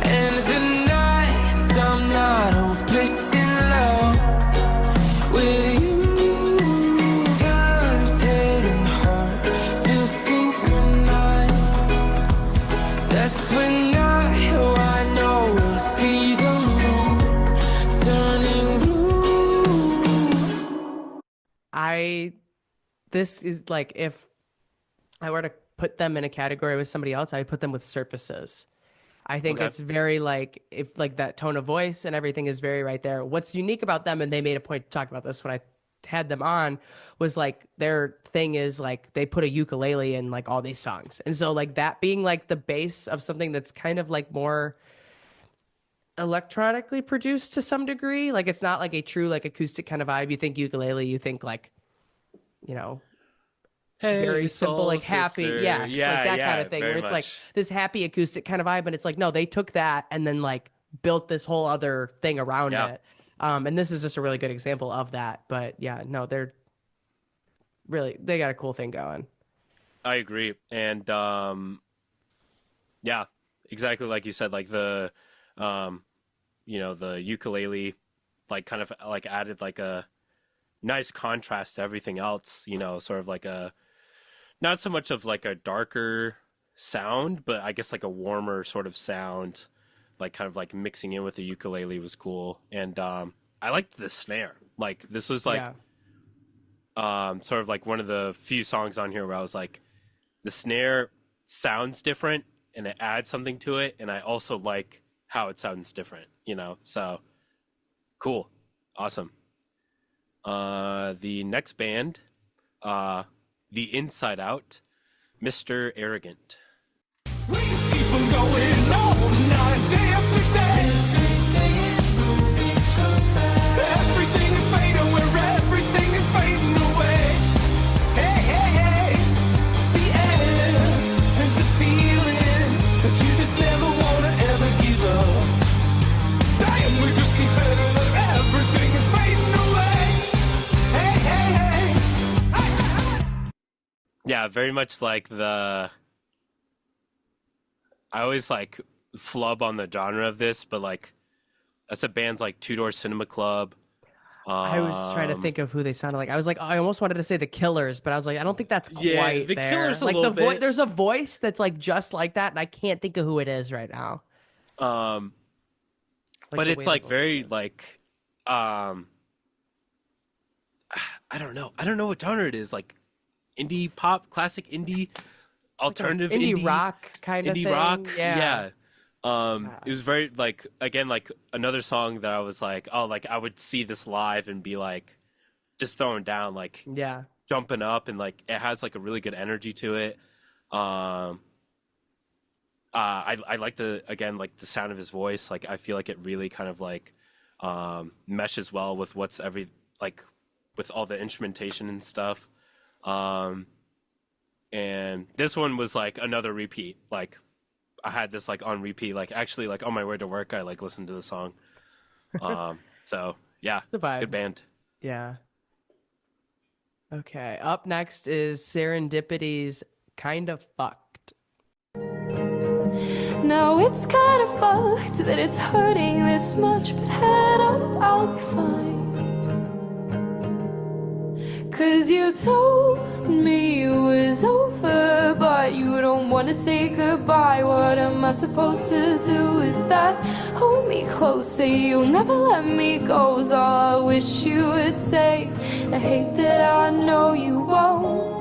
and the nights I'm not hopeless in love with you. Time's and heart feel synchronized. That's when I know we'll see the moon turning blue. This is like if I were to put them in a category with somebody else, I would put them with Surfaces. I think Okay. it's very like if like that tone of voice and everything is very right there. What's unique about them, and they made a point to talk about this when I had them on, was like their thing is like they put a ukulele in like all these songs. And so like that being like the base of something that's kind of like more electronically produced to some degree. Like it's not like a true like acoustic kind of vibe. You think ukulele, you think like, you know, Hey, very simple, soul like happy, sister. yes, Yeah, like that yeah, kind of thing. very Where it's like much. this happy acoustic kind of vibe, and it's like no, they took that and then like built this whole other thing around Yeah. it. And this is just a really good example of that. But yeah, no, they got a cool thing going. I agree. And yeah, exactly like you said, like um the ukulele like kind of like added like a nice contrast to everything else, sort of like a not so much of like a darker sound, but I guess like a warmer sort of sound, like kind of like mixing in with the ukulele was cool. And I liked the snare. Like this was like Yeah. sort of like one of the few songs on here where I was like, the snare sounds different and it adds something to it, and I also like how it sounds different, So cool. Awesome. The next band, The Inside Out, Mr. Arrogant. We just keep on going on night day after day. Everything is fading where everything is fading away. Hey, hey, hey. The air is a feeling that you just never wanna ever give up. Damn, we just keep heading where everything is fading away. Hey, hey, hey. Hey, hey, hey. Yeah, very much like I always like flub on the genre of this, but like that's a band's like Two Door Cinema Club. I was trying to think of who they sounded like. I was like, I almost wanted to say the Killers, but I was like, I don't think that's Yeah, quite the there. Killers a like little bit. There's a voice that's like just like that, and I can't think of who it is right now. Like But the it's way like the very like I don't know. I don't know what genre it is. Like indie pop, classic indie, alternative indie indie rock kind of indie thing. rock. Yeah. It was very like again like another song that I was like, oh, like I would see this live and be like just throwing down, like Yeah. jumping up, and like it has like a really good energy to it. I like the sound of his voice. Like I feel like it really kind of like meshes well with what's with all the instrumentation and stuff. And this one was like another repeat. Like I had this like on repeat. Like actually like on my way to work, I like listened to the song. So yeah, the vibe. good band. Yeah. Okay. Up next is Serendipity's Kind of Fucked. Now it's kind of fucked that it's hurting this much, but head up, I'll be fine. 'Cause you told me it was over, but you don't want to say goodbye. What am I supposed to do with that? Hold me closer, you'll never let me go, is all I wish you would say. I hate that I know you won't.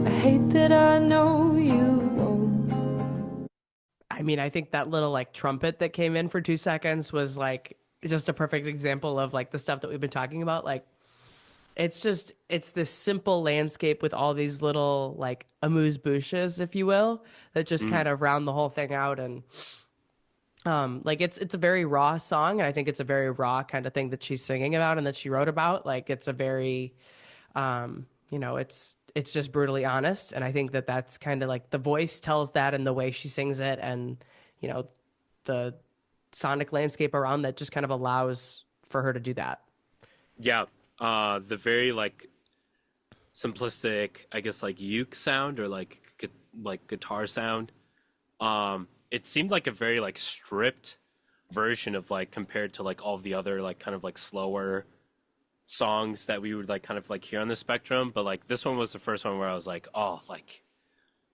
I hate that I know you won't. I mean, I think that little like trumpet that came in for 2 seconds was like just a perfect example of like the stuff that we've been talking about. Like it's this simple landscape with all these little like amuse-bouches, if you will, that just kind of round the whole thing out. And like it's a very raw song, and I think it's a very raw kind of thing that she's singing about and that she wrote about. Like it's a very it's just brutally honest, and I think that that's kind of like the voice tells that in the way she sings it, and the sonic landscape around that just kind of allows for her to do that. Yeah, the very like simplistic, I guess, like uke sound or like guitar sound. It seemed like a very like stripped version of like compared to like all the other like kind of like slower songs that we would like kind of like hear on the spectrum. But like this one was the first one where I was like, oh, like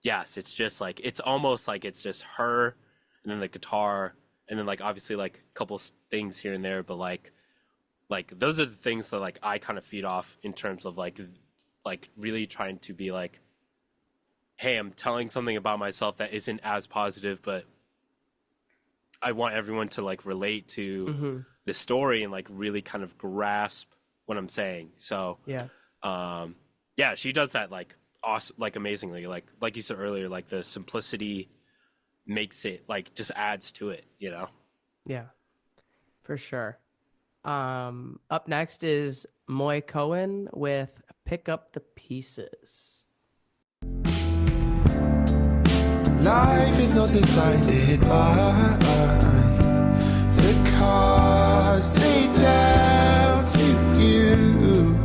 yes, it's just like it's almost like it's just her and then the guitar and then like obviously like a couple things here and there, but like those are the things that like I kind of feed off in terms of like really trying to be like, hey, I'm telling something about myself that isn't as positive, but I want everyone to like relate to the story and like really kind of grasp what I'm saying. So Yeah. yeah, she does that like awesome, like amazingly. Like you said earlier, like the simplicity makes it like just adds to it, Yeah, for sure. Up next is Moy Cohen with Pick Up the Pieces. Life is not decided by the cards laid down to you.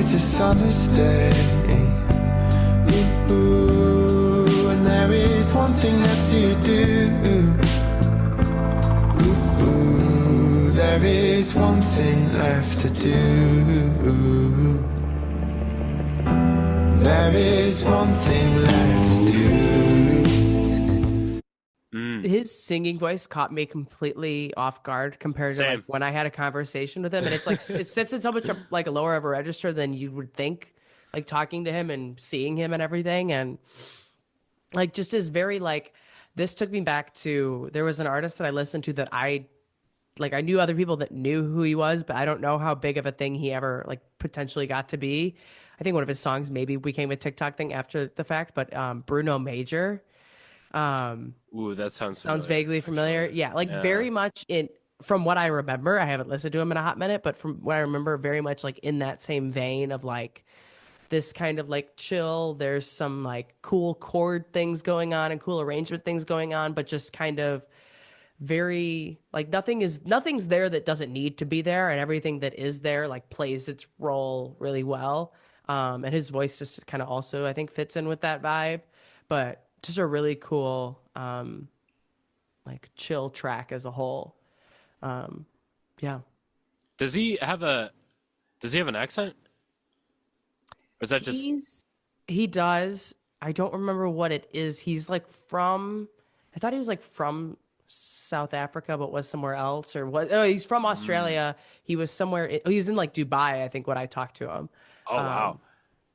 it's a summer's day. Ooh, and there is one thing left to do. Ooh, there is one thing left to do. There is one thing left to do. His singing voice caught me completely off guard compared to like Same. when I had a conversation with him, and it's like it sits in so much like a lower of a register than you would think, like talking to him and seeing him and everything, and like just is very like this took me back to there was an artist that I listened to that I knew other people that knew who he was, but I don't know how big of a thing he ever like potentially got to be. I think one of his songs maybe became a TikTok thing after the fact, but Bruno Major. Ooh, that sounds Sounds familiar, vaguely familiar. actually. Yeah, like very much in from what I remember. I haven't listened to him in a hot minute, but from what I remember, very much like in that same vein of like this kind of like chill. There's some like cool chord things going on and cool arrangement things going on, but just kind of very like nothing's there that doesn't need to be there, and everything that is there like plays its role really well. And his voice just kind of also I think fits in with that vibe, but just a really cool like chill track as a whole. Yeah. Does he have an accent? Or is that just He does. I don't remember what it is. He's like from I thought he was like from South Africa but was somewhere else or what. Oh, he's from Australia. He was somewhere he was in like Dubai, I think when I talked to him. Oh wow.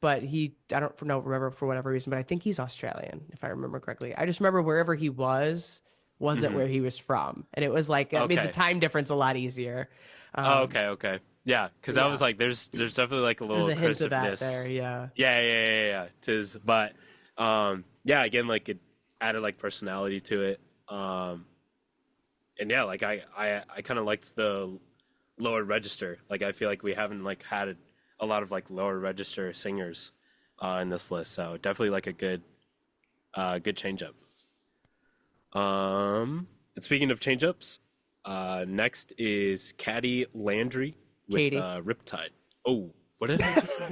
But I don't know remember for whatever reason, but I think he's Australian if I remember correctly. I just remember wherever he wasn't where he was from. And it was like I made the Okay. time difference a lot easier. Oh, okay. Yeah, because I was like, there's definitely like a little There's a hint of that cursiveness. there, yeah. Yeah. Tis, but yeah, again, like it added like personality to it. And yeah, like I kind of liked the lower register. Like I feel like we haven't like had a lot of like lower register singers in this list, so definitely like a good change up. And speaking of change ups, next is Caddy Landry with Katie. Riptide. Oh, what did I just say?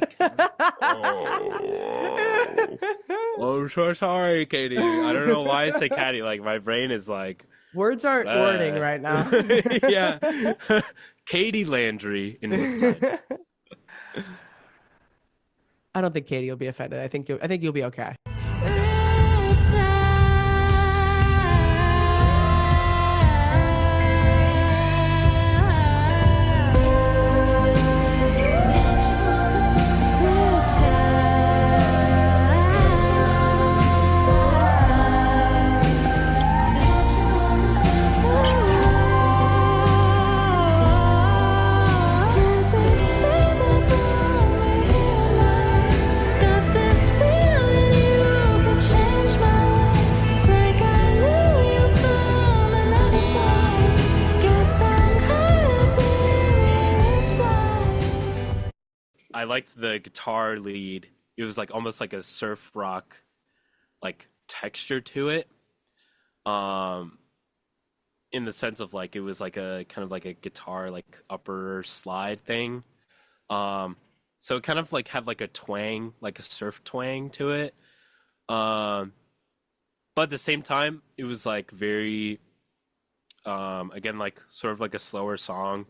Oh, so sorry, Katie. I don't know why I say Caddy. Like my brain is like, Words aren't wording right now. yeah. Katie Landry in Riptide. I don't think Katie will be offended. I think you'll be okay. I liked the guitar lead. It was like almost like a surf rock like texture to it. In the sense of like it was like a kind of like a guitar like upper slide thing. So it kind of like had like a twang, like a surf twang to it. But at the same time, it was like very again like sort of like a slower song.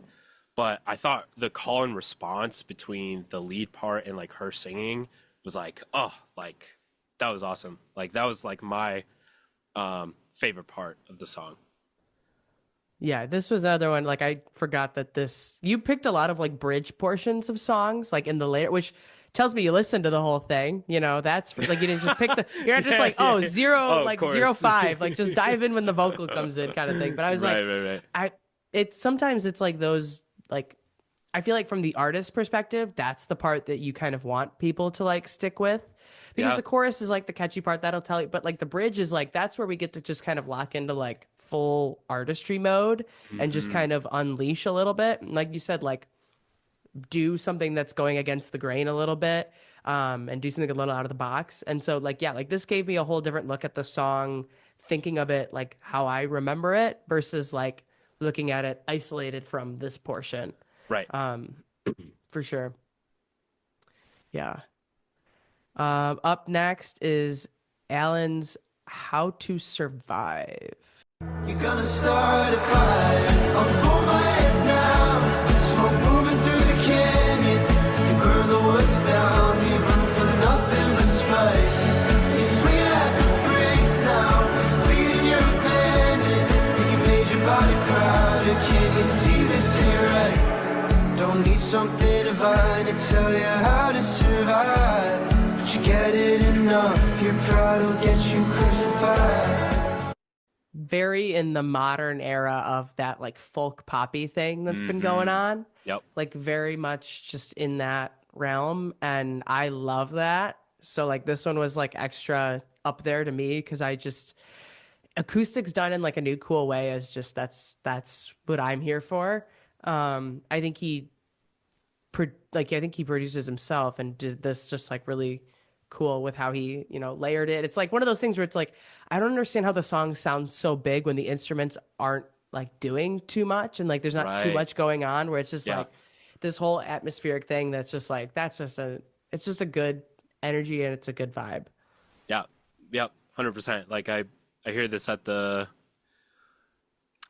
But I thought the call and response between the lead part and like her singing was like, oh, like that was awesome. Like that was like my favorite part of the song. Yeah, this was another one. Like I forgot that you picked a lot of like bridge portions of songs, like in the later, which tells me you listened to the whole thing. You know, that's like you didn't just pick you're not just like Yeah. zero, Oh, of like course. 0-5, like just dive in when the vocal comes in, kind of thing. But I was like, Right. it's sometimes it's like those like I feel like from the artist perspective, that's the part that you kind of want people to like stick with. Because Yeah. the chorus is like the catchy part that'll tell you, but like the bridge is like that's where we get to just kind of lock into like full artistry mode and just kind of unleash a little bit. And like you said, like do something that's going against the grain a little bit, and do something a little out of the box. And so like yeah, like this gave me a whole different look at the song, thinking of it like how I remember it versus like looking at it isolated from this portion. Right. For sure. Yeah. Up next is Alan's How to Survive. You're gonna start a fire. I'll fold my hands now. Smoke moving through the canyon. You burn the woods down. Leave room for nothing but spite. You swing at the bricks now. It's bleeding, you're abandoned. Think you made your body prouder. Can you see this ain't right? Don't need something divine to tell you how to survive. But you get it enough. Your pride will get you crucified. Very in the modern era of that like folk poppy thing that's been going on. Yep. Like very much just in that realm. And I love that. So like this one was like extra up there to me because I just acoustics done in like a new cool way is just that's what I'm here for. I think I think he produces himself and did this just like really cool with how he, layered it. It's like one of those things where it's like, I don't understand how the song sounds so big when the instruments aren't like doing too much and like there's not too Right. much going on where it's just Yeah. like this whole atmospheric thing that's just like, it's just a good energy and it's a good vibe. Yeah. Yep. 100%. Like I hear this at the,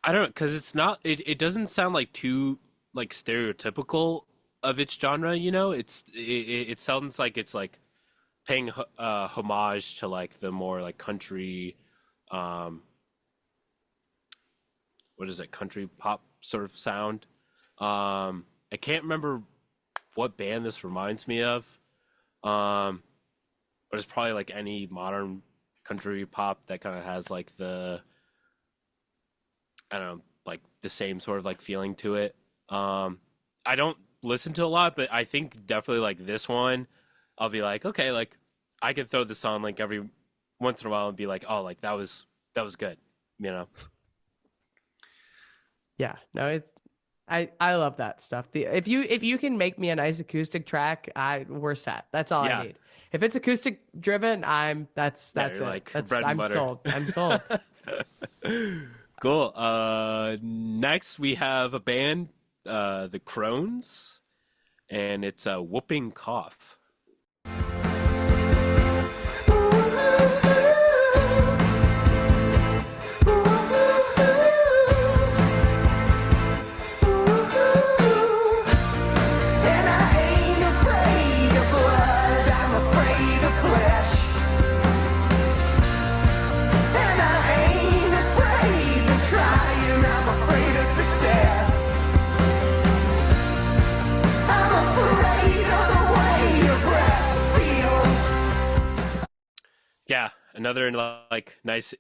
I don't know, because it's not, it doesn't sound like too like stereotypical of its genre, it sounds like it's like paying homage to like the more like country, um what is it, country pop sort of sound. I can't remember what band this reminds me of, but it's probably like any modern country pop that kind of has like the, I don't know, like the same sort of like feeling to it. I don't listen to a lot, but I think definitely like this one, I'll be like, okay, like I could throw this on like every once in a while and be like, oh, like that was good, you know? Yeah, no, I love that stuff. If you can make me a nice acoustic track, we're set. That's all Yeah. I need. If it's acoustic driven, that's Yeah, it. you're like That's bread and I'm butter. sold. I'm sold. Cool. Next we have a band, the Crones, and it's a Whooping Cough. And I ain't afraid of blood, I'm afraid of flesh. And I ain't afraid of trying, I'm afraid of success. I'm afraid of the way your breath feels. Yeah, another like nice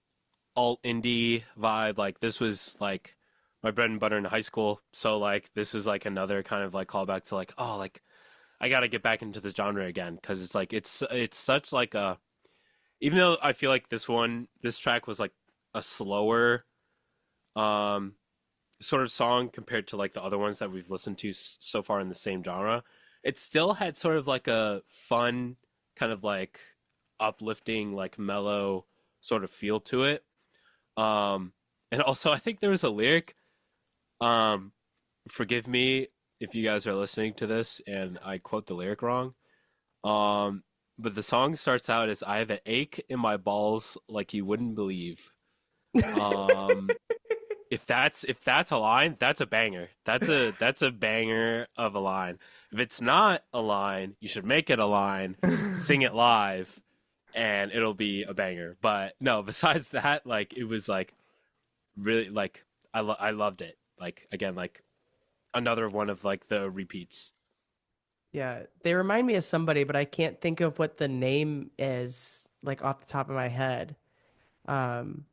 alt indie vibe. Like this was like my bread and butter in high school. So like this is like another kind of like callback to like, oh, like I got to get back into this genre again because it's like it's such like a, even though I feel like this track was like a slower sort of song compared to like the other ones that we've listened to so far in the same genre, it still had sort of like a fun kind of like uplifting like mellow sort of feel to it. And also I think there was a lyric, forgive me if you guys are listening to this and I quote the lyric wrong, but the song starts out as I have an ache in my balls like you wouldn't believe. um if that's a line, that's a banger. That's a banger of a line. If it's not a line, you should make it a line, sing it live, and it'll be a banger. But no, besides that, like it was like really like I loved it. Like again, like another one of like the repeats. Yeah, they remind me of somebody, but I can't think of what the name is like off the top of my head. Um,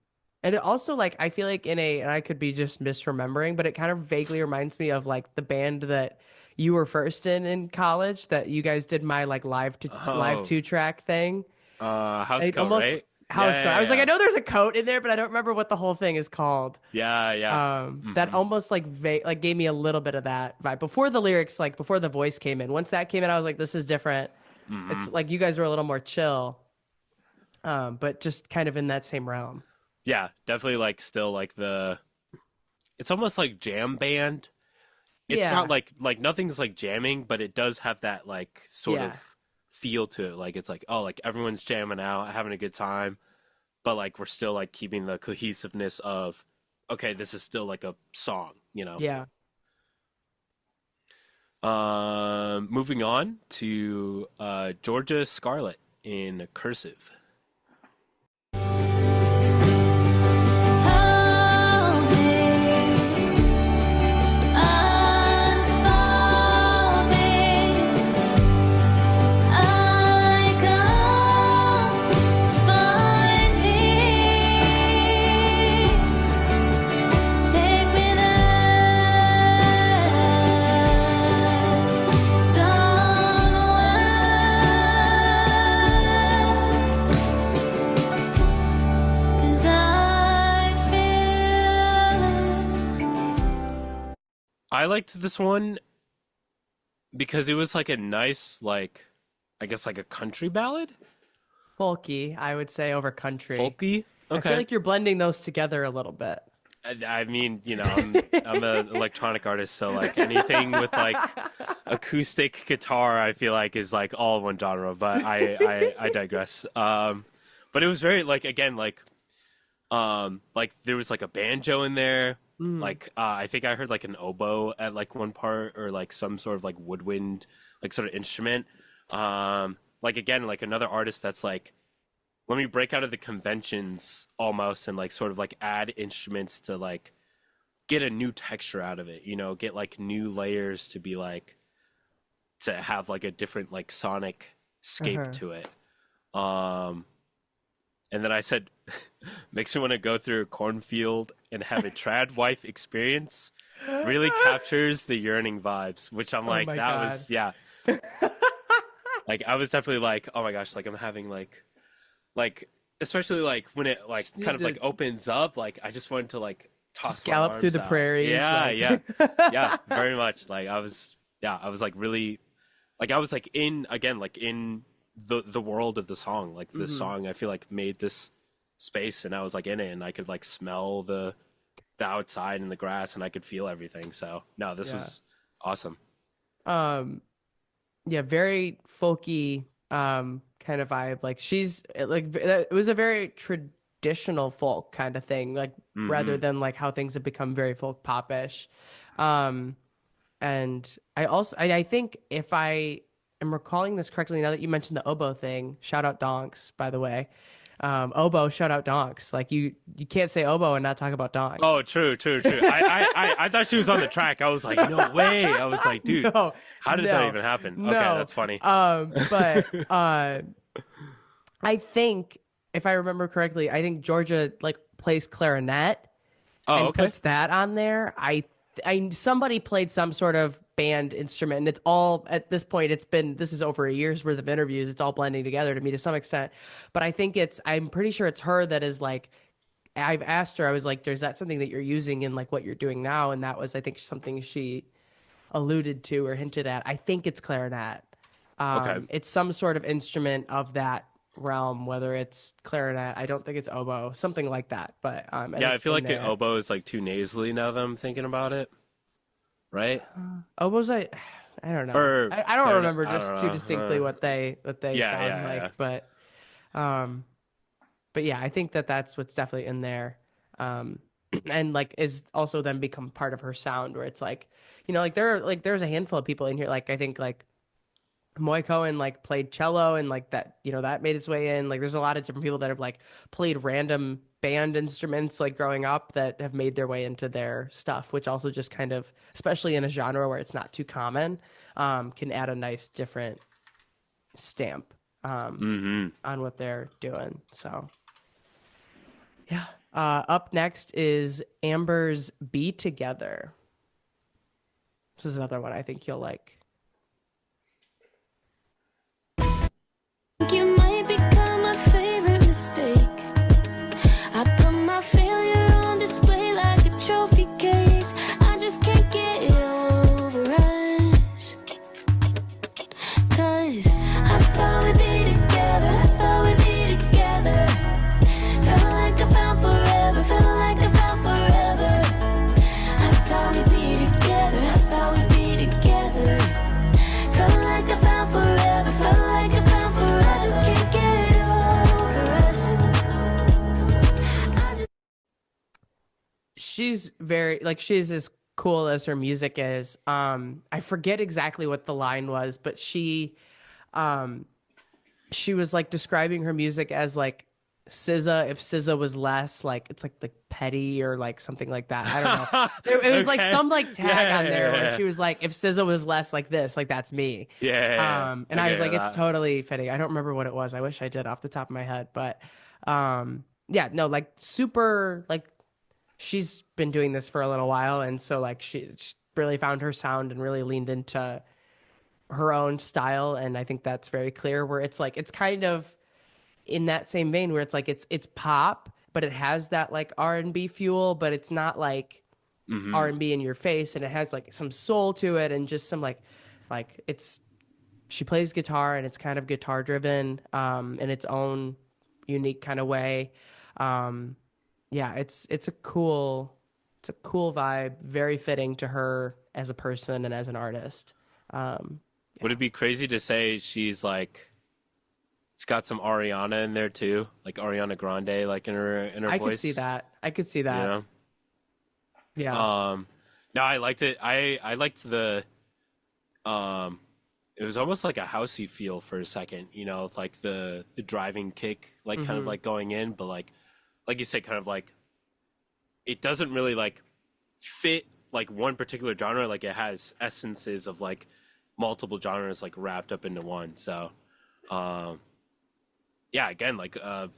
and it also like I feel like and I could be just misremembering, but it kind of vaguely reminds me of like the band that you were first in college that you guys did my like live Oh, 2 track thing. House It Coat, almost right? House Code. I was like, I Yeah, know there's a coat in there, but I don't remember what the whole thing is called. yeah. That almost like like gave me a little bit of that vibe before the lyrics, like before the voice came in. Once that came in, I was like, this is different. It's like you guys were a little more chill, but just kind of in that same realm. Yeah, definitely like still like the, it's almost like jam band. It's Yeah, not like nothing's like jamming, but it does have that like sort yeah. of feel to it. Like it's like, oh, like everyone's jamming out, having a good time, but like we're still like keeping the cohesiveness of, okay, this is still like a song, you know. Yeah. Moving on to Georgia Scarlett in Cursive. I liked this one because it was like a nice, like, I guess like a country ballad, Folky, I would say, over country. folky. I feel Okay. like you're blending those together a little bit. I mean, you know, I'm an electronic artist, so like anything with like acoustic guitar, I feel like is like all one genre. But I digress. But it was very like again like there was like a banjo in there. Like I think I heard like an oboe at like one part, or like some sort of like woodwind like sort of instrument. Like again, like another artist that's like, let me break out of the conventions almost and like sort of like add instruments to like get a new texture out of it, you know, get like new layers to be like, to have like a different like sonic scape to it. And then I said, makes me want to go through a cornfield and have a trad wife experience. Really captures the yearning vibes, which I'm like, my that God. was, yeah. Like, I was definitely like, oh my gosh, like I'm having like, especially like when it like need kind of to- like opens up, like I just wanted to like toss my gallop through arms the out. prairies, Yeah, like- yeah, very much. Like I was like really, like I was like in again, like in the world of the song. Like the song, I feel like made this space, and I was like in it, and I could like smell the outside and the grass, and I could feel everything. So no, this was awesome. Yeah, very folky kind of vibe. Like it was a very traditional folk kind of thing, like rather than like how things have become very folk popish. And I think if I am recalling this correctly, now that you mentioned the oboe thing, shout out donks, by the way. Oboe, shout out donks. Like you can't say oboe and not talk about donks. Oh, true. I thought she was on the track. I was like, no way. I was like, dude, No, how did no, that even happen? Okay, no. that's funny. But I think if I remember correctly, I think Georgia like plays clarinet and okay. puts that on there. I somebody played some sort of band instrument, and it's all at this point. This is over a year's worth of interviews. It's all blending together to me to some extent. But I think I'm pretty sure it's her that is like. I've asked her. I was like, "Is that something that you're using in like what you're doing now?" And that was, I think, something she alluded to or hinted at. I think it's clarinet. Okay. It's some sort of instrument of that realm, whether it's clarinet. I don't think it's oboe, something like that. But and Yeah, I it's feel in like the there. oboe is like too nasally now that I'm thinking about it. Right? Oboes, I don't know. Or I don't clarinet, remember I just don't too know. distinctly what they Yeah, sound yeah, like, yeah. but yeah, I think that's what's definitely in there. And like is also then become part of her sound, where it's like, you know, like there's a handful of people in here, like I think like Moy Cohen like played cello, and like that, you know, that made its way in. Like there's a lot of different people that have like played random band instruments like growing up that have made their way into their stuff, which also just kind of, especially in a genre where it's not too common, can add a nice different stamp on what they're doing. So yeah. Up next is Amber's Be Together. This is another one I think you'll like. You might become my favorite mistake. I put my failure on display like a trophy case. I just can't get over us. 'Cause I thought we'd be together. I thought we'd be together. Felt like I found forever. Felt like I found forever. I thought we'd be together. I thought we'd be together. she's very like she's as cool as her music is. I forget exactly what the line was, but she was like describing her music as like SZA if SZA was less like it's like petty or like something like that. I don't know. It was like Okay. some like tag Yeah, on there yeah, where yeah. she was like if SZA was less like this, like that's me. Yeah. And I was like, it's that. totally fitting. I don't remember what it was. I wish I did off the top of my head, but yeah, no, like super like she's been doing this for a little while, and so like she really found her sound and really leaned into her own style, and I think that's very clear. Where it's like it's kind of in that same vein where it's like it's pop, but it has that like R&B fuel, but it's not like R&B in your face, and it has like some soul to it and just some like it's she plays guitar and it's kind of guitar driven in its own unique kind of way. Yeah, it's a cool vibe, very fitting to her as a person and as an artist. Would it be crazy to say she's like it's got some Ariana in there too, like Ariana Grande, like in her I voice? could see that. I could see You that. know? Yeah. No, I liked it. I liked the it was almost like a housey feel for a second, you know, like the driving kick, like kind of like going in, but like you said, kind of like it doesn't really like fit like one particular genre. Like it has essences of like multiple genres like wrapped up into one. So, yeah, again, like I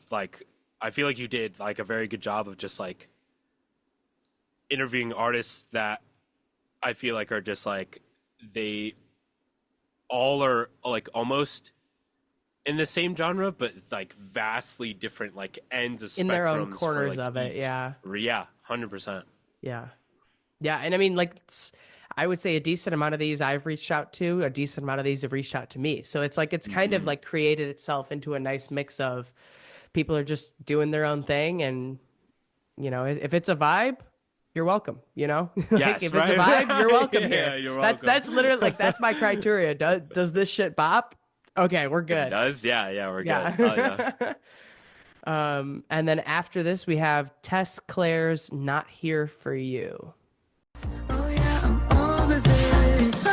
feel like you did like a very good job of just like interviewing artists that I feel like are just like they all are like almost in the same genre, but like vastly different like ends of spectrums In their own for, corners like, of it, each. yeah. Yeah, 100%. Yeah. Yeah, and I mean like I would say a decent amount of these I've reached out to, a decent amount of these have reached out to me. So it's like it's kind of like created itself into a nice mix of people are just doing their own thing, and you know, if it's a vibe, you're welcome, you know? Like Yes, if right? it's a vibe, you're welcome Yeah, here. you're That's welcome. literally like that's my criteria. Does this shit bop? Okay, we're If it good. does, yeah, we're Yeah. good. Oh, yeah. And then after this we have Tess Claire's Not Here For You. Oh yeah, I'm over this.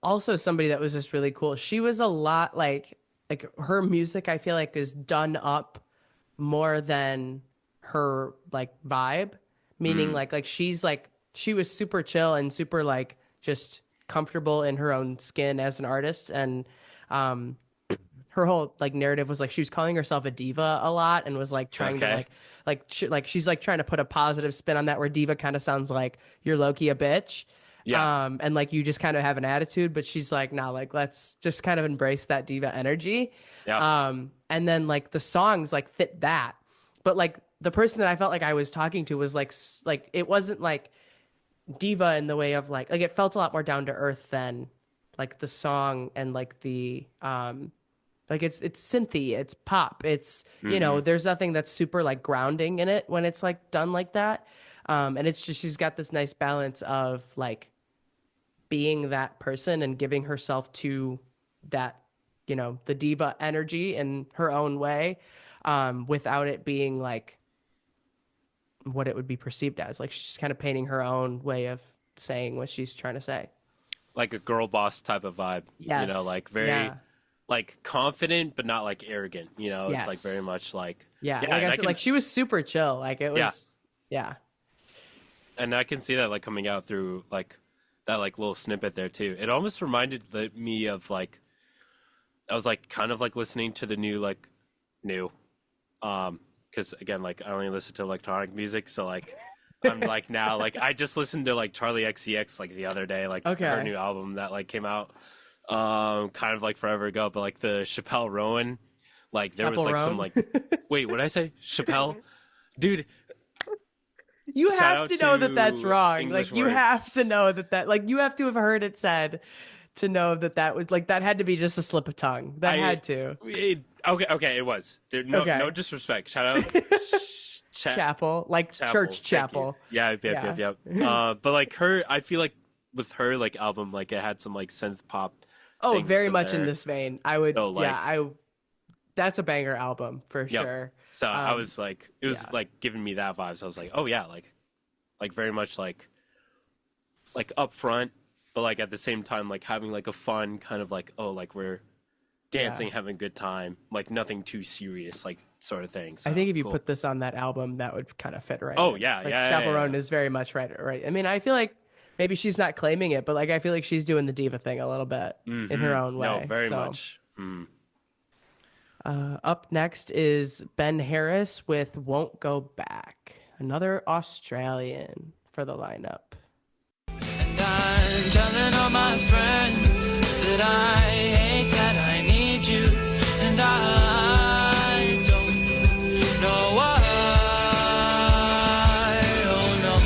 Also somebody that was just really cool. She was a lot like her music I feel like is done up more than her like vibe, meaning like she was super chill and super like just comfortable in her own skin as an artist, and her whole like narrative was like she was calling herself a diva a lot and was like trying to Okay. like she's like trying to put a positive spin on that, where diva kind of sounds like you're low-key a bitch. Yeah. And like you just kind of have an attitude, but she's like, nah, like let's just kind of embrace that diva energy. Yeah. And then like the songs like fit that. But like the person that I felt like I was talking to was like it wasn't like diva in the way of like it felt a lot more down to earth than like the song, and like the like it's synthy, it's pop, it's you know, there's nothing that's super like grounding in it when it's like done like that. And it's just she's got this nice balance of like being that person and giving herself to that, you know, the diva energy in her own way, without it being like what it would be perceived as. Like she's kind of painting her own way of saying what she's trying to say. Like a girl boss type of vibe. Yes. You know, like very Yeah. like confident but not like arrogant, you know? It's like Yes. very much like Yeah. Like and I said, like she was super chill. Like it was, yeah. and I can see that like coming out through like that like little snippet there too. It almost reminded me of like I was like kind of like listening to the new because again like I only listen to electronic music, so like I'm like now like I just listened to like Charlie XCX like the other day, like Okay. her new album that like came out kind of like forever ago, but like the Chappelle Rowan Like there was Apple like some Rome? like, wait, what did I say? Chappelle, dude. You Shout have out to know that that's to wrong. English Like you have to words. know that like you have to have heard it said to know that was like that had to be just a slip of tongue. That had to. Okay, it was. There, no, Okay. no disrespect. Shout out, Chapel, like church Thank you. chapel. Yep. But like her, I feel like with her like album, like it had some like synth pop. Oh, things very in much in there. this vein. I would, So, like- that's a banger album for Yep. sure. So I was like, it was yeah. like giving me that vibe. So I was like, oh yeah, like very much like upfront, but like at the same time, like having like a fun kind of like, oh, like we're dancing, having a good time, like nothing too serious, like sort of thing. So, I think if you cool. put this on that album, that would kind of fit right. Oh, in. yeah, like, yeah, Chaperone yeah. is very much right. I mean, I feel like maybe she's not claiming it, but like I feel like she's doing the diva thing a little bit in her own way. No, very So, much. Up next is Ben Harris with "Won't Go Back," another Australian for the lineup. And I'm telling all my friends that I hate that I need you, and I don't know why. Oh no,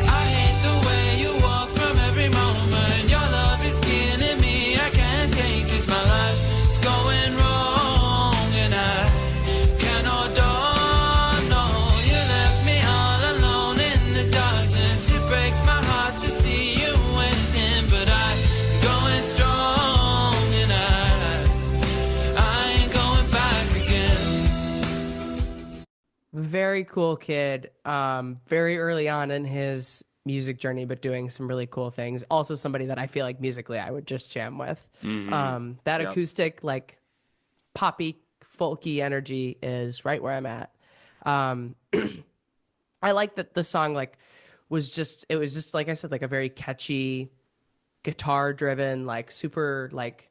I hate the way you walk from every moment. Your love is killing me. I can't take this. My life is going wrong, and I cannot no. You left me all alone in the darkness. It breaks my heart to see you with him, but I'm going strong, and I ain't going back again. Very cool kid. Very early on in his music journey, but doing some really cool things. Also, somebody that I feel like musically I would just jam with. That Yep. acoustic, like poppy, folky energy is right where I'm at. I like that the song like was just like I said, like a very catchy, guitar driven, like super like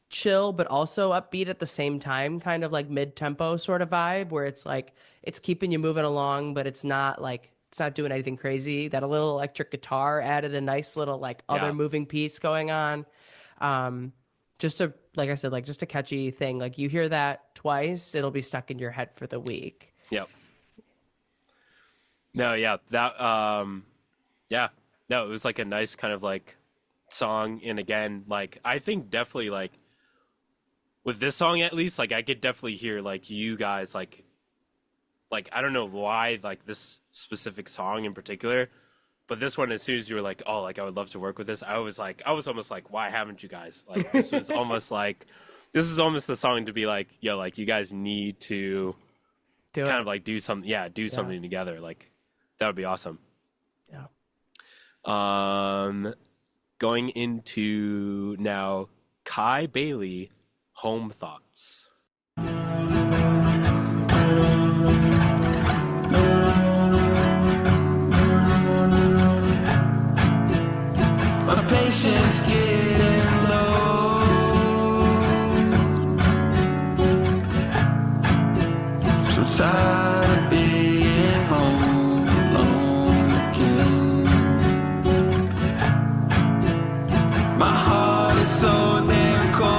chill but also upbeat at the same time, kind of like mid-tempo sort of vibe where it's like it's keeping you moving along, but it's not doing anything crazy. That a little electric guitar added a nice little like other Yeah. moving piece going on. Just a like I said, like just a catchy thing. Like you hear that twice, it'll be stuck in your head for the week. Yep. No, yeah, that yeah. No, it was like a nice kind of like song, and again, like I think definitely like with this song at least, like I could definitely hear like you guys like I don't know why like this specific song in particular, but this one as soon as you were like, oh, like I would love to work with this, I was almost like, why haven't you guys? Like this was almost like this is almost the song to be like, yo, like you guys need to Do kind it. of like do something together. Like that would be awesome. Yeah. Going into now Kai Bailey, Home Thoughts. My patience getting low. So tired of being home alone again. My heart is so damn cold.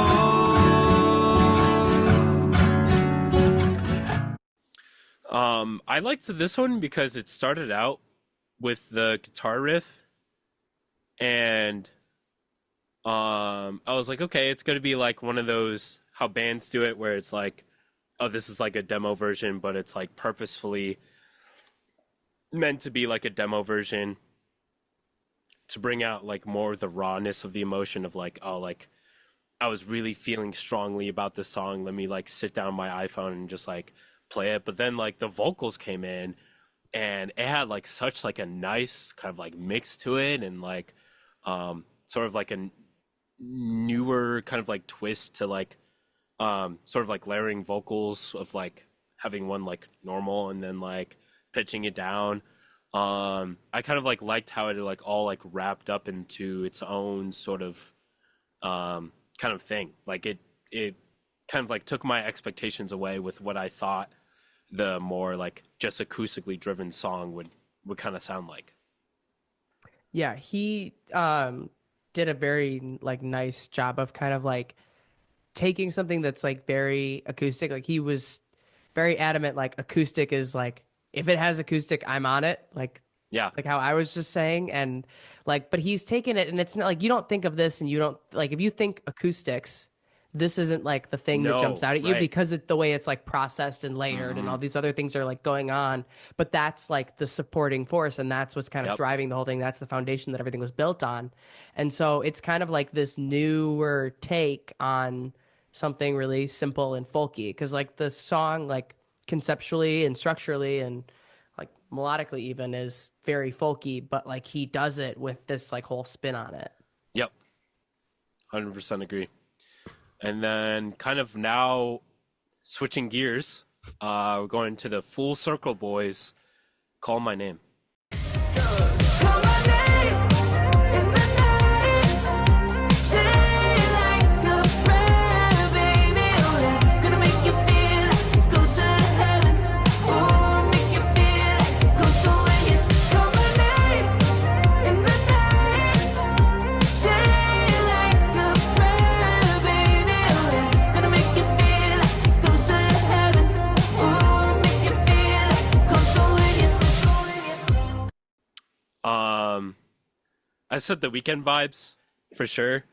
I liked this one because it started out with the guitar riff, and I was like, okay, it's gonna be like one of those how bands do it, where it's like, oh, this is like a demo version, but it's like purposefully meant to be like a demo version to bring out like more of the rawness of the emotion of like, oh, like I was really feeling strongly about this song. Let me like sit down my iPhone and just like play it. But then like the vocals came in, and it had like such like a nice kind of like mix to it, and like sort of like a newer kind of like twist to like sort of like layering vocals of like having one like normal and then like pitching it down. I kind of like liked how it like all like wrapped up into its own sort of kind of thing. Like it kind of like took my expectations away with what I thought the more like just acoustically driven song would kind of sound like. Yeah, he did a very like nice job of kind of like taking something that's like very acoustic. Like he was very adamant, like acoustic is like, if it has acoustic, I'm on it. Yeah. Like how I was just saying. And like, but he's taken it, and it's not like, you don't think of this and you don't like, if you think acoustics, this isn't like the thing that jumps No, out at you right. because the way it's like processed and layered and all these other things are like going on. But that's like the supporting force, and that's what's kind of Yep. driving the whole thing. That's the foundation that everything was built on. And so it's kind of like this newer take on something really simple and folky, because like the song, like conceptually and structurally and like melodically even, is very folky, but like he does it with this like whole spin on it. Yep. 100% agree. And then kind of now switching gears, we're going to the Full Circle Boys, Call My Name. Call my name in the night. Say it like a prayer, baby. Oh, yeah. Gonna make you feel like you're close to heaven. Oh, make you feel like you're close to when you call my name in the night. Say it like a prayer, baby. Oh, yeah. Gonna make you feel like you're close to heaven. Oh, make you feel like you're close to when you. I said the Weekend vibes for sure.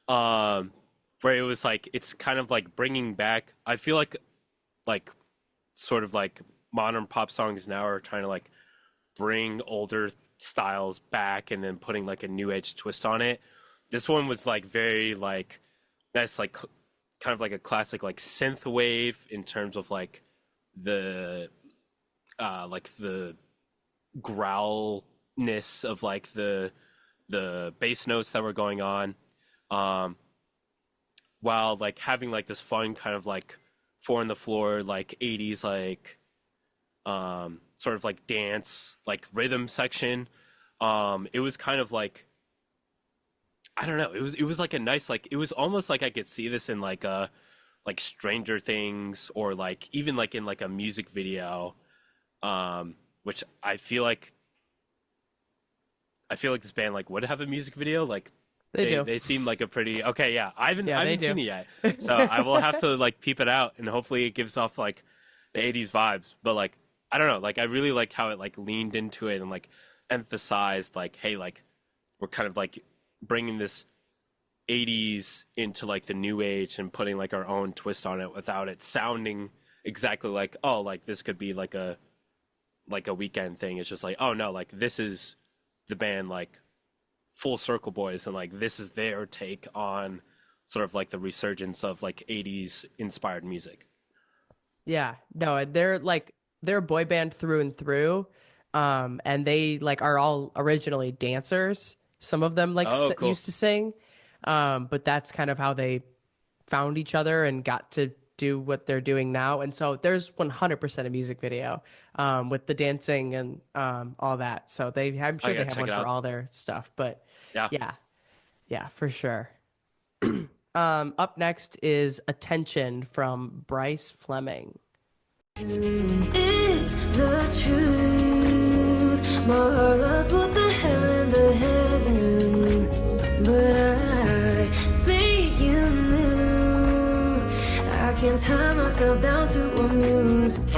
Where it was like, it's kind of like bringing back, I feel like sort of like modern pop songs now are trying to like bring older styles back and then putting like a new age twist on it. This one was like very like, that's like kind of like a classic like synth wave in terms of like the growlness of like the bass notes that were going on, while like having like this fun kind of like four on the floor like 80s like sort of like dance like rhythm section. It was kind of like, I don't know, it was like a nice, like it was almost like I could see this in like a like Stranger Things, or like even like in like a music video, which I feel like this band like would have a music video. Like They do. they seem like a pretty okay. Yeah, I haven't they do. seen it yet, so I will have to like peep it out, and hopefully it gives off like the 80s vibes. But like, I don't know, like I really like how it like leaned into it and like emphasized like, hey, like we're kind of like bringing this 80s into like the new age and putting like our own twist on it without it sounding exactly like, oh, like this could be like a Weekend thing. It's just like, oh no, like this is the band like Full Circle Boys, and like this is their take on sort of like the resurgence of like 80s inspired music. Yeah, no, they're a boy band through and through, and they like are all originally dancers. Some of them like Cool. used to sing, but that's kind of how they found each other and got to do what they're doing now. And so there's 100% a music video with the dancing and all that. So I'm sure they have check one it for out. all their stuff. But Yeah. yeah, for sure. Up next is Attention from Bryce Fleming. It's the truth. My heart loves what the hell in the heaven. But I think you knew I can't tie myself down to a muse. My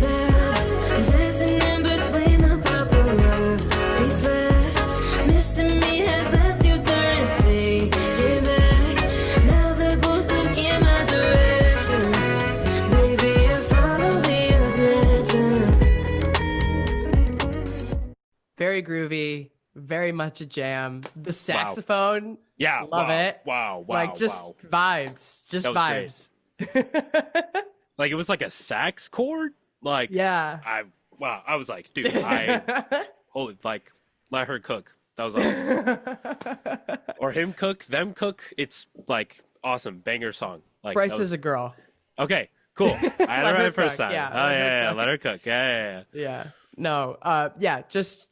bad, dancing in between the paparazzi flash. Missing me has left you turning faded back. Now they're both looking my direction. Baby, I follow the attention. Very groovy, very much a jam. The saxophone, Yeah, love wow, it. wow, like just wow. vibes, just That was vibes. Like it was like a sax chord. Like Yeah. I was like, dude, holy, like let her cook. That was awesome. Or him cook, them cook. It's like awesome banger song. Like Bryce that was, is a girl. okay, cool. I had it Let right her the first cook, time. yeah, Oh let her yeah, cook. let her cook. Yeah. Yeah. No. Yeah. Just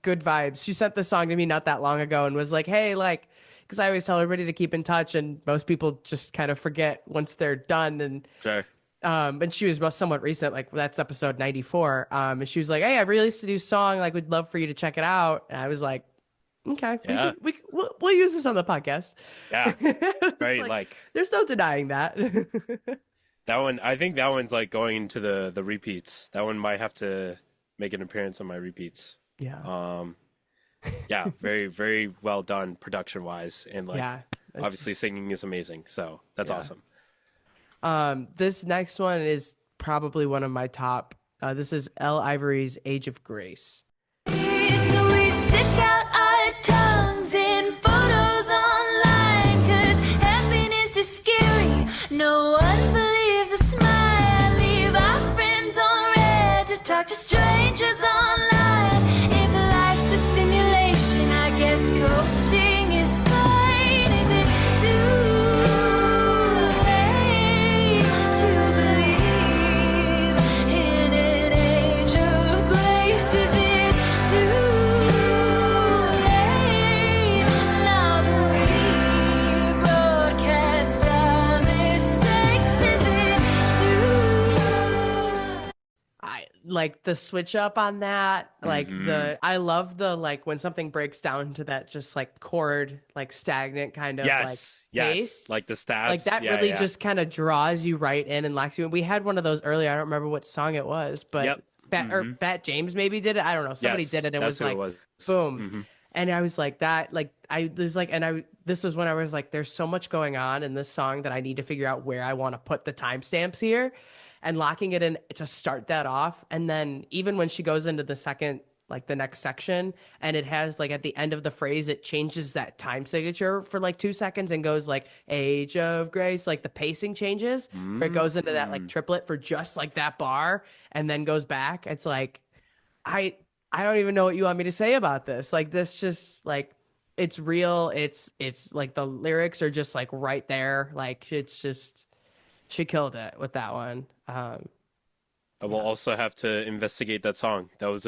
good vibes. She sent the song to me not that long ago and was like, "Hey, like, because I always tell everybody to keep in touch, and most people just kind of forget once they're done." And Sure. and she was somewhat recent, like that's episode 94. And she was like, "Hey, I released a new song. Like, we'd love for you to check it out." And I was like, Okay, Yeah. we'll use this on the podcast. Yeah. It's Right. like, Like there's no denying that. that one, I think that one's like going into the repeats. That one might have to make an appearance on my repeats. Yeah. Yeah, very, very well done production wise. And like Yeah. It's obviously just- singing is amazing. So that's Yeah. awesome. This next one is probably one of my top. This is Elle Ivory's Age of Grace. So we stick out our tongues in photos online, 'cause happiness is scary. No one believes a smile. Leave our friends on red to talk to strangers online. If life's a simulation, I guess coasting is fine. Is it too late to believe in an age of grace? Is it too late now that we broadcast our mistakes? Is it too I like the switch up on that. Like I love the like when something breaks down to that just like chord, like stagnant kind of Yes. like Yes. pace. Like the stabs. Like that Yeah, really yeah. just kind of draws you right in and locks you in. We had one of those earlier. I don't remember what song it was, but Yep. Fat James maybe did it. I don't know. Somebody Yes, did it and that's was who like it was. Mm-hmm. boom. And I was like that, like I was like, and I this was when I was like, there's so much going on in this song that I need to figure out where I want to put the timestamps here, and locking it in to start that off. And then even when she goes into the second, like the next section, and it has like at the end of the phrase, it changes that time signature for like 2 seconds and goes like Age of Grace, like the pacing changes, where it goes into that like triplet for just like that bar, and then goes back. It's like I don't even know what you want me to say about this. Like this just like it's real. It's like the lyrics are just like right there. Like it's just she killed it with that one. I will also have to investigate that song. That was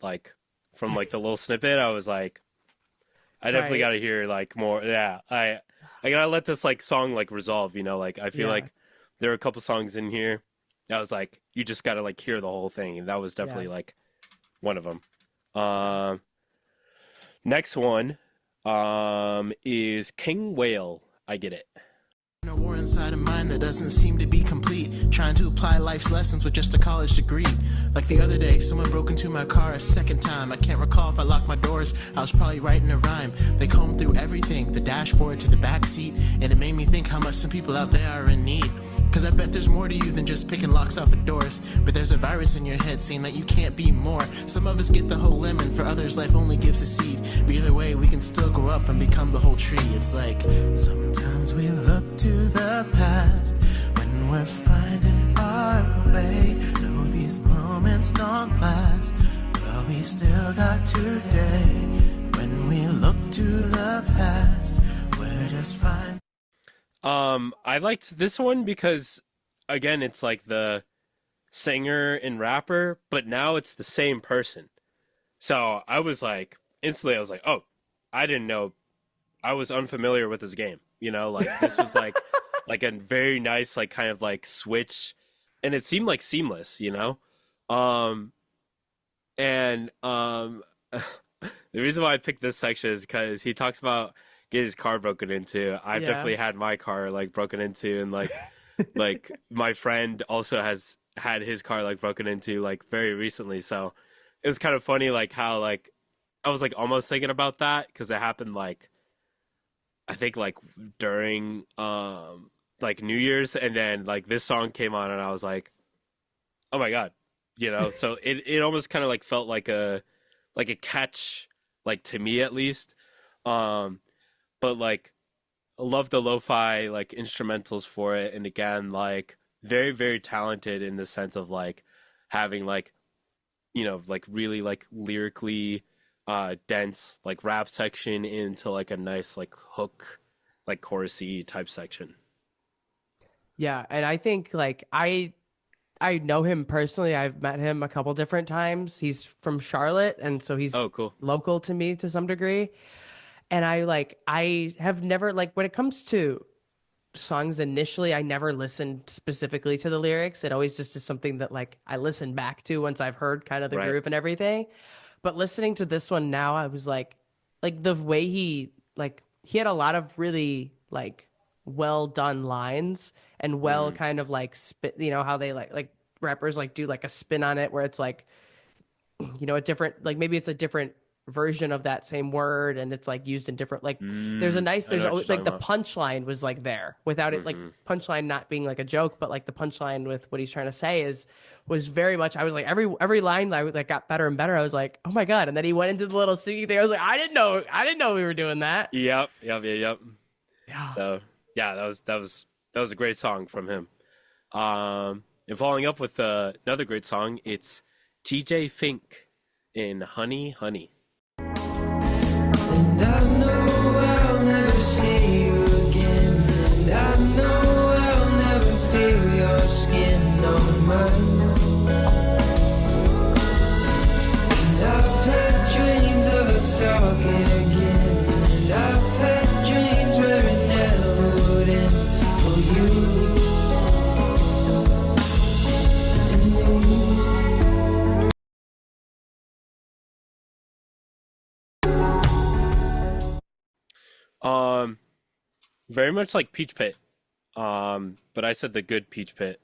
like from like the little snippet, I was like, I definitely Right. got to hear like more. Yeah, I gotta let this like song like resolve. You know, like I feel Yeah. like there are a couple songs in here. I was like, you just gotta like hear the whole thing, and that was definitely like one of them. Next one, is King Whale. I get it. A war inside of mine that doesn't seem to be complete. Trying to apply life's lessons with just a college degree. Like the other day, someone broke into my car a second time. I can't recall if I locked my doors. I was probably writing a rhyme. They combed through everything, the dashboard to the back seat, and it made me think how much some people out there are in need. Cause I bet there's more to you than just picking locks off of doors. But there's a virus in your head saying that you can't be more. Some of us get the whole lemon, for others life only gives a seed. But either way, we can still grow up and become the whole tree. It's like, sometimes we look to the past when we're finding our way. No, these moments don't last, but we still got today. When we look to the past, we're just fine. I liked this one because, again, it's like the singer and rapper, but now it's the same person. So I was like, instantly, I was like, oh, I didn't know. I was unfamiliar with this game. You know, like this was like, like a very nice, like kind of like switch, and it seemed like seamless. You know, and the reason why I picked this section is because he talks about getting his car broken into. I've Yeah. definitely had my car like broken into, and like my friend also has had his car like broken into like very recently. So it was kind of funny like how like I was like almost thinking about that because it happened like I think like during like New Year's, and then like this song came on and I was like, oh my God, you know. So it almost kind of like felt like a catch, like to me at least. But like I love the lo-fi like instrumentals for it, and again like very very talented in the sense of like having like, you know, like really like lyrically dense like rap section into like a nice like hook like chorusy type section. Yeah, and I think like I know him personally. I've met him a couple different times. He's from Charlotte, and so he's Oh, cool. local to me to some degree. And I have never like when it comes to songs initially, I never listened specifically to the lyrics. It always just is something that like I listen back to once I've heard kind of the Right. groove and everything. But listening to this one now, I was like, like the way he had a lot of really like well done lines and well kind of like spit, you know how they like rappers like do like a spin on it where it's like, you know, a different, like maybe it's a different version of that same word and it's like used in different, like there's I know what you're always like talking the about. punchline was like there without it, like punchline not being like a joke, but like the punchline with what he's trying to say was very much, I was like every line like got better and better. I was like, oh my God. And then he went into the little singing thing. I was like, I didn't know we were doing that. Yep. Yeah. So yeah, that was a great song from him. And following up with another great song, it's TJ Fink in Honey Honey. And I know I'll never see you again. And I know I'll never feel your skin on mine. And I've had dreams of us talking again. And I've had dreams where it never would end for you and me. Very much like Peach Pit. But I said the good Peach Pit.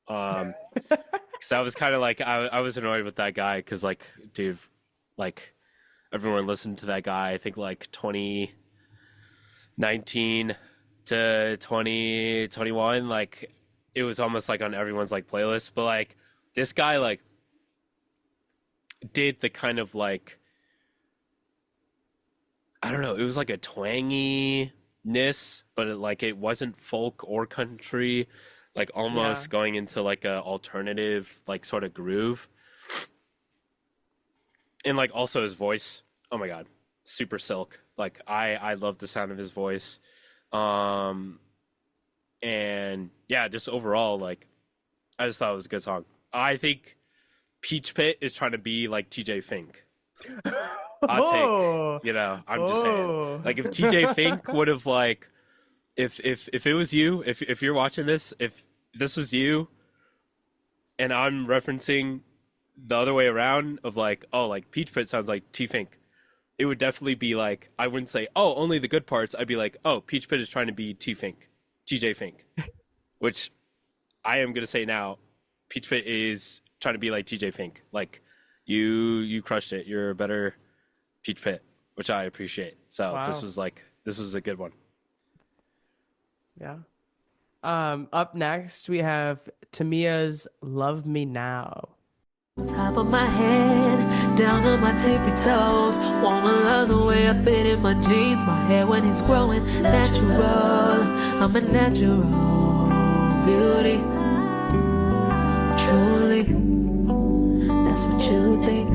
Because I was kind of like I was annoyed with that guy because like, dude, like everyone listened to that guy. I think like 2019 to 2021, like it was almost like on everyone's like playlist. But like this guy like did the kind of like, I don't know, it was like a twanginess, but it wasn't folk or country, like almost going into like a alternative like sort of groove. And like also his voice, oh my God, super silk. Like I love the sound of his voice. And yeah, just overall, like I just thought it was a good song. I think Peach Pit is trying to be like TJ Fink. Oh. Take, you know, I'm just saying. Like if TJ Fink would have like, if it was you, if you're watching this, if this was you, and I'm referencing the other way around of like, oh, like Peach Pit sounds like T Fink, it would definitely be like, I wouldn't say, oh, only the good parts. I'd be like, oh, Peach Pit is trying to be T Fink, TJ Fink, which I am gonna say now, Peach Pit is trying to be like TJ Fink. Like you crushed it. You're a better Peach Pit, which I appreciate. So Wow. this was a good one. Yeah. Up next we have Tamia's Love Me Now. Top of my head, down on my tippy toes. Wanna love the way I fit in my jeans. My hair when it's growing natural. I'm a natural beauty. Truly, that's what you think.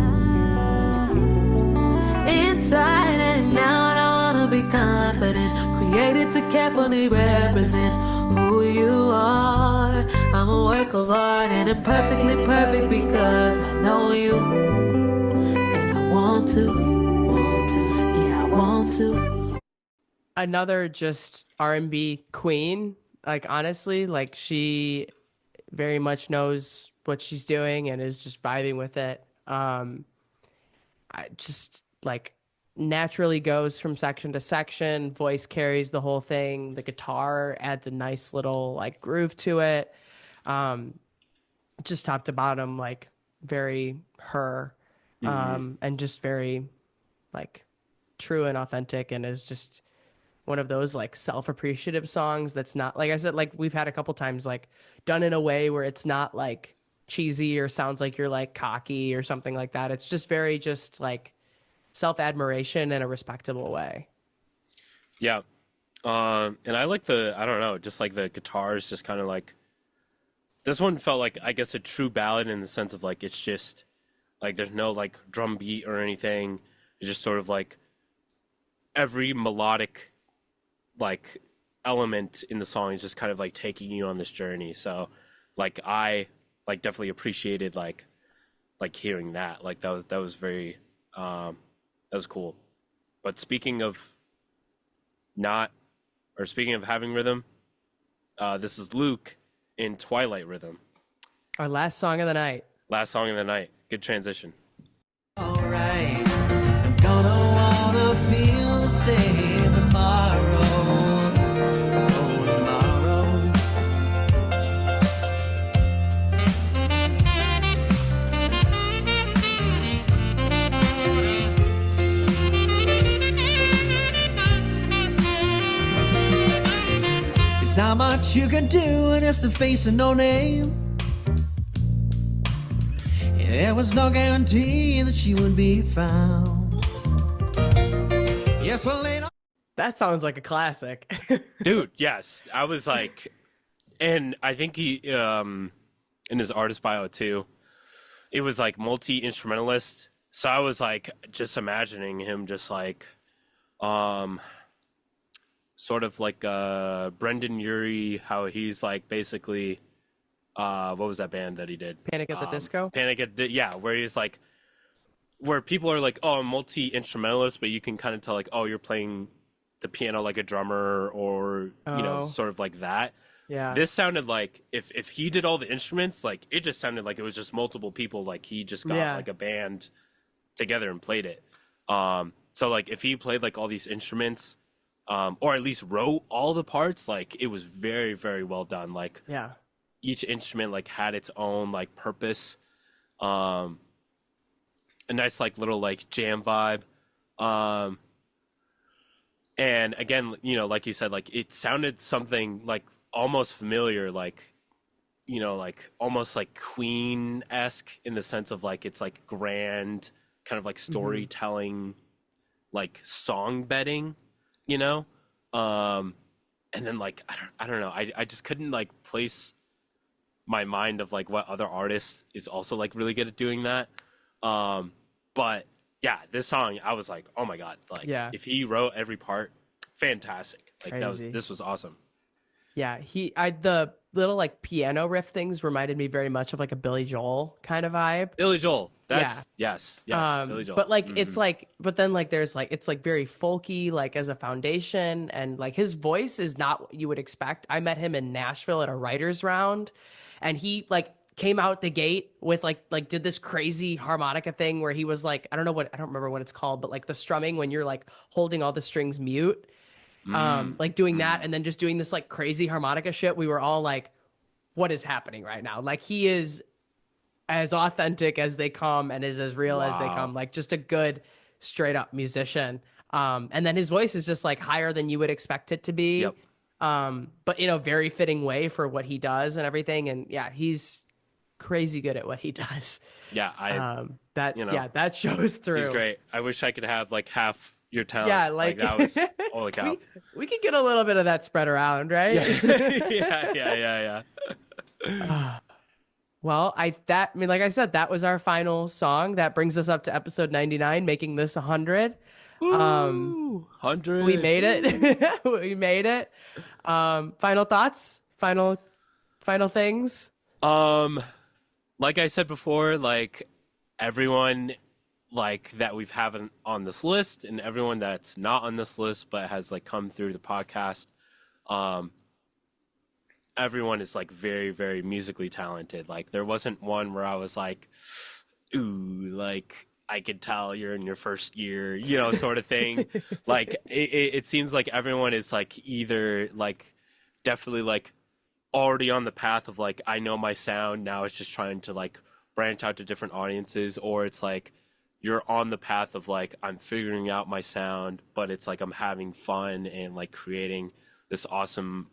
Inside and out, I wanna be confident. Created to carefully represent who you are. I'm a work of art and I'm perfectly perfect because I know you. And I want to, yeah, I want to. Another just R&B queen. Like honestly, like she very much knows what she's doing and is just vibing with it. I just like naturally goes from section to section, voice carries the whole thing, the guitar adds a nice little like groove to it. Just top to bottom, like very her, and just very like true and authentic, and is just one of those like self-appreciative songs that's not, like I said, like we've had a couple times like done in a way where it's not like cheesy or sounds like you're like cocky or something like that. It's just very just like self-admiration in a respectable way. Yeah. And I like I don't know, just like the guitars just kind of like, this one felt like, I guess, a true ballad in the sense of like, it's just like, there's no like drum beat or anything. It's just sort of like every melodic like element in the song is just kind of like taking you on this journey. So like, I like definitely appreciated like hearing that, like that was very, that was cool. But speaking of having rhythm, this is Luke in Twilight Rhythm. Our last song of the night. Last song of the night. Good transition. Alright, I'm gonna wanna feel the same tomorrow. Oh, tomorrow. There's not much you can do and it's the face of no name. There was no guarantee that she would be found. Yes, well, later. That sounds like a classic. Dude, yes. I was like, and I think he, in his artist bio too, it was like multi-instrumentalist. So I was like, just imagining him just like, sort of like Brendan Urie, how he's like basically, what was that band that he did? Panic at the Disco? Yeah, where he's like, where people are like, oh, I'm multi-instrumentalist, but you can kind of tell like, oh, you're playing the piano like a drummer or, you know, Oh. sort of like that. Yeah. This sounded like if he did all the instruments, like it just sounded like it was just multiple people, like he just got Yeah. like a band together and played it. So like if he played like all these instruments, or at least wrote all the parts, like it was very, very well done. Like Yeah. each instrument like had its own like purpose. A nice like little like jam vibe. And again, you know, like you said, like it sounded something like almost familiar, like, you know, like almost like Queen-esque in the sense of like it's like grand kind of like storytelling, like song bedding, you know? And then like I don't know, I just couldn't like place my mind of like what other artist is also like really good at doing that. But yeah, this song I was like, oh my god, like Yeah. if he wrote every part, fantastic. Like Crazy. this was awesome. Yeah, the little like piano riff things reminded me very much of like a Billy Joel kind of vibe. Billy Joel. That's yes, Billy Joel. But like it's like, but then like there's like it's like very folky like as a foundation, and like his voice is not what you would expect. I met him in Nashville at a writers round, and he like came out the gate with like did this crazy harmonica thing where he was like, I don't remember what it's called, but like the strumming when you're like holding all the strings mute. Like doing that and then just doing this like crazy harmonica shit. We were all like, what is happening right now? Like he is as authentic as they come and is as real as they come. Like just a good straight up musician. And then his voice is just like higher than you would expect it to be. Yep. But in a very fitting way for what he does and everything. And yeah, he's crazy good at what he does. Yeah, that shows through. he's great. I wish I could have like half your talent. Yeah, like that was holy cow. we could get a little bit of that spread around, right? yeah. Well, like I said, that was our final song. That brings us up to episode 99, making this 100. 100. We made it. We made it. Final thoughts? Final things? Like I said before, like everyone like that we've had on this list and everyone that's not on this list but has like come through the podcast, everyone is like very, very musically talented. Like there wasn't one where I was like, ooh, like I could tell you're in your first year, you know, sort of thing. Like it seems like everyone is like either like definitely like already on the path of like, I know my sound, now it's just trying to like branch out to different audiences, or it's like you're on the path of like, I'm figuring out my sound, but it's like I'm having fun and like creating this awesome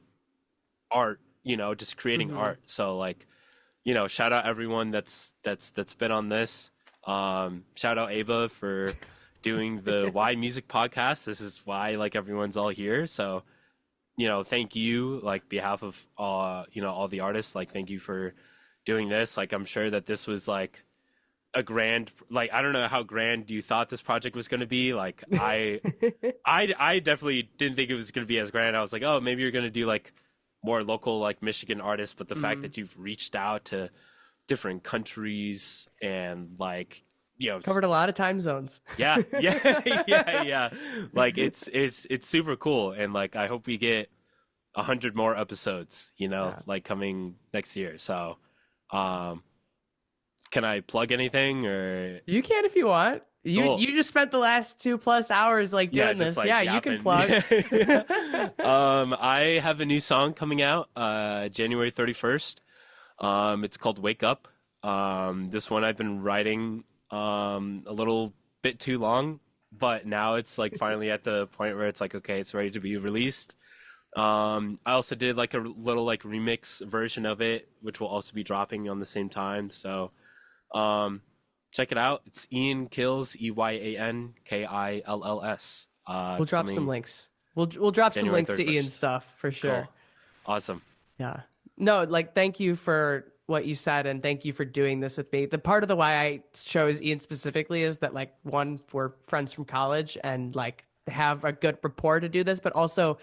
art, you know, just creating art. So like, you know, shout out everyone that's been on this. Shout out Ava for doing the Why Music podcast. This is why like everyone's all here. So, you know, thank you, like behalf of you know, all the artists, like thank you for doing this. Like I'm sure that this was like a grand, like I don't know how grand you thought this project was going to be. Like I definitely didn't think it was going to be as grand. I was like, oh, maybe you're going to do like more local like Michigan artists, but the fact that you've reached out to different countries and like, you know, Covered a lot of time zones. yeah. Like it's super cool, and like I hope we get 100 more episodes, you know, like coming next year. So, can I plug anything or? You can if you want. Cool. You just spent the last 2+ hours like doing just, this. like, Yeah, you can yapping. plug. I have a new song coming out January 31st. It's called Wake Up. This one I've been writing a little bit too long, but now it's like finally at the point where it's like, okay, it's ready to be released. I also did like a little like remix version of it, which will also be dropping on the same time. So check it out. It's Eyan Kills, EyanKills. We'll drop some links. We'll drop some January links to 31st. Ian's stuff for sure. Cool. Awesome. Yeah. No, like thank you for what you said and thank you for doing this with me. The part of the why I chose Ian specifically is that like one, we're friends from college and like have a good rapport to do this, but also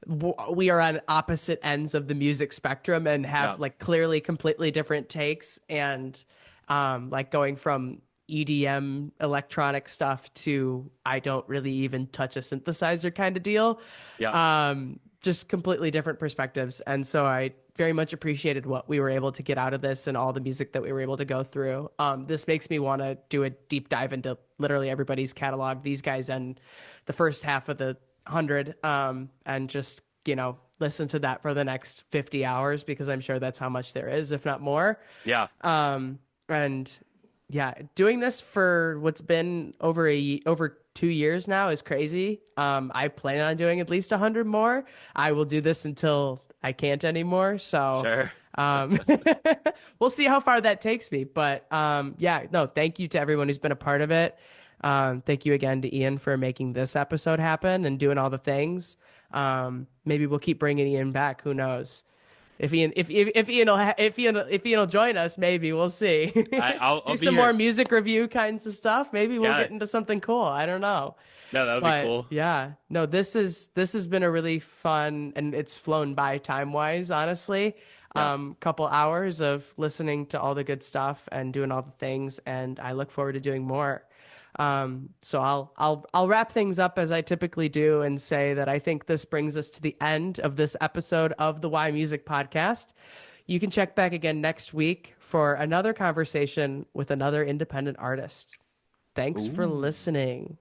we are on opposite ends of the music spectrum and have like clearly completely different takes and like going from EDM electronic stuff to I don't really even touch a synthesizer kind of deal. Yeah. Just completely different perspectives. And so I very much appreciated what we were able to get out of this and all the music that we were able to go through. This makes me want to do a deep dive into literally everybody's catalog, these guys and the first half of the 100, and just, you know, listen to that for the next 50 hours because I'm sure that's how much there is, if not more. Yeah. And yeah, doing this for what's been over 2 years now is crazy. I plan on doing at least 100 more. I will do this until I can't anymore. So Sure. we'll see how far that takes me. But yeah, no, thank you to everyone who's been a part of it. Thank you again to Eyan for making this episode happen and doing all the things. Maybe we'll keep bringing Eyan back. Who knows? If Eyan will join us, maybe we'll see. I'll Do be some here. more music review kinds of stuff. Maybe we'll Yeah. get into something cool. I don't know. No, that would But be cool. yeah, no, this has been a really fun and it's flown by time wise, honestly. Couple hours of listening to all the good stuff and doing all the things, and I look forward to doing more. So I'll wrap things up as I typically do and say that I think this brings us to the end of this episode of the Why Music Podcast. You can check back again next week for another conversation with another independent artist. Thanks for listening.